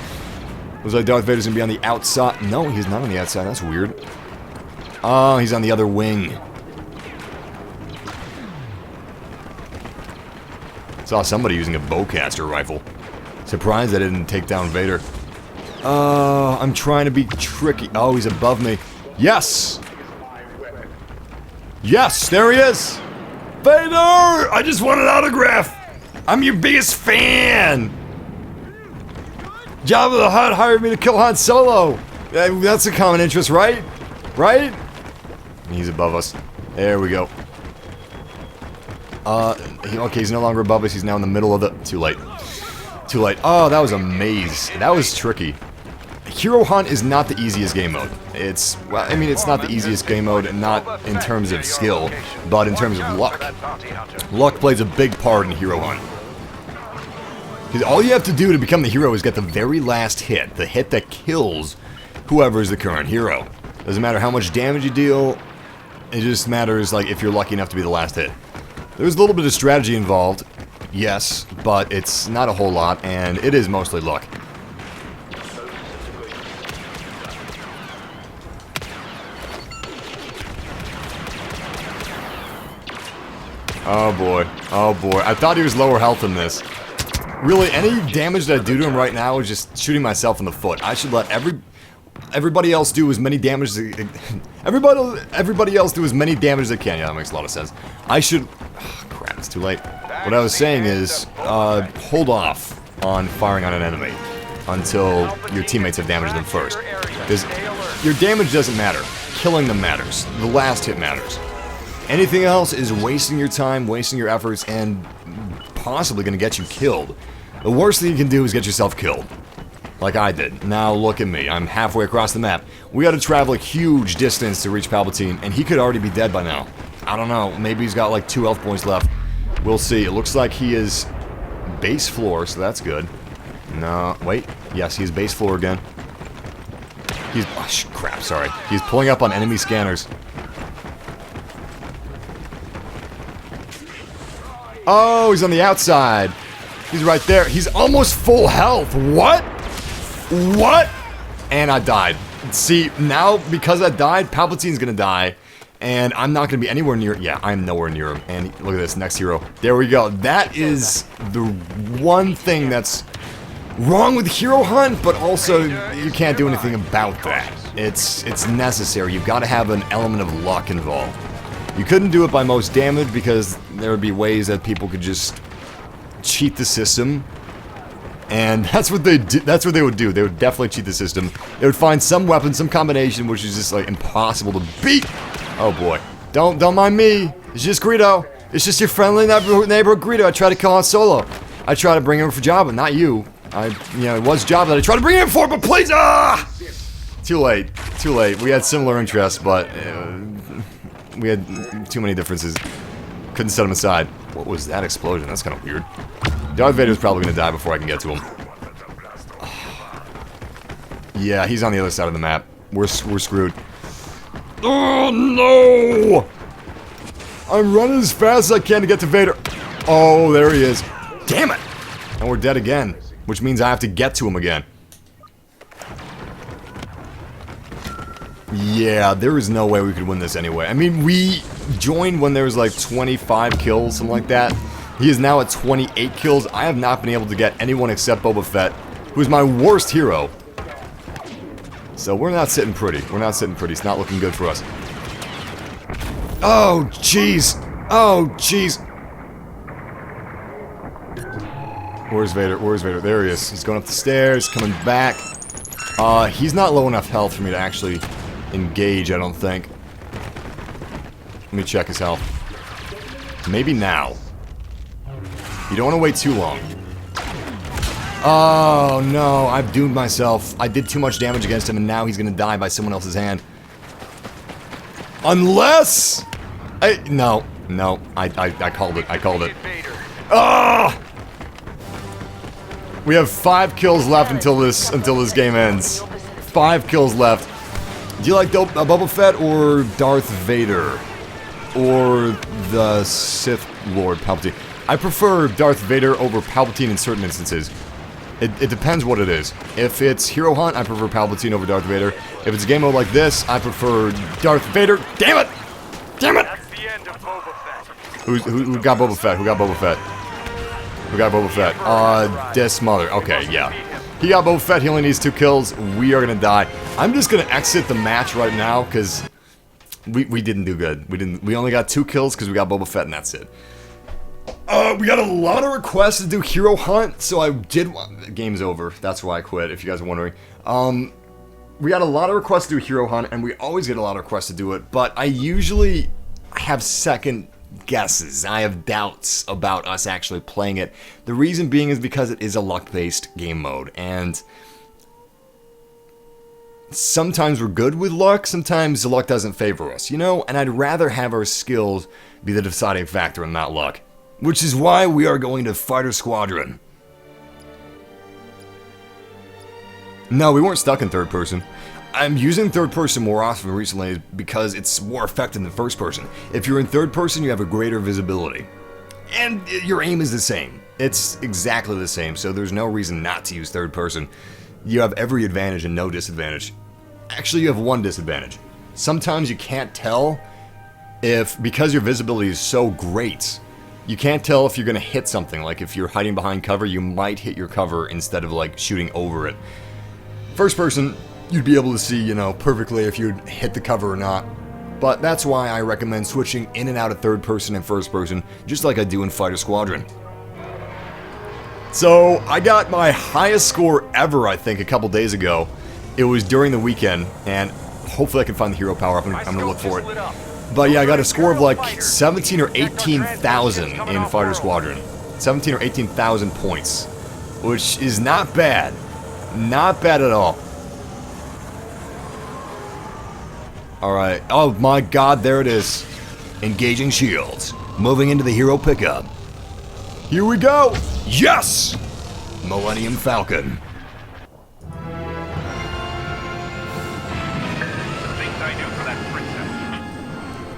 Looks like Darth Vader's gonna be on the outside. No, he's not on the outside. That's weird. Oh, he's on the other wing. Saw somebody using a bowcaster rifle. Surprised I didn't take down Vader. I'm trying to be tricky. Oh, he's above me. Yes! Yes, there he is! Vader! I just want an autograph! I'm your biggest fan! Jabba the Hutt hired me to kill Han Solo! That's a common interest, right? Right? He's above us. There we go. Okay, he's no longer above us. He's now in the middle of the... Too late. Too late. Oh, that was a maze. That was tricky. Hero Hunt is not the easiest game mode. It's, well, I mean, it's not the easiest game mode, and not in terms of skill, but in terms of luck. Luck plays a big part in Hero Hunt. Because all you have to do to become the hero is get the very last hit, the hit that kills whoever is the current hero. Doesn't matter how much damage you deal, it just matters, like, if you're lucky enough to be the last hit. There's a little bit of strategy involved, yes, but it's not a whole lot, and it is mostly luck. Oh boy, oh boy. I thought he was lower health than this. Really, any damage that I do to him right now is just shooting myself in the foot. I should let everybody else do as many damage as everybody else do as many damage as they can. Yeah, that makes a lot of sense. I should... Oh, crap, it's too late. What I was saying is, hold off on firing on an enemy until your teammates have damaged them first. Because your damage doesn't matter. Killing them matters. The last hit matters. Anything else is wasting your time, wasting your efforts, and possibly going to get you killed. The worst thing you can do is get yourself killed. Like I did. Now look at me. I'm halfway across the map. We got to travel a huge distance to reach Palpatine, and he could already be dead by now. I don't know. Maybe he's got like 2 health points left. We'll see. It looks like he is base floor, so that's good. No, wait. Yes, he's base floor again. He's... Oh, crap, sorry. He's pulling up on enemy scanners. Oh, he's on the outside. He's right there. He's almost full health. What? What? And I died. See, now, because I died, Palpatine's gonna die. And I'm not gonna be anywhere near... Yeah, I'm nowhere near him. And look at this, next hero. There we go. That is the one thing that's wrong with Hero Hunt, but also you can't do anything about that. It's necessary. You've got to have an element of luck involved. You couldn't do it by most damage because there would be ways that people could just cheat the system. And that's what they do, that's what they would do. They would definitely cheat the system. They would find some weapon, some combination which is just like impossible to beat. Oh boy. Don't mind me. It's just Greedo. It's just your friendly neighbor Greedo. I tried to kill Han Solo. I tried to bring him for Jabba, not you. It was Jabba that I tried to bring him for, but please, Too late. Too late. We had similar interests, but we had too many differences. Couldn't set him aside. What was that explosion? That's kind of weird. Darth Vader's probably gonna die before I can get to him. Yeah, he's on the other side of the map. We're screwed. Oh no! I'm running as fast as I can to get to Vader. Oh, there he is. Damn it! And we're dead again, which means I have to get to him again. Yeah, there is no way we could win this anyway. I mean, we joined when there was like 25 kills, something like that. He is now at 28 kills. I have not been able to get anyone except Boba Fett, who is my worst hero. So we're not sitting pretty. We're not sitting pretty. It's not looking good for us. Oh, jeez. Oh, jeez. Where's Vader? Where's Vader? There he is. He's going up the stairs, coming back. He's not low enough health for me to actually engage, I don't think. Let me check his health. Maybe now. You don't want to wait too long. Oh, no. I've doomed myself. I did too much damage against him, and now he's gonna die by someone else's hand. Unless... No. I called it. I called it. Ah! We have 5 kills left until this game ends. 5 kills left. Do you like Boba Fett or Darth Vader? Or the Sith Lord Palpatine? I prefer Darth Vader over Palpatine in certain instances. It depends what it is. If it's Hero Hunt, I prefer Palpatine over Darth Vader. If it's a game mode like this, I prefer Darth Vader. Damn it! Damn it! That's the end of Boba Fett. Who got Boba Fett? Who got Boba Fett? Who got Boba Fett? This mother. Okay, yeah. He got Boba Fett. He only needs 2 kills. We are gonna die. I'm just gonna exit the match right now because we didn't do good. We only got 2 kills because we got Boba Fett and that's it. We got a lot of requests to do Hero Hunt, so I did. Game's over. That's why I quit. If you guys are wondering. We got a lot of requests to do Hero Hunt, and we always get a lot of requests to do it. But I usually have second guesses. I have doubts about us actually playing it. The reason being is because it is a luck-based game mode, and sometimes we're good with luck, sometimes the luck doesn't favor us, you know? And I'd rather have our skills be the deciding factor and not luck. Which is why we are going to Fighter Squadron. No, we weren't stuck in third person. I'm using third person more often recently because it's more effective than first person. If you're in third person, you have a greater visibility. And your aim is the same. It's exactly the same, so there's no reason not to use third person. You have every advantage and no disadvantage. Actually, you have one disadvantage. Sometimes you can't tell because your visibility is so great, you can't tell if you're going to hit something. Like if you're hiding behind cover, you might hit your cover instead of like shooting over it. First person, you'd be able to see, you know, perfectly if you'd hit the cover or not. But that's why I recommend switching in and out of third person and first person, just like I do in Fighter Squadron. So, I got my highest score ever, I think, a couple days ago. It was during the weekend, and hopefully I can find the hero power up, and I'm gonna look for it. But yeah, I got a score of like 17 or 18,000 in Fighter Squadron. 17 or 18,000 points, which is not bad. Not bad at all. Alright. Oh my god, there it is. Engaging shields. Moving into the hero pickup. Here we go! Yes! Millennium Falcon.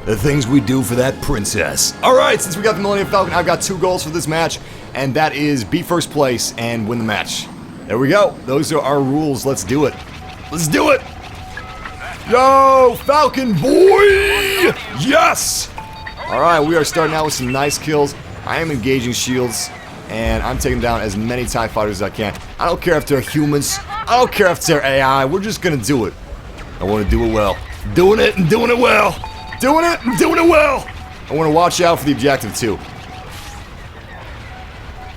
The things we do for that princess. Alright, since we got the Millennium Falcon, I've got 2 goals for this match, and that is be first place and win the match. There we go. Those are our rules. Let's do it. Let's do it! Yo, Falcon boy! Yes! Alright, we are starting out with some nice kills. I am engaging shields, and I'm taking down as many TIE fighters as I can. I don't care if they're humans. I don't care if they're AI. We're just gonna do it. I want to do it well. Doing it and doing it well. Doing it and doing it well. I want to watch out for the objective, too.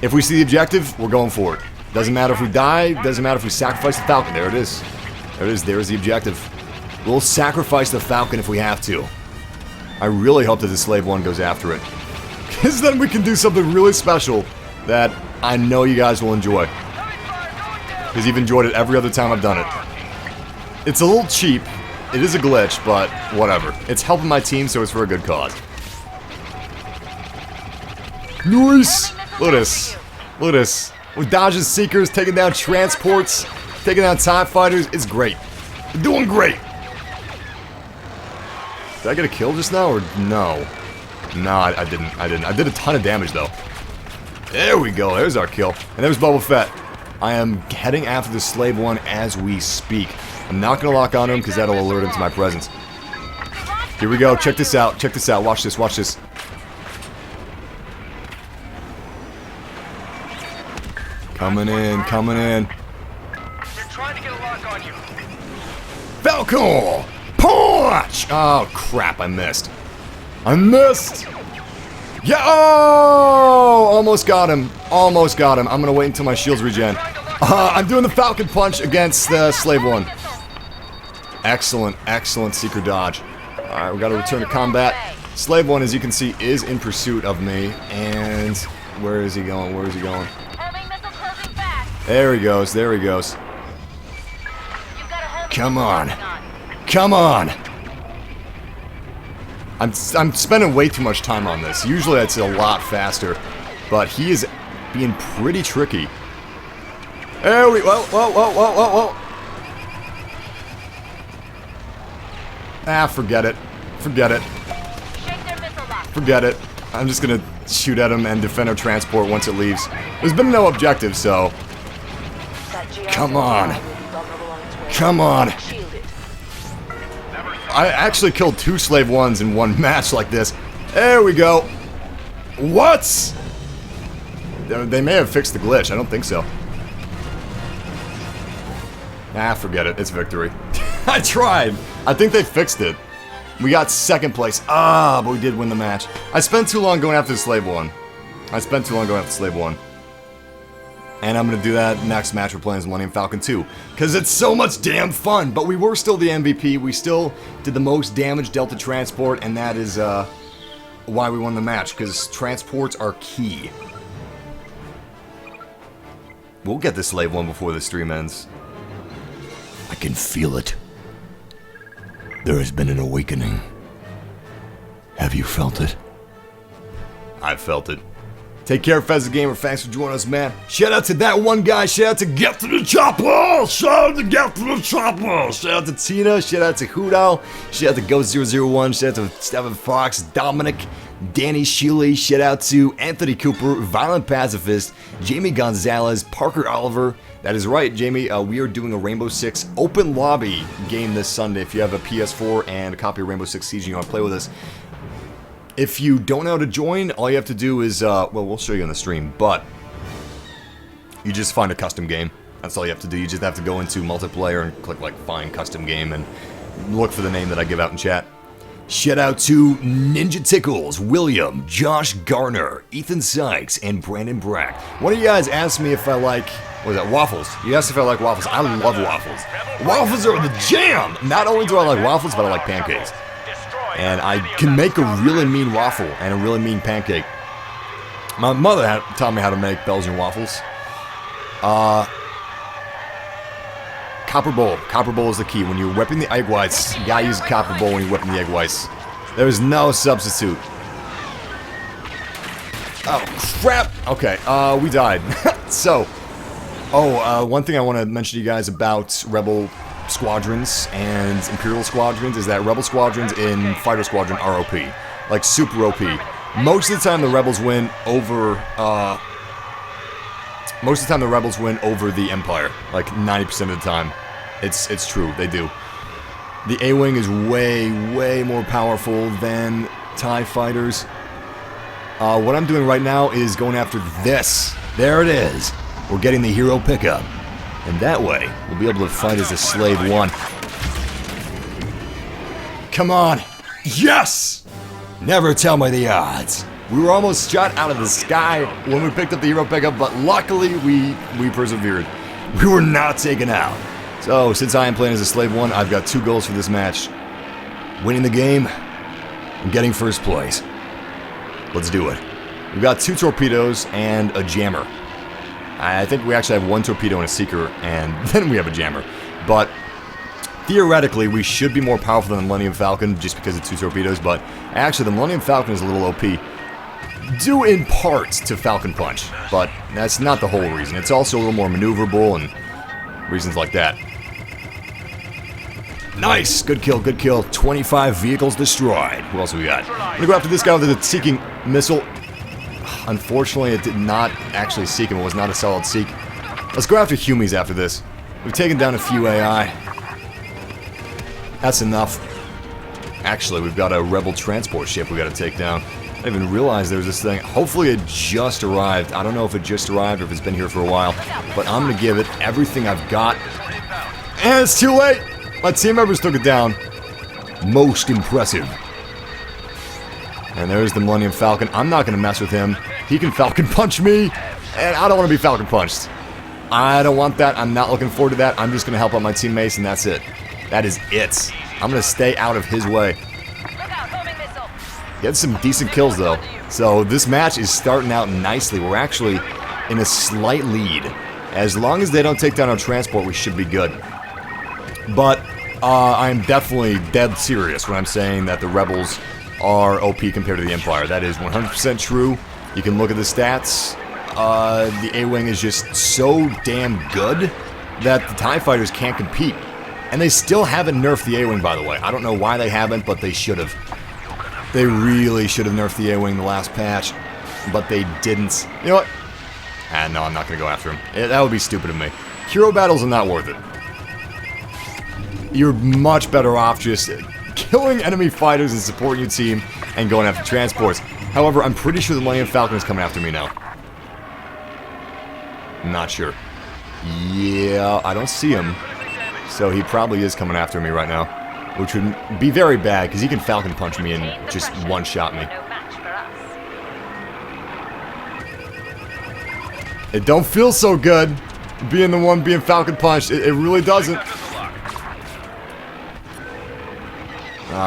If we see the objective, we're going for it. Doesn't matter if we die. Doesn't matter if we sacrifice the Falcon. There it is. There it is. There is the objective. We'll sacrifice the Falcon if we have to. I really hope that the Slave One goes after it. Because then we can do something really special that I know you guys will enjoy. Because you've enjoyed it every other time I've done it. It's a little cheap. It is a glitch, but whatever. It's helping my team, so it's for a good cause. Nice! Look at this. Look at this. We're dodging Seekers, taking down transports, taking down TIE fighters. It's great. We're doing great. Did I get a kill just now, or no? No, I didn't. I did a ton of damage, though. There we go. There's our kill. And there's Boba Fett. I am heading after the Slave One as we speak. I'm not going to lock on him because that'll alert him to my presence. Here we go. Check this out. Check this out. Watch this. Watch this. Coming in. Coming in. They're trying to get a lock on you. Falcon! Punch! Oh, crap. I missed. I missed! Yeah! Oh! Almost got him. Almost got him. I'm going to wait until my shields regen. I'm doing the Falcon Punch against the Slave One. Excellent, excellent Seeker dodge. Alright, we got to return to combat. Slave One, as you can see, is in pursuit of me. And where is he going? Where is he going? There he goes. There he goes. You've got a hold of Come the on. gun. Come on! I'm spending way too much time on this. Usually it's a lot faster, but he is being pretty tricky. There we... Whoa, whoa, whoa, whoa, whoa, whoa! Ah, forget it. Forget it. Shake their missile lock. Forget it. I'm just gonna shoot at him and defend our transport once it leaves. There's been no objective, so... Come on. Come on. I actually killed 2 Slave 1s in one match like this. There we go. What? They may have fixed the glitch. I don't think so. Ah, forget it. It's victory. I tried. I think they fixed it. We got 2nd place. Ah, but we did win the match. I spent too long going after the Slave 1. And I'm going to do that next match we're playing as Millennium Falcon 2. Because it's so much damn fun. But we were still the MVP. We still did the most damage dealt to transport. And that is why we won the match. Because transports are key. We'll get the Slave 1 before the stream ends. I can feel it. There has been an awakening. Have you felt it? I've felt it. Take care, Fez the Gamer. Thanks for joining us, man. Shout out to that one guy. Shout out to Get to the Chopper. Shout out to Get to the Chopper. Shout out to Tina. Shout out to Hudo. Shout out to Ghost001. Shout out to Stephen Fox, Dominic, Danny Shealy. Shout out to Anthony Cooper, Violent Pacifist, Jamie Gonzalez, Parker Oliver. That is right, Jamie. We are doing a Rainbow Six open lobby game this Sunday. If you have a PS4 and a copy of Rainbow Six Siege and you want to play with us. If you don't know how to join, all you have to do is, well, we'll show you on the stream, but you just find a custom game. That's all you have to do. You just have to go into multiplayer and click, like, find custom game and look for the name that I give out in chat. Shout out to Ninja Tickles, William, Josh Garner, Ethan Sykes, and Brandon Brack. One of you guys asked me if I like, what is that, waffles. You asked if I like waffles. I love waffles. Waffles are the jam! Not only do I like waffles, but I like pancakes. And I can make a really mean waffle and a really mean pancake. My mother taught me how to make Belgian waffles. Copper bowl. Copper bowl is the key. When you're whipping the egg whites, you gotta use a copper bowl when you're whipping the egg whites. There is no substitute. Oh, crap! Okay, we died. So, one thing I want to mention to you guys about Rebel Squadrons and Imperial Squadrons is that Rebel Squadrons in Fighter Squadron are OP. Like, super OP. Most of the time the Rebels win over, the Empire. Like, 90% of the time. It's true, they do. The A-Wing is way, way more powerful than TIE fighters. What I'm doing right now is going after this. There it is. We're getting the hero pickup. And that way, we'll be able to fight as a Slave 1. Come on. Yes! Never tell me the odds. We were almost shot out of the sky when we picked up the hero pickup, but luckily we persevered. We were not taken out. So, since I am playing as a Slave 1, I've got 2 goals for this match. Winning the game and getting first place. Let's do it. We've got 2 torpedoes and a jammer. I think we actually have 1 torpedo and a seeker, and then we have a jammer. But theoretically, we should be more powerful than the Millennium Falcon just because of 2 torpedoes, but actually the Millennium Falcon is a little OP. Due in part to Falcon Punch, but that's not the whole reason. It's also a little more maneuverable and reasons like that. Nice! Good kill, good kill. 25 vehicles destroyed. Who else we got? I'm gonna go after this guy with the seeking missile. Unfortunately, it did not actually seek him. It was not a solid seek. Let's go after Humies after this. We've taken down a few AI. That's enough. Actually, we've got a Rebel transport ship we gotta take down. I didn't even realize there was this thing. Hopefully it just arrived. I don't know if it just arrived or if it's been here for a while. But I'm gonna give it everything I've got. And it's too late! My team members took it down. Most impressive. And there's the Millennium Falcon. I'm not gonna mess with him. He can Falcon Punch me, and I don't want to be Falcon Punched. I don't want that. I'm not looking forward to that. I'm just gonna help out my teammates, and that's it. That is it. I'm gonna stay out of his way. He had some decent kills, though. So this match is starting out nicely. We're actually in a slight lead. As long as they don't take down our transport, we should be good. But I'm definitely dead serious when I'm saying that the Rebels are OP compared to the Empire. That is 100% true. You can look at the stats. The A-Wing is just so damn good that the TIE Fighters can't compete. And they still haven't nerfed the A-Wing, by the way. I don't know why they haven't, but they should have. They really should have nerfed the A-Wing the last patch, but they didn't. You know what? No, I'm not going to go after him. That would be stupid of me. Hero battles are not worth it. You're much better off just killing enemy fighters and supporting your team and going after transports. However, I'm pretty sure the Millennium Falcon is coming after me now. I'm not sure. Yeah, I don't see him. So he probably is coming after me right now. Which would be very bad, because he can Falcon Punch me and just one-shot me. It don't feel so good, being the one being Falcon Punched. It really doesn't.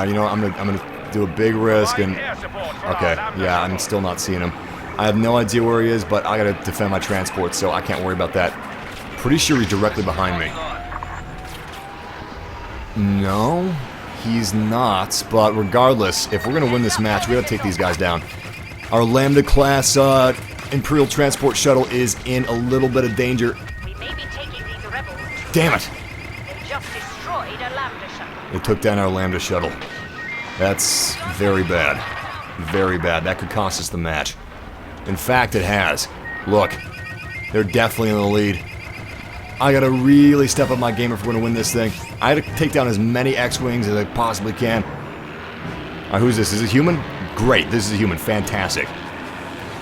You know what, I'm gonna do a big risk and... Okay, yeah, I'm still not seeing him. I have no idea where he is, but I gotta defend my transport, so I can't worry about that. Pretty sure he's directly behind me. No, he's not, but regardless, if we're gonna win this match, we gotta take these guys down. Our Lambda class Imperial transport shuttle is in a little bit of danger. We may be taking these rebels. Damn it! They just destroyed a Lambda shuttle. They took down our Lambda shuttle. That's very bad. Very bad. That could cost us the match. In fact, it has. Look, they're definitely in the lead. I gotta really step up my game if we're gonna win this thing. I gotta take down as many X-Wings as I possibly can. Alright, who's this? Is it human? Great, this is a human. Fantastic.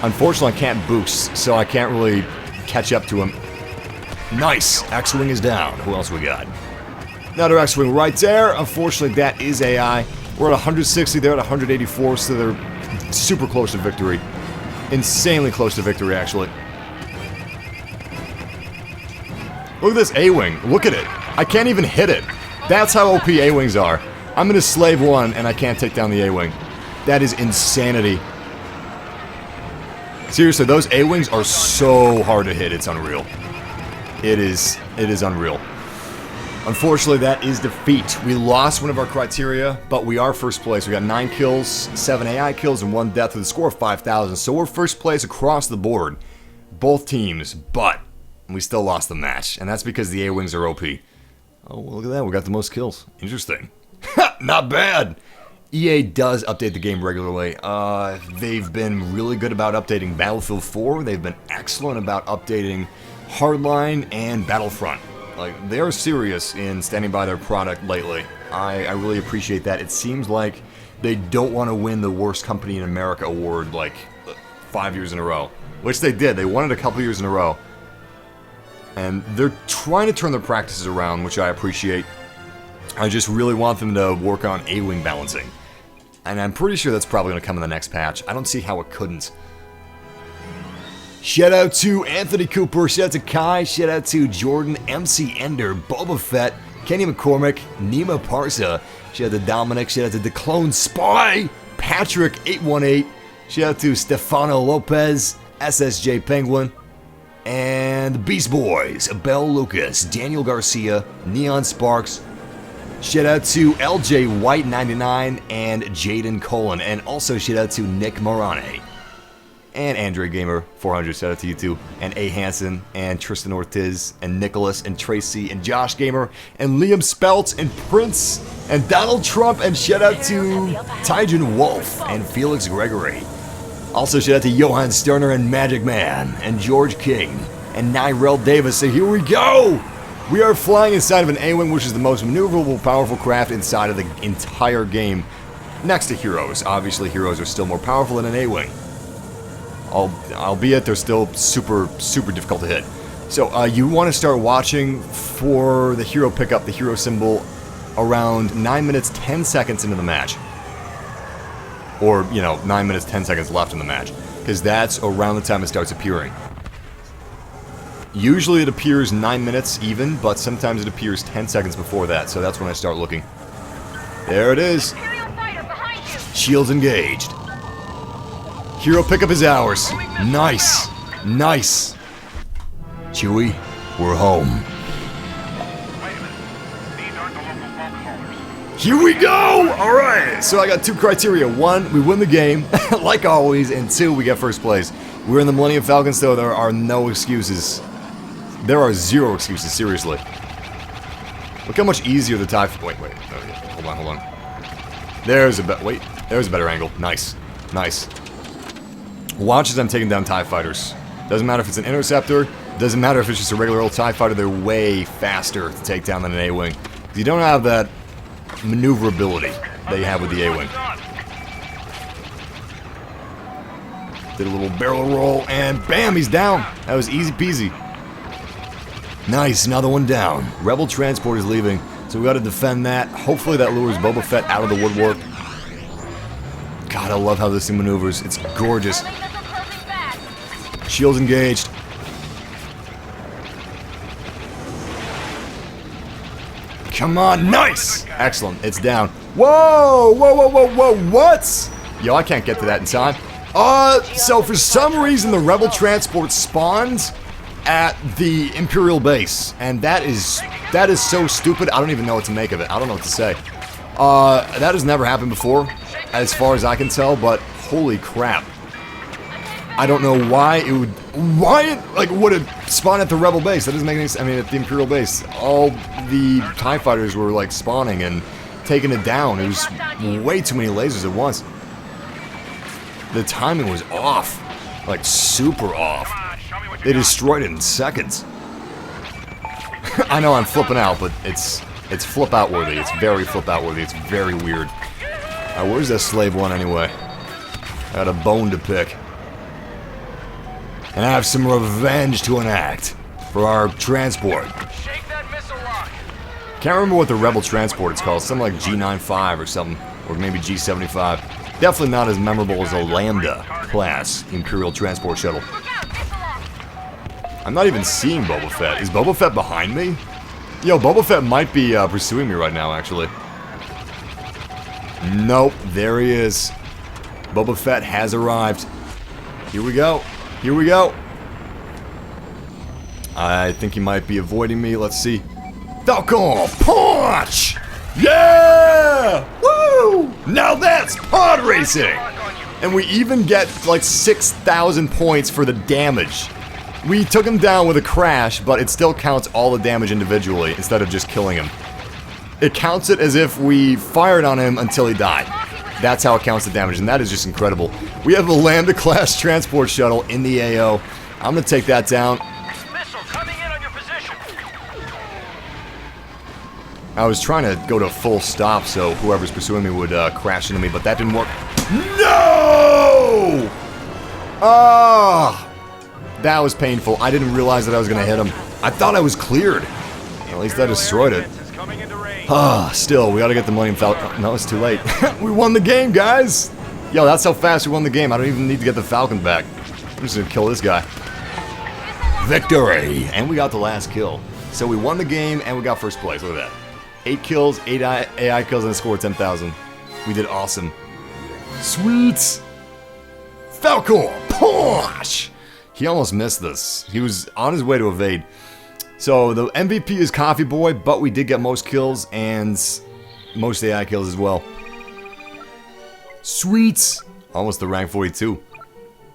Unfortunately, I can't boost, so I can't really catch up to him. Nice! X-Wing is down. Who else we got? Another X-Wing right there. Unfortunately, that is AI. We're at 160, they're at 184, so they're super close to victory. Insanely close to victory, actually. Look at this A-Wing. Look at it. I can't even hit it. That's how OP A-Wings are. I'm in a slave one, and I can't take down the A-Wing. That is insanity. Seriously, those A-Wings are so hard to hit, it's unreal. It is unreal. Unfortunately, that is defeat. We lost one of our criteria, but we are first place. We got 9 kills, 7 AI kills, and 1 death with a score of 5,000. So we're first place across the board. Both teams, but we still lost the match. And that's because the A-Wings are OP. Oh, well, look at that. We got the most kills. Interesting. Not bad. EA does update the game regularly. They've been really good about updating Battlefield 4. They've been excellent about updating Hardline and Battlefront. Like, they're serious in standing by their product lately. I really appreciate that. It seems like they don't want to win the Worst Company in America award, like, 5 years in a row. Which they did. They won it a couple years in a row. And they're trying to turn their practices around, which I appreciate. I just really want them to work on A-Wing balancing. And I'm pretty sure that's probably going to come in the next patch. I don't see how it couldn't. Shout out to Anthony Cooper, shout out to Kai, shout out to Jordan, MC Endor, Boba Fett, Kenny McCormick, Nima Parsa, shout out to Dominic, shout out to The Clone Spy, Patrick818, shout out to Stefano Lopez, SSJ Penguin, and the Beast Boys, Abel Lucas, Daniel Garcia, Neon Sparks, shout out to LJ White 99 and Jaden Colin, and also shout out to Nick Morane. And Andre Gamer 400, shout out to you too, and A Hansen, and Tristan Ortiz, and Nicholas, and Tracy, and Josh Gamer, and Liam Speltz, and Prince, and Donald Trump, and shout out to Tyjan Wolf, and Felix Gregory. Also shout out to Johan Sterner, and Magic Man, and George King, and Nyrel Davis. So here we go! We are flying inside of an A-Wing, which is the most maneuverable, powerful craft inside of the entire game. Next to Heroes. Obviously, Heroes are still more powerful than an A-Wing. Albeit they're still super, super difficult to hit. So, you want to start watching for the hero pickup, the hero symbol, around 9 minutes 10 seconds into the match. Or, you know, 9 minutes 10 seconds left in the match. Because that's around the time it starts appearing. Usually it appears 9 minutes even, but sometimes it appears 10 seconds before that, so that's when I start looking. There it is. Imperial fighter behind you. Shields engaged. Hero pickup is ours. Nice. Nice. Chewie, we're home. Wait a minute. These aren't the local folk haulers. Here we go! Alright, so I got 2 criteria. 1, we win the game, like always, and 2, we get first place. We're in the Millennium Falcon, so there are no excuses. There are 0 excuses, seriously. Look how much easier the TIE... Wait, hold on. There's a better angle. Nice. Watch as I'm taking down TIE fighters. Doesn't matter if it's an interceptor, doesn't matter if it's just a regular old TIE fighter, they're way faster to take down than an A-Wing. You don't have that maneuverability that you have with the A-Wing. Did a little barrel roll, and bam, he's down. That was easy peasy. Nice, another one down. Rebel transport is leaving, so we gotta defend that. Hopefully that lures Boba Fett out of the woodwork. God, I love how this thing maneuvers. It's gorgeous. Shields engaged. Come on, nice! Excellent, it's down. Whoa, what? Yo, I can't get to that in time. So for some reason the Rebel transport spawned at the Imperial base, and that is so stupid. I don't even know what to make of it. I don't know what to say. That has never happened before, as far as I can tell, but holy crap. I don't know why it would spawn at the Rebel base. That doesn't make any sense. I mean, at the Imperial base, all the TIE fighters were like spawning and taking it down. It was way too many lasers at once. The timing was off, like super off. They destroyed it in seconds. I know I'm flipping out, but it's flip out worthy. It's very flip out worthy. It's very weird. Where's that slave one anyway? I got a bone to pick. And I have some revenge to enact for our transport. Shake that missile lock. Can't remember what the Rebel transport is called. Something like G95 or something. Or maybe G75. Definitely not as memorable as a Lambda class Imperial transport shuttle. I'm not even seeing Boba Fett. Is Boba Fett behind me? Yo, Boba Fett might be pursuing me right now, actually. Nope, there he is. Boba Fett has arrived. Here we go. Here we go. I think he might be avoiding me. Let's see. Falcon punch! Yeah! Woo! Now that's pod racing! And we even get like 6,000 points for the damage. We took him down with a crash, but it still counts all the damage individually instead of just killing him. It counts it as if we fired on him until he died. That's how it counts the damage, and that is just incredible. We have a Lambda-class transport shuttle in the AO. I'm gonna take that down. Missile coming in on your position. I was trying to go to full stop so whoever's pursuing me would crash into me, but that didn't work. No! That was painful. I didn't realize that I was gonna hit him. I thought I was cleared. At least I destroyed it. Still, we gotta get the Millennium Falcon. No, it's too late. We won the game, guys! Yo, that's how fast we won the game. I don't even need to get the Falcon back. I'm just gonna kill this guy. Victory! And we got the last kill. So we won the game, and we got first place. Look at that. 8 kills, 8 AI kills, and a score of 10,000. We did awesome. Sweet! Falcon punch! He almost missed this. He was on his way to evade. So the MVP is Coffee Boy, but we did get most kills and most AI kills as well. Sweet! Almost the rank 42.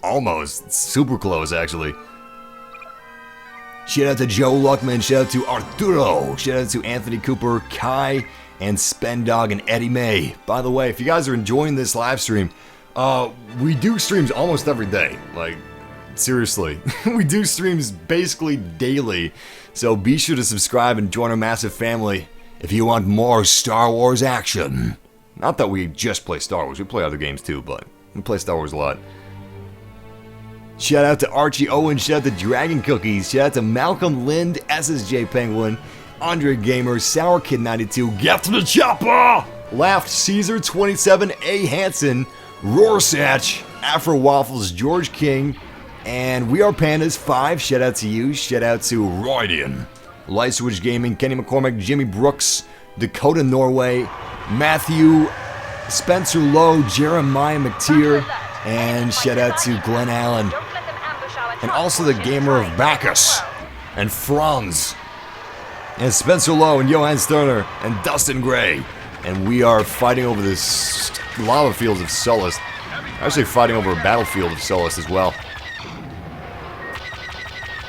Almost. Super close, actually. Shout out to Joe Luckman, shout out to Arturo, shout out to Anthony Cooper, Kai, and Spendog, and Eddie May. By the way, if you guys are enjoying this live stream, we do streams almost every day. Like, seriously. We do streams basically daily. So be sure to subscribe and join our massive family if you want more Star Wars action. Not that we just play Star Wars, we play other games too, but we play Star Wars a lot. Shout out to Archie Owen, shout out to Dragon Cookies, shout out to Malcolm Lind, SSJ Penguin, Andre Gamer, Sour Kid 92, Get to the Chopper! Laughed Caesar 27, A Hansen, Roarsatch, Afro Waffles, George King, and We Are Pandas 5, shout out to you, shout out to Roydian, Light Switch Gaming, Kenny McCormick, Jimmy Brooks, Dakota Norway, Matthew, Spencer Lowe, Jeremiah McTeer, and shout out to Glenn Allen, and also the Gamer of Bacchus. and Franz and Spencer Lowe and Johann Sterner and Dustin Gray. And we are fighting over this lava fields of Sullust. Actually fighting over a battlefield of Sullust as well.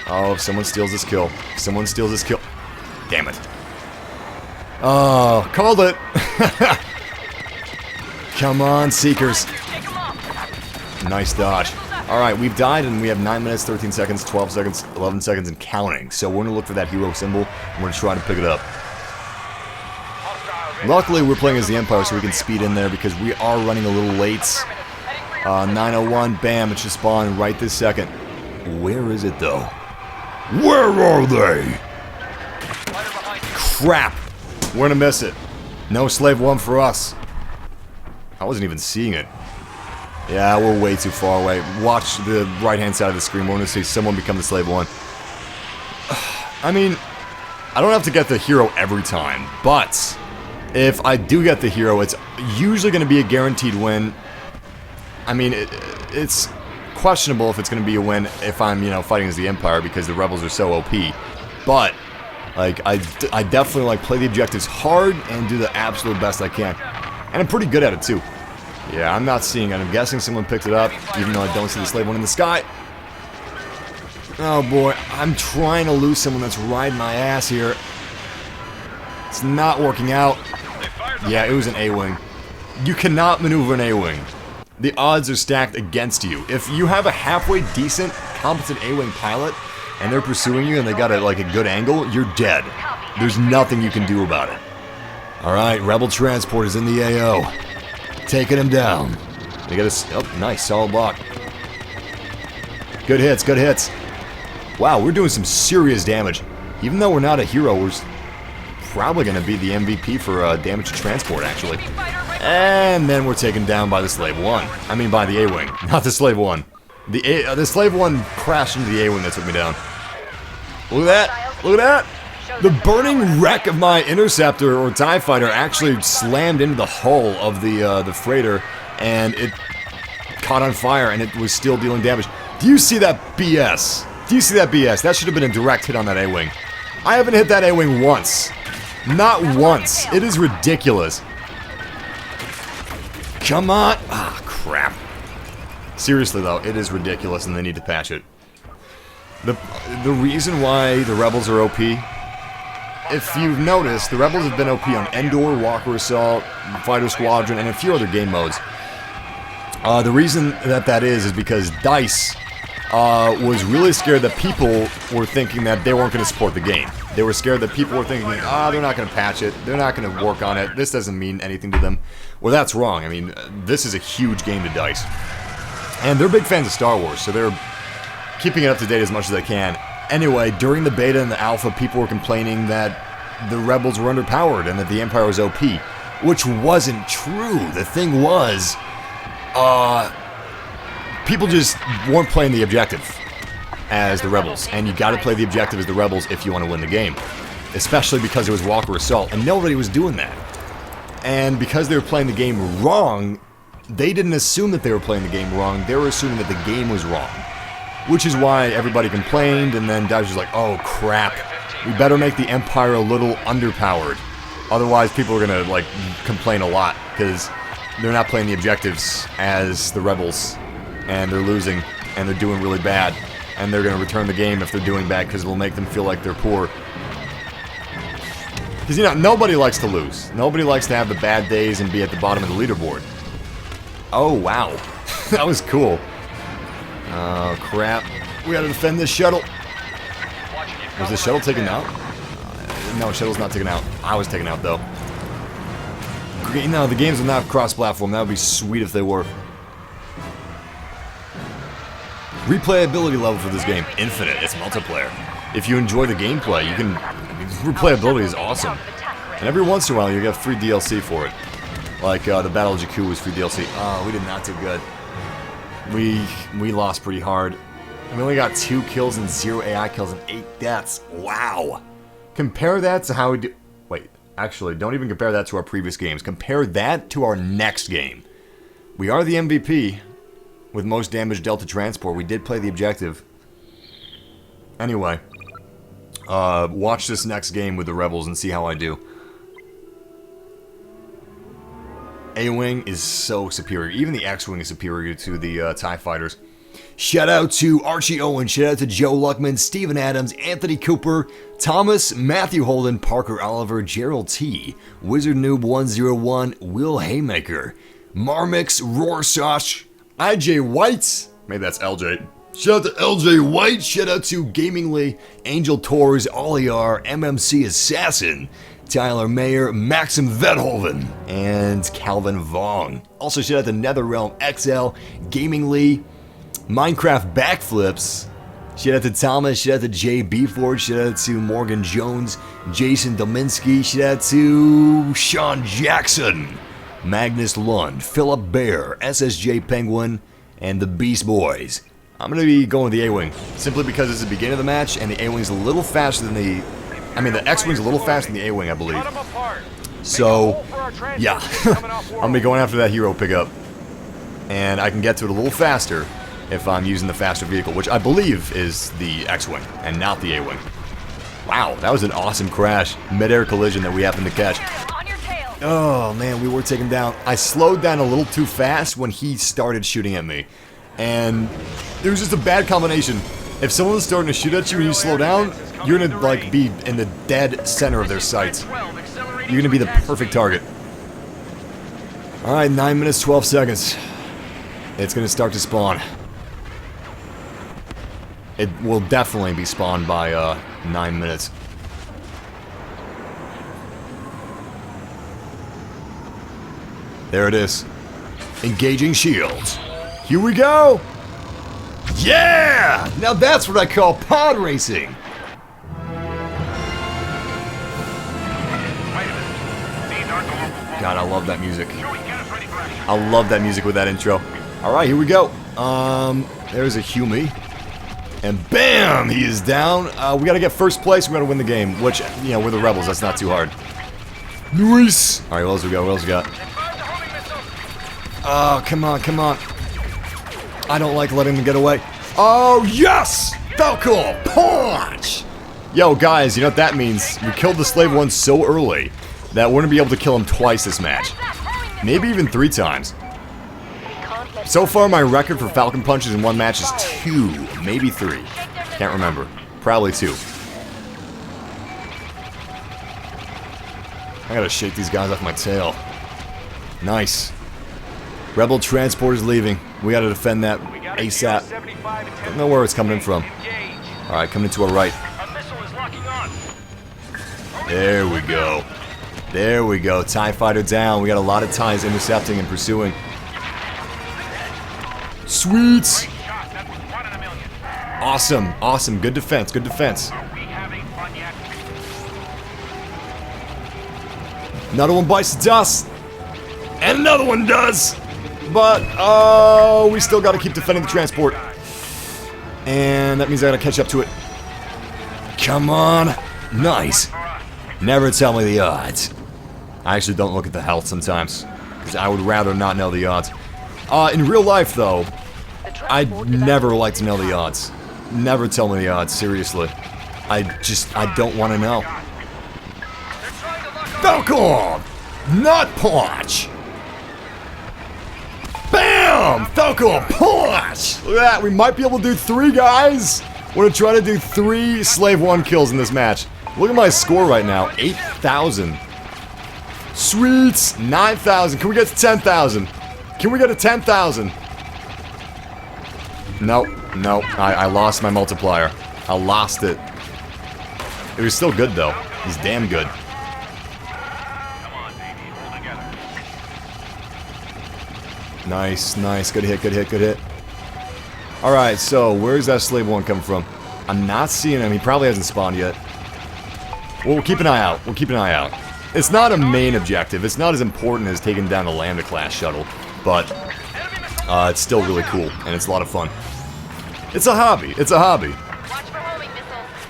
Oh, if someone steals this kill. If someone steals this kill. Damn it. Oh, called it. Come on, Seekers. Nice dodge. Alright, we've died and we have 9 minutes, 13 seconds, 12 seconds, 11 seconds, and counting. So we're going to look for that hero symbol and we're going to try to pick it up. Luckily, we're playing as the Empire so we can speed in there because we are running a little late. 901, bam, it should spawn right this second. Where is it though? Where are they? Crap! We're gonna miss it. No Slave 1 for us. I wasn't even seeing it. Yeah, we're way too far away. Watch the right-hand side of the screen. We're gonna see someone become the Slave 1. I mean, I don't have to get the hero every time, but if I do get the hero, it's usually gonna be a guaranteed win. I mean, it's questionable if it's going to be a win if I'm, you know, fighting as the Empire because the Rebels are so OP. But, like, I definitely, like, play the objectives hard and do the absolute best I can. And I'm pretty good at it, too. Yeah, I'm not seeing it. I'm guessing someone picked it up, even though I don't see the Slave 1 in the sky. Oh, boy. I'm trying to lose someone that's riding my ass here. It's not working out. Yeah, it was an A-Wing. You cannot maneuver an A-Wing. The odds are stacked against you. If you have a halfway decent, competent A-Wing pilot, and they're pursuing you and they got a good angle, you're dead. There's nothing you can do about it. Alright, Rebel transport is in the AO. Taking him down. They got a... Oh, nice, solid block. Good hits, good hits. Wow, we're doing some serious damage. Even though we're not a hero, we're probably going to be the MVP for damage to transport, actually. And then we're taken down by the Slave 1. I mean by the A-Wing, not the Slave 1. The Slave 1 crashed into the A-Wing that took me down. Look at that! Look at that! The burning wreck of my interceptor or TIE fighter actually slammed into the hull of the freighter, and it caught on fire, and it was still dealing damage. Do you see that BS? Do you see that BS? That should have been a direct hit on that A-Wing. I haven't hit that A-Wing once. Not once. It is ridiculous. Come on! Ah, crap. Seriously though, it is ridiculous and they need to patch it. The reason why the Rebels are OP, if you've noticed, the Rebels have been OP on Endor, Walker Assault, Fighter Squadron, and a few other game modes. The reason that is because DICE was really scared that people were thinking that they weren't going to support the game. They were scared that people were thinking, they're not going to patch it, they're not going to work on it, this doesn't mean anything to them. Well, that's wrong. I mean, this is a huge game to DICE. And they're big fans of Star Wars, so they're keeping it up to date as much as they can. Anyway, during the beta and the alpha, people were complaining that the Rebels were underpowered and that the Empire was OP, which wasn't true. The thing was, people just weren't playing the objective as the Rebels, and you gotta play the objective as the Rebels if you want to win the game. Especially because it was Walker Assault, and nobody was doing that. And because they were playing the game wrong, they didn't assume that they were playing the game wrong, they were assuming that the game was wrong. Which is why everybody complained, and then DICE was like, oh crap, we better make the Empire a little underpowered. Otherwise people are gonna, like, complain a lot, because they're not playing the objectives as the Rebels, and they're losing, and they're doing really bad, and they're gonna return the game if they're doing bad, because it'll make them feel like they're poor. Because, you know, nobody likes to lose. Nobody likes to have the bad days and be at the bottom of the leaderboard. Oh, wow. That was cool. Oh, crap. We gotta defend this shuttle. Was the shuttle taken out? No, shuttle's not taken out. I was taken out, though. No, the games are not cross-platform. That would be sweet if they were. Replayability level for this game, infinite. It's multiplayer. If you enjoy the gameplay, you can... Replayability is awesome. And every once in a while, you get free DLC for it. Like, the Battle of Jakku was free DLC. Oh, we did not do good. We lost pretty hard. And we only got 2 kills and 0 AI kills and 8 deaths. Wow. Compare that to how we do... Wait, actually, don't even compare that to our previous games. Compare that to our next game. We are the MVP with most damage dealt to transport. We did play the objective. Anyway, watch this next game with the Rebels and see how I do. A-Wing is so superior. Even the X-Wing is superior to the TIE Fighters. Shout out to Archie Owen, shout out to Joe Luckman, Steven Adams, Anthony Cooper, Thomas, Matthew Holden, Parker Oliver, Gerald T, Wizard Noob 101, Will Haymaker, Marmix, Roarsauce, IJ White, maybe that's LJ. Shout out to LJ White, shout out to Gamingly, Angel Tours, Oliar, MMC Assassin, Tyler Mayer, Maxim Vethoven, and Calvin Vong. Also shout out to NetherRealm XL, Gamingly, Minecraft Backflips, shout out to Thomas, shout out to Jay Beeford, shout out to Morgan Jones, Jason Dominski, shout out to Sean Jackson, Magnus Lund, Philip Bear, SSJ Penguin, and the Beast Boys. I'm going to be going with the A-Wing, simply because it's the beginning of the match, and the A-Wing's a little faster than the X-Wing's a little faster than the A-Wing, I believe. So, yeah, I'm going to be going after that hero pickup, and I can get to it a little faster if I'm using the faster vehicle, which I believe is the X-Wing, and not the A-Wing. Wow, that was an awesome crash, mid-air collision that we happened to catch. Oh man, we were taken down. I slowed down a little too fast when he started shooting at me, and it was just a bad combination. If someone's starting to shoot at you and you slow down, you're gonna like be in the dead center of their sights. You're gonna be the perfect target. Alright, 9 minutes, 12 seconds. It's gonna start to spawn. It will definitely be spawned by 9 minutes. There it is. Engaging shields. Here we go! Yeah! Now that's what I call pod racing! God, I love that music. I love that music with that intro. Alright, here we go. There's a Hume. And BAM! He is down. We gotta get first place, we gotta win the game. Which, you know, we're the Rebels, that's not too hard. Nice! Alright, what else we got? What else we got? Oh, come on, come on. I don't like letting them get away. Oh, yes! Falcon punch! Yo, guys, you know what that means? We killed the Slave One so early that we're gonna be able to kill him twice this match. Maybe even 3 times. So far, my record for Falcon punches in one match is 2, maybe 3. Can't remember. Probably 2. I gotta shake these guys off my tail. Nice. Rebel transport is leaving. We gotta defend that ASAP. Don't know where it's coming in from. Alright, coming to our right. There we go. There we go. TIE fighter down. We got a lot of TIEs intercepting and pursuing. Sweet! Awesome, awesome. Good defense, good defense. Another one bites the dust. And another one does! But, oh, we still gotta keep defending the transport. And that means I gotta catch up to it. Come on. Nice. Never tell me the odds. I actually don't look at the health sometimes, because I would rather not know the odds. In real life, though, I'd never like to know the odds. Never tell me the odds, seriously. I don't want to know. Falcon! Not punch! Bam! Falcon punch! Look at that, we might be able to do 3, guys! We're gonna try to do 3 Slave 1 kills in this match. Look at my score right now, 8,000. Sweet! 9,000. Can we get to 10,000? Can we get to 10,000? Nope. Nope. I lost my multiplier. I lost it. It was still good, though. He's damn good. Nice, nice. Good hit, good hit, good hit. Alright, so where's that Slave 1 coming from? I'm not seeing him. He probably hasn't spawned yet. Well, we'll keep an eye out. We'll keep an eye out. It's not a main objective. It's not as important as taking down the Lambda-class shuttle. But, it's still really cool, and it's a lot of fun. It's a hobby. It's a hobby.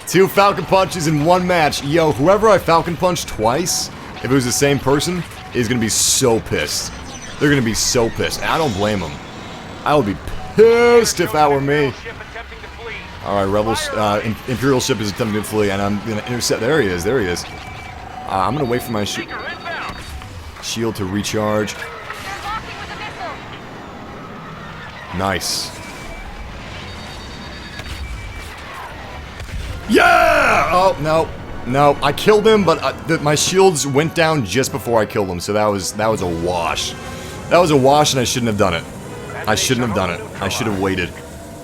2 Falcon punches in 1 match. Yo, whoever I Falcon punched twice, if it was the same person, is gonna be so pissed. They're gonna be so pissed. And I don't blame them. I would be pissed if that were me. Alright, Rebels, Imperial ship is attempting to flee, and I'm gonna intercept. There he is, there he is. I'm gonna wait for my shield to recharge. They're locking with the missile. Nice. Yeah! Oh, no. No, I killed him, but my shields went down just before I killed him, so that was a wash. That was a wash, and I shouldn't have done it. I shouldn't have done it. I should have waited.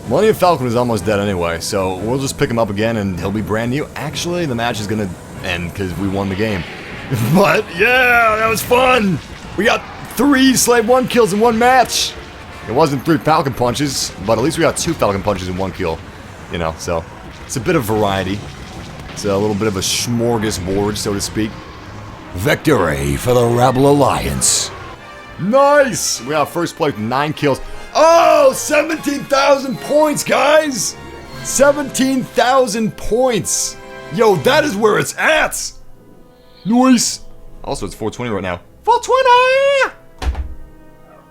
Millennium Falcon is almost dead anyway, so we'll just pick him up again, and he'll be brand new. Actually, the match is gonna end, because we won the game. But, yeah, that was fun! We got 3 Slave 1 kills in 1 match! It wasn't 3 Falcon Punches, but at least we got 2 Falcon Punches in 1 kill. You know, so it's a bit of variety. It's a little bit of a smorgasbord, so to speak. Victory for the Rebel Alliance. Nice! We got first place with 9 kills. Oh, 17,000 points, guys! 17,000 points! Yo, that is where it's at! Nice! Also, it's 420 right now. 420!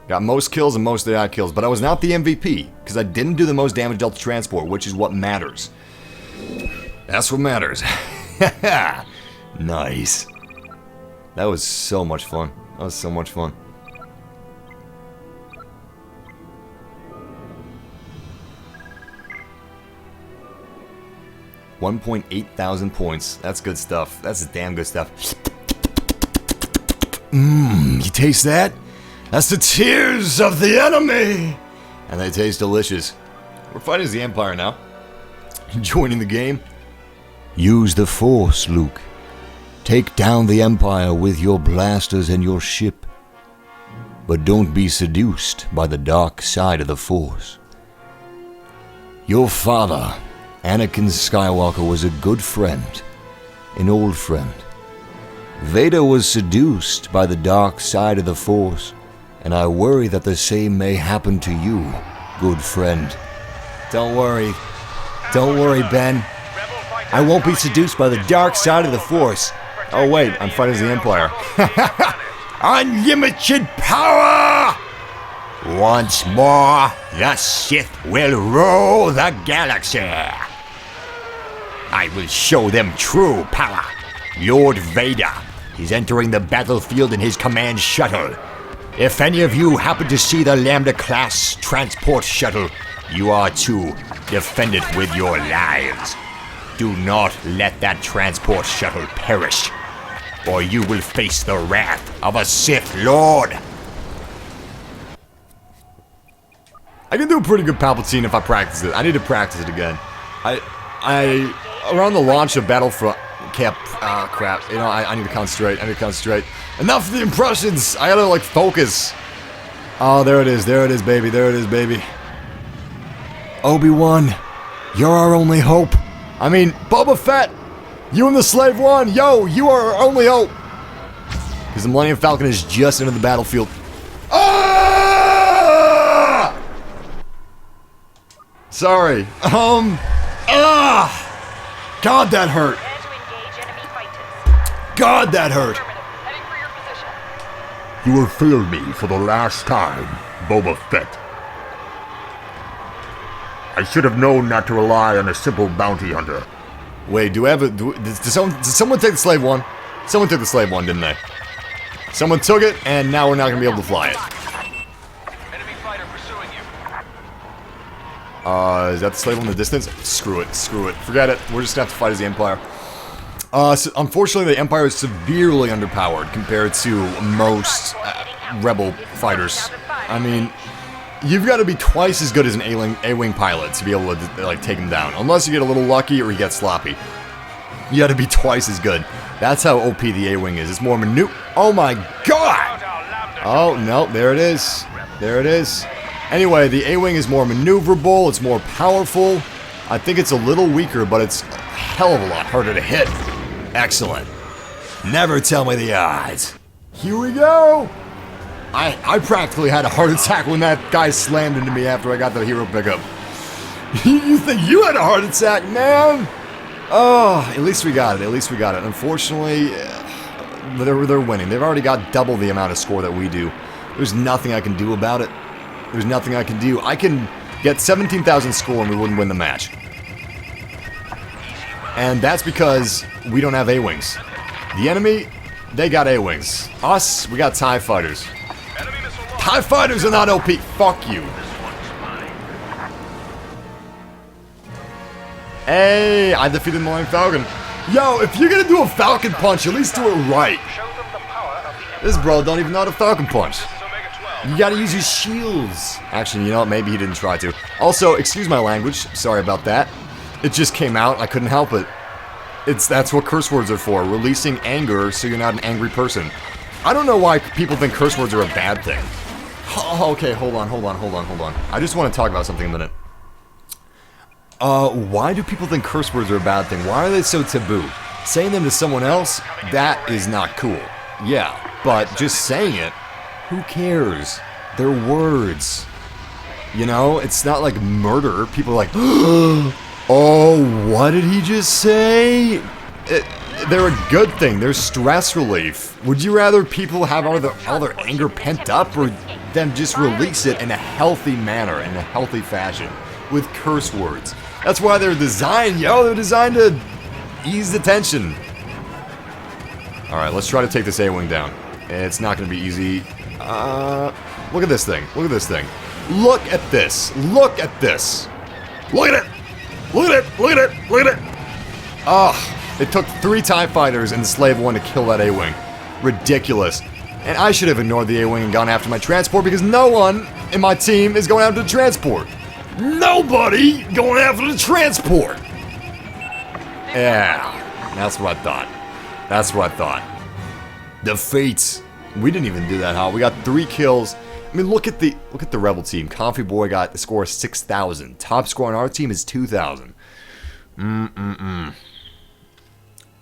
Got most kills and most AI kills, but I was not the MVP, because I didn't do the most damage dealt to transport, which is what matters. That's what matters. Nice. That was so much fun. That was so much fun. $1,800 points. That's good stuff. That's damn good stuff. Mmm, you taste that? That's the tears of the enemy! And they taste delicious. We're fighting as the Empire now. Joining the game. Use the Force, Luke. Take down the Empire with your blasters and your ship. But don't be seduced by the dark side of the Force. Your father, Anakin Skywalker, was a good friend, an old friend. Vader was seduced by the dark side of the Force, and I worry that the same may happen to you, good friend. Don't worry, Ben. I won't be seduced by the dark side of the Force. Oh wait, I'm fighting as the Empire. Unlimited power! Once more, the Sith will rule the galaxy. I will show them true power. Lord Vader is entering the battlefield in his command shuttle. If any of you happen to see the Lambda-class transport shuttle, you are to defend it with your lives. Do not let that transport shuttle perish, or you will face the wrath of a Sith Lord. I can do a pretty good Palpatine if I practice it. I need to practice it again. Around the launch of Battlefront, crap. You know, I need to concentrate. Enough of the impressions. I gotta like focus. Oh, there it is, baby. Obi-Wan, you're our only hope. I mean, Boba Fett, you and the Slave One, yo, you are our only hope. Because the Millennium Falcon is just into the battlefield. Ah! Sorry. God, that hurt. Prepare to engage enemy fighters. God, that hurt. Heading for your position. You have failed me for the last time, Boba Fett. I should have known not to rely on a simple bounty hunter. Wait, did someone take the Slave One? Someone took the Slave One, didn't they? Someone took it, and now we're not gonna be able to fly it. Enemy fighter pursuing you. Is that the Slave One in the distance? Screw it. Forget it. We're just gonna have to fight as the Empire. So unfortunately, the Empire is severely underpowered compared to most Rebel fighters. I mean, you've got to be twice as good as an A-wing pilot to be able to like take him down, unless you get a little lucky or you get sloppy. You got to be twice as good. That's how OP the A-wing is. It's more Oh my God! Oh no, there it is. Anyway, the A-wing is more maneuverable. It's more powerful. I think it's a little weaker, but it's a hell of a lot harder to hit. Excellent. Never tell me the odds. Here we go. I practically had a heart attack when that guy slammed into me after I got the hero pickup. You think you had a heart attack, man? Oh, at least we got it. Unfortunately, they're winning. They've already got double the amount of score that we do. There's nothing I can do about it. I can get 17,000 score and we wouldn't win the match. And that's because we don't have A-Wings. The enemy, they got A-Wings. Us, we got TIE Fighters. TIE Fighters are not OP. Fuck you. Hey, I defeated the Millennium Falcon. Yo, if you're gonna do a Falcon Punch, at least do it right. This bro don't even know how to Falcon Punch. You gotta use your shields. Actually, you know what? Maybe he didn't try to. Also, excuse my language. Sorry about that. It just came out. I couldn't help it. That's what curse words are for. Releasing anger so you're not an angry person. I don't know why people think curse words are a bad thing. Oh, okay, hold on. I just want to talk about something a minute. Why do people think curse words are a bad thing? Why are they so taboo? Saying them to someone else, that is not cool. Yeah, but just saying it, who cares? They're words. You know, it's not like murder. People are like, oh, what did he just say? They're a good thing. They're stress relief. Would you rather people have all their anger pent up, or them just release it in a healthy manner, in a healthy fashion, with curse words? That's why they're designed, they're designed to ease the tension. Alright, let's try to take this A-Wing down. It's not going to be easy. Look at this thing. Look at this thing. Look at this. Look at this. Look at it. Look at it. Look at it. Look at it. Ugh. It took 3 TIE Fighters and the Slave 1 to kill that A-Wing. Ridiculous. And I should have ignored the A-Wing and gone after my transport, because no one in my team is going after the transport. Nobody going after the transport. Yeah. That's what I thought. That's what I thought. Defeats. We didn't even do that hot. We got 3 kills. I mean, look at the Rebel team. Comfy Boy got the score of 6,000. Top score on our team is 2,000.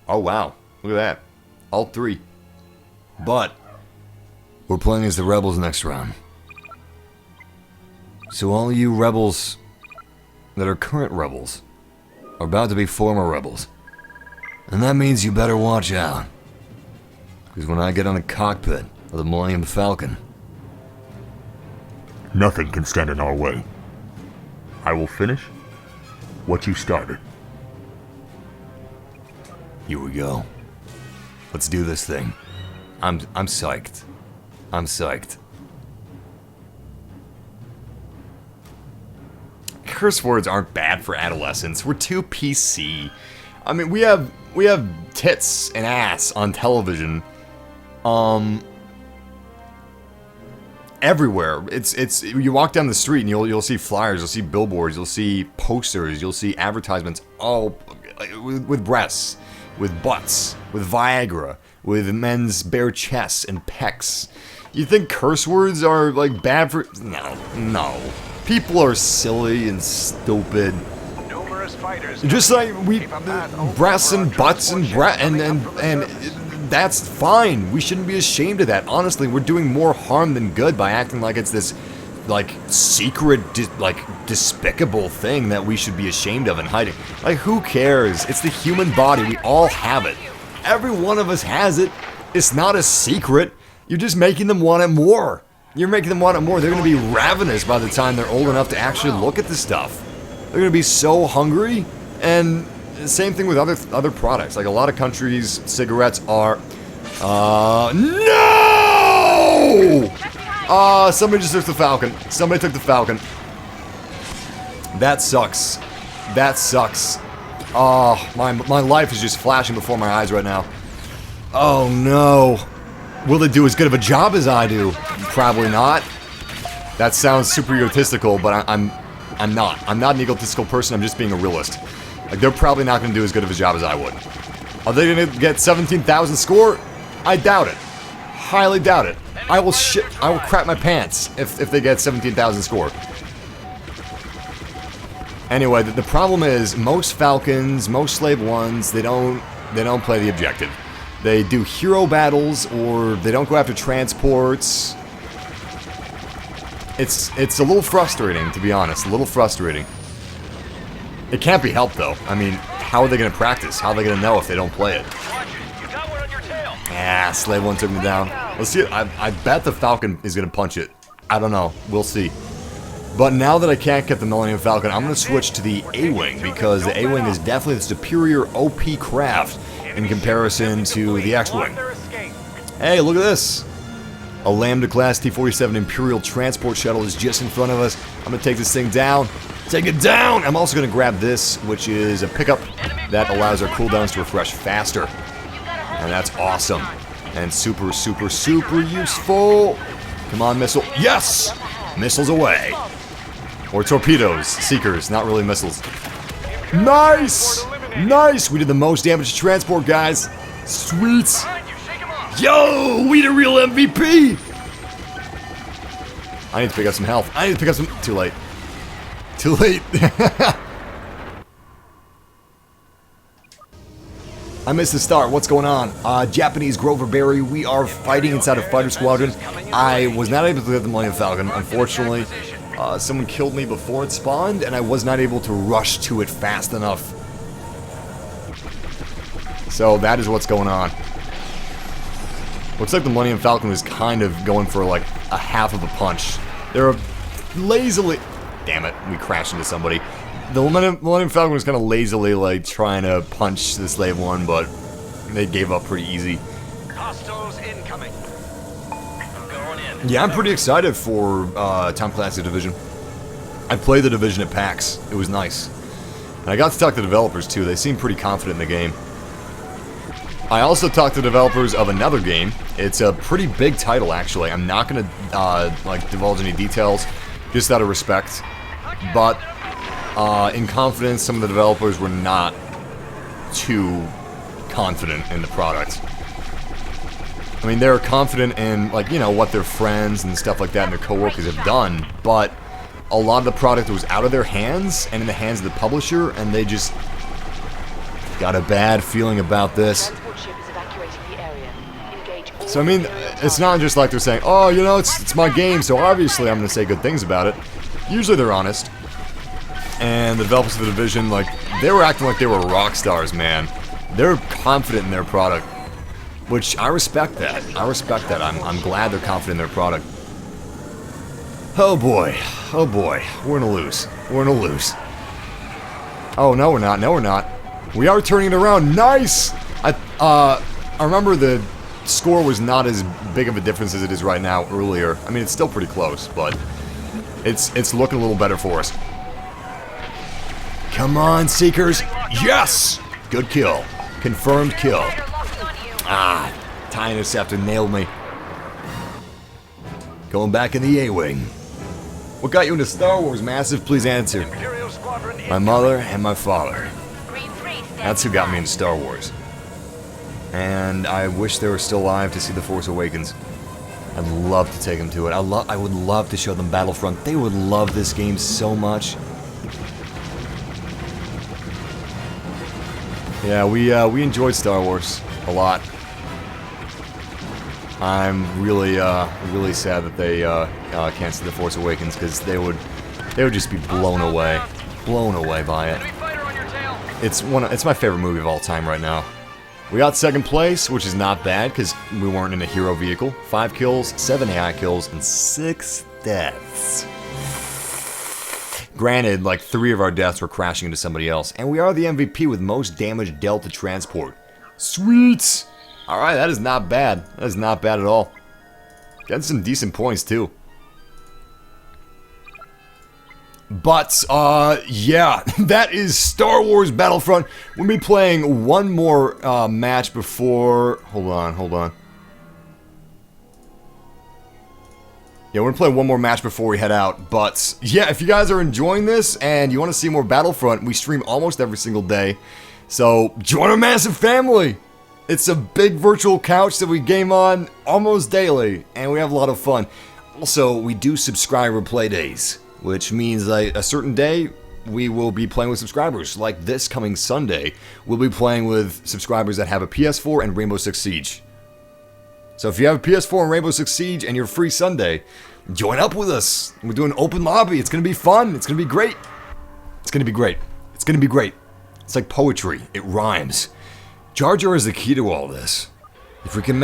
Oh wow, look at that. All 3. But we're playing as the Rebels next round. So all you Rebels that are current Rebels are about to be former Rebels. And that means you better watch out. Because when I get on the cockpit of the Millennium Falcon, Nothing can stand in our way. I will finish what you started. here we go. Let's do this thing. I'm psyched. I'm psyched. Curse words aren't bad for adolescents. We're too PC. I mean, we have tits and ass on television. Everywhere. It's you walk down the street and you'll see flyers, you'll see billboards, you'll see posters, you'll see advertisements all with breasts, with butts, with Viagra, with men's bare chests and pecs. You think curse words are like bad for? No. People are silly and stupid. Just like breasts and butts and that's fine. We shouldn't be ashamed of that. Honestly, we're doing more harm than good by acting like it's this, like, secret, despicable thing that we should be ashamed of and hiding. Like, who cares? It's the human body. We all have it. Every one of us has it. It's not a secret. You're just making them want it more. You're making them want it more. They're going to be ravenous by the time they're old enough to actually look at this stuff. They're going to be so hungry, and same thing with other products. Like a lot of countries, cigarettes are. No! Somebody just took the Falcon. Somebody took the Falcon. That sucks. That sucks. Oh, my life is just flashing before my eyes right now. Oh no. Will they do as good of a job as I do? Probably not. That sounds super egotistical, but I'm not. I'm not an egotistical person. I'm just being a realist. Like, they're probably not going to do as good of a job as I would. Are they going to get 17,000 score? I doubt it. Highly doubt it. I will crap my pants if they get 17,000 score. Anyway, the problem is most Falcons, most Slave 1s, they don't play the objective. They do hero battles, or they don't go after transports. It's a little frustrating, to be honest. A little frustrating. It can't be helped, though. I mean, how are they going to practice? How are they going to know if they don't play it? Ah, Slave 1 took me down. Let's see. I bet the Falcon is going to punch it. I don't know. We'll see. But now that I can't get the Millennium Falcon, I'm going to switch to the A-Wing, because the A-Wing is definitely the superior OP craft in comparison to the X-Wing. Hey, look at this! A Lambda-class T-47 Imperial transport shuttle is just in front of us. I'm going to take this thing down. Take it down! I'm also going to grab this, which is a pickup that allows our cooldowns to refresh faster. And that's awesome. And super, super, super useful. Come on, missile. Yes! Missiles away. Or torpedoes. Seekers, not really missiles. Nice! Nice! We did the most damage to transport, guys. Sweet! Yo! We the real MVP! I need to pick up some health. I need to pick up some... Too late. Too late. I missed the start. What's going on? Japanese Grover Berry. We are fighting inside a fighter squadron. I was not able to get the Millennium Falcon, unfortunately. Someone killed me before it spawned, and I was not able to rush to it fast enough. So that is what's going on. Looks like the Millennium Falcon was kind of going for like a half of a punch. They're lazily... Damn it, we crashed into somebody. The Millennium Falcon was kind of lazily like trying to punch the Slave One, but they gave up pretty easy. Hostiles incoming. I'm going in. Yeah, I'm pretty excited for Tom Clancy's Division. I played the Division at PAX. It was nice. And I got to talk to developers too. They seem pretty confident in the game. I also talked to developers of another game. It's a pretty big title, actually. I'm not going to like divulge any details, just out of respect. But in confidence, some of the developers were not too confident in the product. I mean, they're confident in, like, you know, what their friends and stuff like that and their coworkers have done, but a lot of the product was out of their hands and in the hands of the publisher, and they just got a bad feeling about this. So, I mean, it's not just like they're saying, oh, you know, it's my game, so obviously I'm going to say good things about it. Usually they're honest. And the developers of the Division, like, they were acting like they were rock stars, man. They're confident in their product. Which, I respect that. I respect that. I'm glad they're confident in their product. Oh boy. Oh boy. We're gonna lose. We're gonna lose. Oh, no we're not. No we're not. We are turning it around. Nice! I remember the score was not as big of a difference as it is right now earlier. I mean, it's still pretty close, but it's looking a little better for us. Come on, Seekers. Yes! Good kill. Confirmed kill. Ah, TIE Interceptor nailed me. Going back in the A-Wing. What got you into Star Wars, Massive? Please answer. Imperial squadron My mother and my father. Green 3 That's who got me into Star Wars. And I wish they were still alive to see The Force Awakens. I'd love to take them to it. I would love to show them Battlefront. They would love this game so much. Yeah, we enjoyed Star Wars a lot. I'm really really sad that they canceled The Force Awakens, because they would just be blown away by it. It's my favorite movie of all time right now. We got second place, which is not bad because we weren't in a hero vehicle. 5 kills, 7 AI kills, and 6 deaths. Granted, like 3 of our deaths were crashing into somebody else, and we are the MVP with most damage dealt to transport. Sweet! Alright, that is not bad. That is not bad at all. Getting some decent points, too. But, yeah, that is Star Wars Battlefront. We'll be playing one more match before... Hold on. Yeah, we're gonna play one more match before we head out, but yeah, if you guys are enjoying this and you want to see more Battlefront, we stream almost every single day, so join our massive family! It's a big virtual couch that we game on almost daily, and we have a lot of fun. Also, we do subscriber play days, which means like a certain day, we will be playing with subscribers. Like this coming Sunday, we'll be playing with subscribers that have a PS4 and Rainbow Six Siege. So if you have a PS4 and Rainbow Six Siege and you're free Sunday, join up with us. We're doing open lobby. It's going to be fun. It's going to be great. It's going to be great. It's going to be great. It's like poetry. It rhymes. Jar Jar is the key to all this. If we can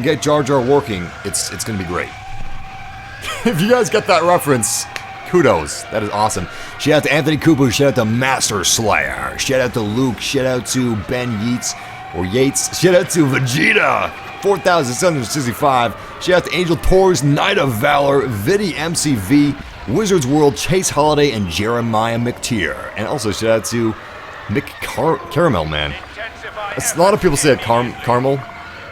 get Jar Jar working, it's going to be great. If you guys get that reference, kudos. That is awesome. Shout out to Anthony Cooper. Shout out to Master Slayer. Shout out to Luke. Shout out to Ben Yeats. Or Yates. Shout out to Vegeta. 4,765. Shout out to Angel Torres, Knight of Valor, Vidi MCV, Wizards World, Chase Holiday, and Jeremiah McTeer. And also shout out to Mick Caramel, man. A lot of people say it caramel,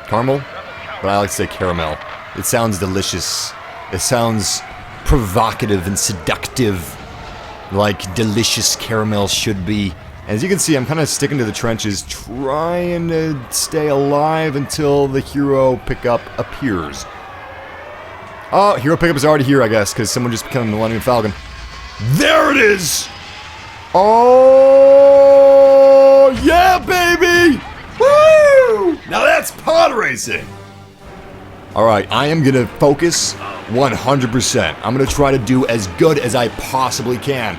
but I like to say caramel. It sounds delicious. It sounds provocative and seductive, like delicious caramel should be. As you can see, I'm kind of sticking to the trenches, trying to stay alive until the hero pickup appears. Oh, hero pickup is already here, I guess, because someone just became the Millennium Falcon. There it is! Oh, yeah, baby! Woo! Now that's pod racing! Alright, I am going to focus 100%. I'm going to try to do as good as I possibly can.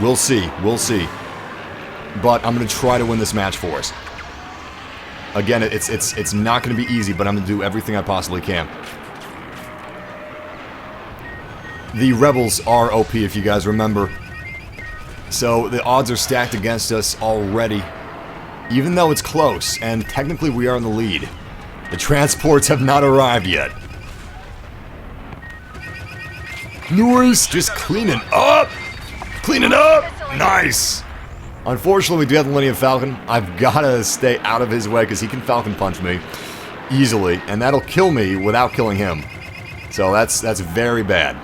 We'll see, we'll see. But I'm going to try to win this match for us. Again, it's not going to be easy, but I'm going to do everything I possibly can. The rebels are OP, if you guys remember. So the odds are stacked against us already. Even though it's close, and technically we are in the lead. The transports have not arrived yet. Nice! Just cleaning up! Cleaning up! Nice! Unfortunately, we do have the Millennium Falcon. I've got to stay out of his way because he can Falcon Punch me easily, and that'll kill me without killing him. So that's very bad.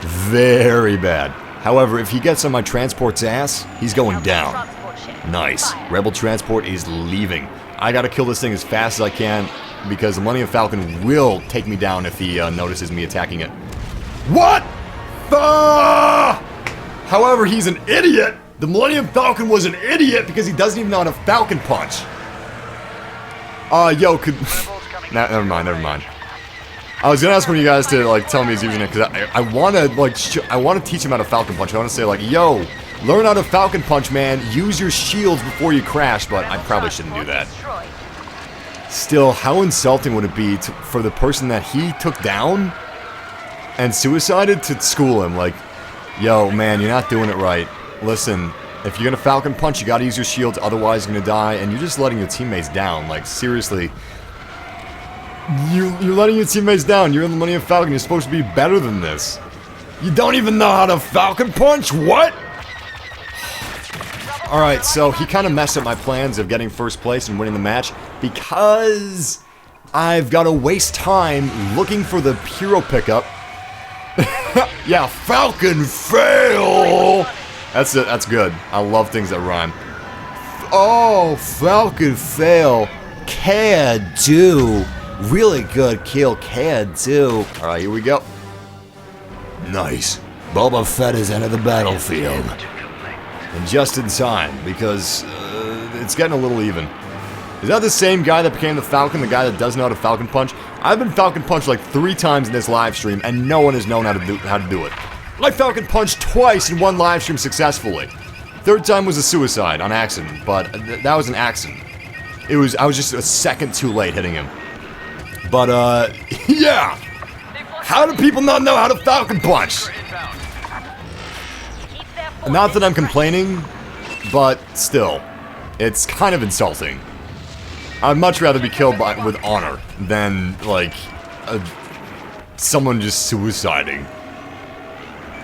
Very bad. However, if he gets on my transport's ass, he's going down. Nice. Rebel transport is leaving. I got to kill this thing as fast as I can because the Millennium Falcon will take me down if he notices me attacking it. What? However, he's an idiot. The Millennium Falcon was an idiot because he doesn't even know how to Falcon Punch. Never mind. I was gonna ask one of you guys to like tell me he's using it because I want to I want to teach him how to Falcon Punch. I want to say like, yo, learn how to Falcon Punch, man. Use your shields before you crash, but I probably shouldn't do that. Still, how insulting would it be for the person that he took down and suicided to school him? Like, yo, man, you're not doing it right. Listen, if you're gonna Falcon Punch, you gotta use your shields, otherwise you're gonna die, and you're just letting your teammates down. Like, seriously. You're letting your teammates down. You're in the Millennium Falcon. You're supposed to be better than this. You don't even know how to Falcon Punch? What? Alright, so he kind of messed up my plans of getting first place and winning the match because I've got to waste time looking for the hero pickup. Yeah, Falcon fail! That's good. I love things that rhyme. Oh, Falcon fail. Can do. Really good kill. Can do. Alright, here we go. Nice. Boba Fett has entered the battlefield. And just in time, because it's getting a little even. Is that the same guy that became the Falcon, the guy that doesn't know how to Falcon Punch? I've been Falcon Punched like 3 times in this live stream, and no one has known how to do it. I Falcon Punched twice in one live stream successfully. 3rd time was a suicide on accident, but that was an accident. I was just a second too late hitting him. But yeah. How do people not know how to Falcon Punch? Not that I'm complaining, but still, it's kind of insulting. I'd much rather be killed with honor than like someone just suiciding.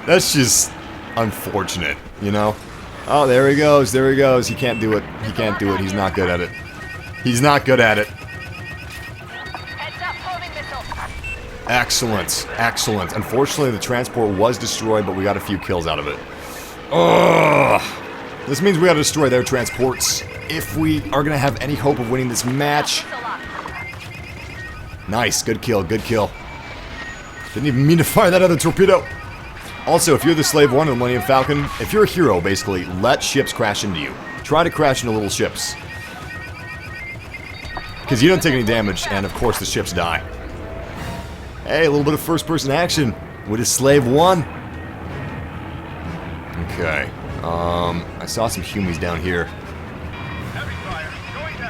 That's just unfortunate, you know? Oh, there he goes, there he goes. He can't do it. He can't do it. He's not good at it. He's not good at it. Excellent, excellent. Unfortunately, the transport was destroyed, but we got a few kills out of it. Ugh. This means we gotta destroy their transports if we are gonna have any hope of winning this match. Nice, good kill, good kill. Didn't even mean to fire that other torpedo. Also, if you're the Slave 1 of the Millennium Falcon, if you're a hero, basically, let ships crash into you. Try to crash into little ships. Because you don't take any damage, and of course the ships die. Hey, a little bit of first-person action with a Slave 1. Okay. I saw some humies down here.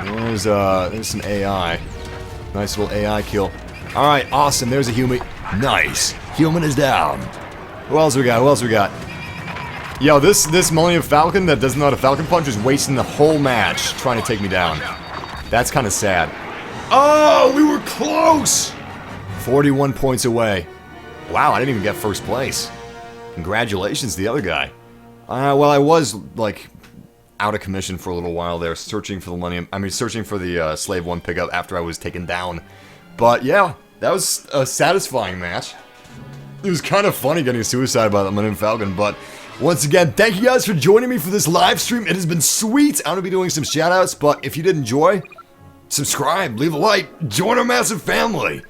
There's some AI. Nice little AI kill. Alright, awesome. There's a human. Nice. Human is down. Who else we got? Who else we got? Yo, this Millennium Falcon that doesn't know how to Falcon Punch is wasting the whole match trying to take me down. That's kind of sad. Oh, we were close! 41 points away. Wow, I didn't even get first place. Congratulations to the other guy. Well, I was, like, out of commission for a little while there, searching for the Slave 1 pickup after I was taken down. But, yeah, that was a satisfying match. It was kind of funny getting suicide by the Millennium Falcon, but once again, thank you guys for joining me for this live stream. It has been sweet. I'm going to be doing some shoutouts, but if you did enjoy, subscribe, leave a like, join our massive family.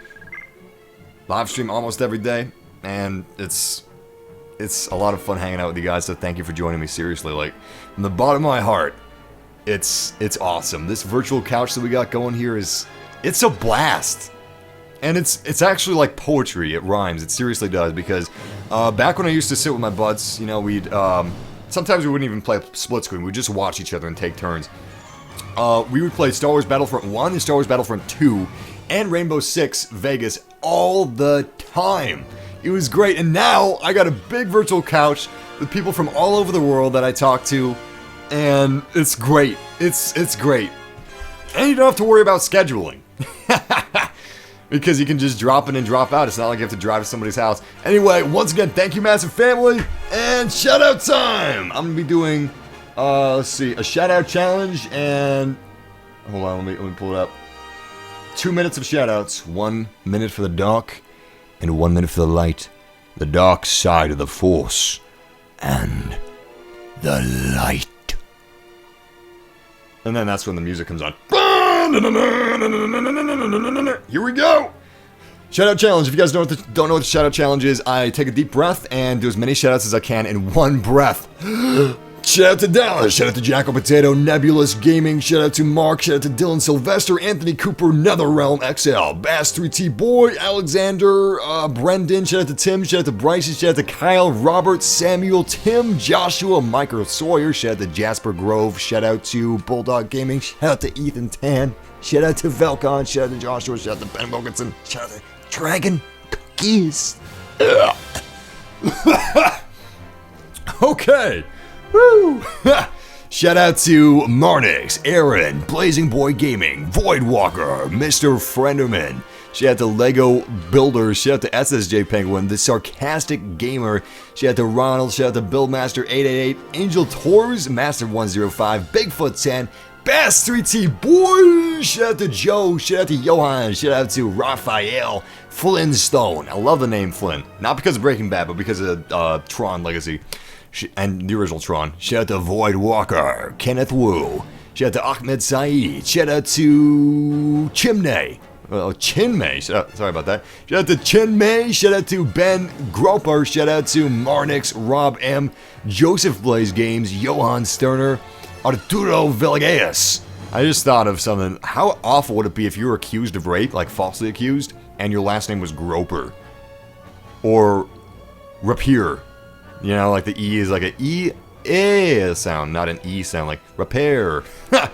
Live stream almost every day, and it's a lot of fun hanging out with you guys, so thank you for joining me, seriously. Like, from the bottom of my heart, it's awesome. This virtual couch that we got going here it's a blast. And it's actually like poetry. It rhymes. It seriously does, because back when I used to sit with my buds, you know, we'd sometimes we wouldn't even play split screen. We'd just watch each other and take turns. We would play Star Wars Battlefront 1 and Star Wars Battlefront 2 and Rainbow Six Vegas all the time. It was great, and now I got a big virtual couch with people from all over the world that I talk to, and it's great. It's great. And you don't have to worry about scheduling. Because you can just drop in and drop out. It's not like you have to drive to somebody's house. Anyway, once again, thank you, massive family, and shout out time! I'm gonna be doing, let's see, a shout out challenge, and hold on, let me pull it up. 2 minutes of shout outs. 1 minute for the dark, and 1 minute for the light. The dark side of the Force, and the light. And then that's when the music comes on. Here we go! Shout out challenge. If you guys don't know what the shout out challenge is, I take a deep breath and do as many shout outs as I can in one breath. Shout out to Dallas, shout out to Jackal Potato, Nebulous Gaming, shout out to Mark, shout out to Dylan Sylvester, Anthony Cooper, Netherrealm XL, Bass 3T Boy, Alexander, Brendan, shout out to Tim, shout out to Bryce, shout out to Kyle, Robert, Samuel, Tim, Joshua, Michael Sawyer, shout out to Jasper Grove, shout out to Bulldog Gaming, shout out to Ethan Tan, shout out to Velcon, shout out to Joshua, shout out to Ben Wilkinson, shout out to Dragon Cookies. Okay. Woo! Shout out to Marnix, Aaron, Blazing Boy Gaming, Voidwalker, Mr. Frienderman. Shout out to Lego Builders. Shout out to SSJ Penguin, The Sarcastic Gamer. Shout out to Ronald. Shout out to Buildmaster888, Angel Tours, Master105, Bigfoot 10, Bass 3T Boy. Shout out to Joe. Shout out to Johan. Shout out to Raphael Flintstone. I love the name Flynn. Not because of Breaking Bad, but because of Tron Legacy. And the original Tron. Shout out to Void Walker, Kenneth Wu. Shout out to Ahmed Saeed. Shout out to Chimney. Chinmay. Sorry about that. Shout out to Chinmay. Shout out to Ben Groper. Shout out to Marnix, Rob M, Joseph Blaze Games, Johan Sterner, Arturo Villegas. I just thought of something. How awful would it be if you were accused of rape, like falsely accused, and your last name was Groper? Or Rapier. You know, like the E is like an E sound, not an E sound, like repair. But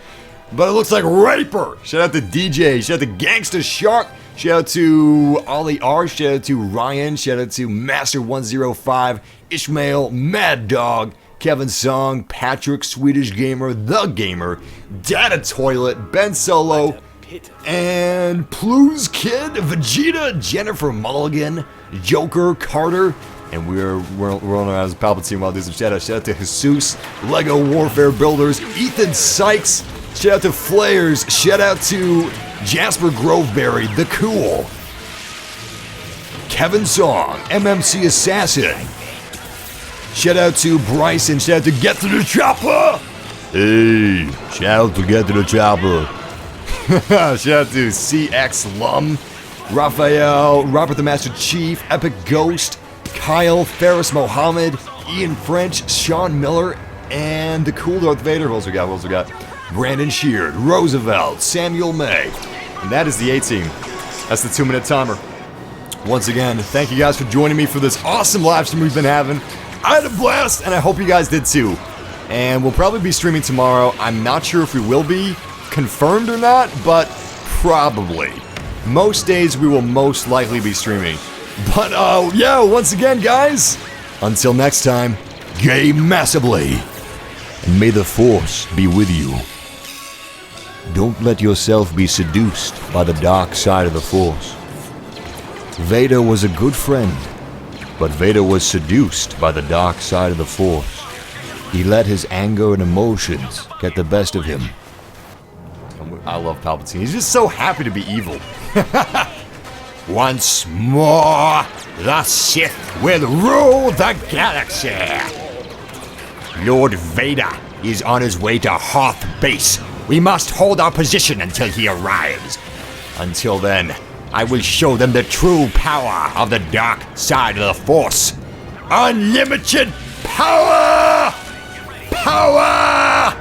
it looks like raper. Shout out to DJ, shout out to Gangsta Shark, shout out to Ollie R, shout out to Ryan, shout out to Master105, Ishmael, Mad Dog, Kevin Song, Patrick, Swedish Gamer, The Gamer, Data Toilet, Ben Solo, and Plu's Kid, Vegeta, Jennifer Mulligan, Joker, Carter. And we're rolling around as Palpatine while I do some shout out. Shout out to Jesus, Lego Warfare Builders, Ethan Sykes, shout out to Flares, shout out to Jasper Groveberry, The Cool, Kevin Song, MMC Assassin, shout out to Bryson, shout out to Get to the Chopper, hey, shout out to Get to the Chopper, shout out to CX Lum, Raphael, Robert the Master Chief, Epic Ghost, Kyle, Ferris Mohammed, Ian French, Sean Miller, and the cool Darth Vader. What else we got? Brandon Sheard, Roosevelt, Samuel May. And that is the A-Team. That's the 2 minute timer. Once again, thank you guys for joining me for this awesome live stream we've been having. I had a blast, and I hope you guys did too. And we'll probably be streaming tomorrow. I'm not sure if we will be confirmed or not, but probably. Most days we will most likely be streaming. But, yeah, once again, guys, Until next time, game massively, and may the Force be with you. Don't let yourself be seduced by the dark side of the Force. Vader was a good friend, but Vader was seduced by the dark side of the Force. He let his anger and emotions get the best of him. I love Palpatine. He's just so happy to be evil. Once more, the Sith will rule the galaxy. Lord Vader is on his way to Hoth base. We must hold our position until he arrives. Until then, I will show them the true power of the dark side of the Force. Unlimited power! Power!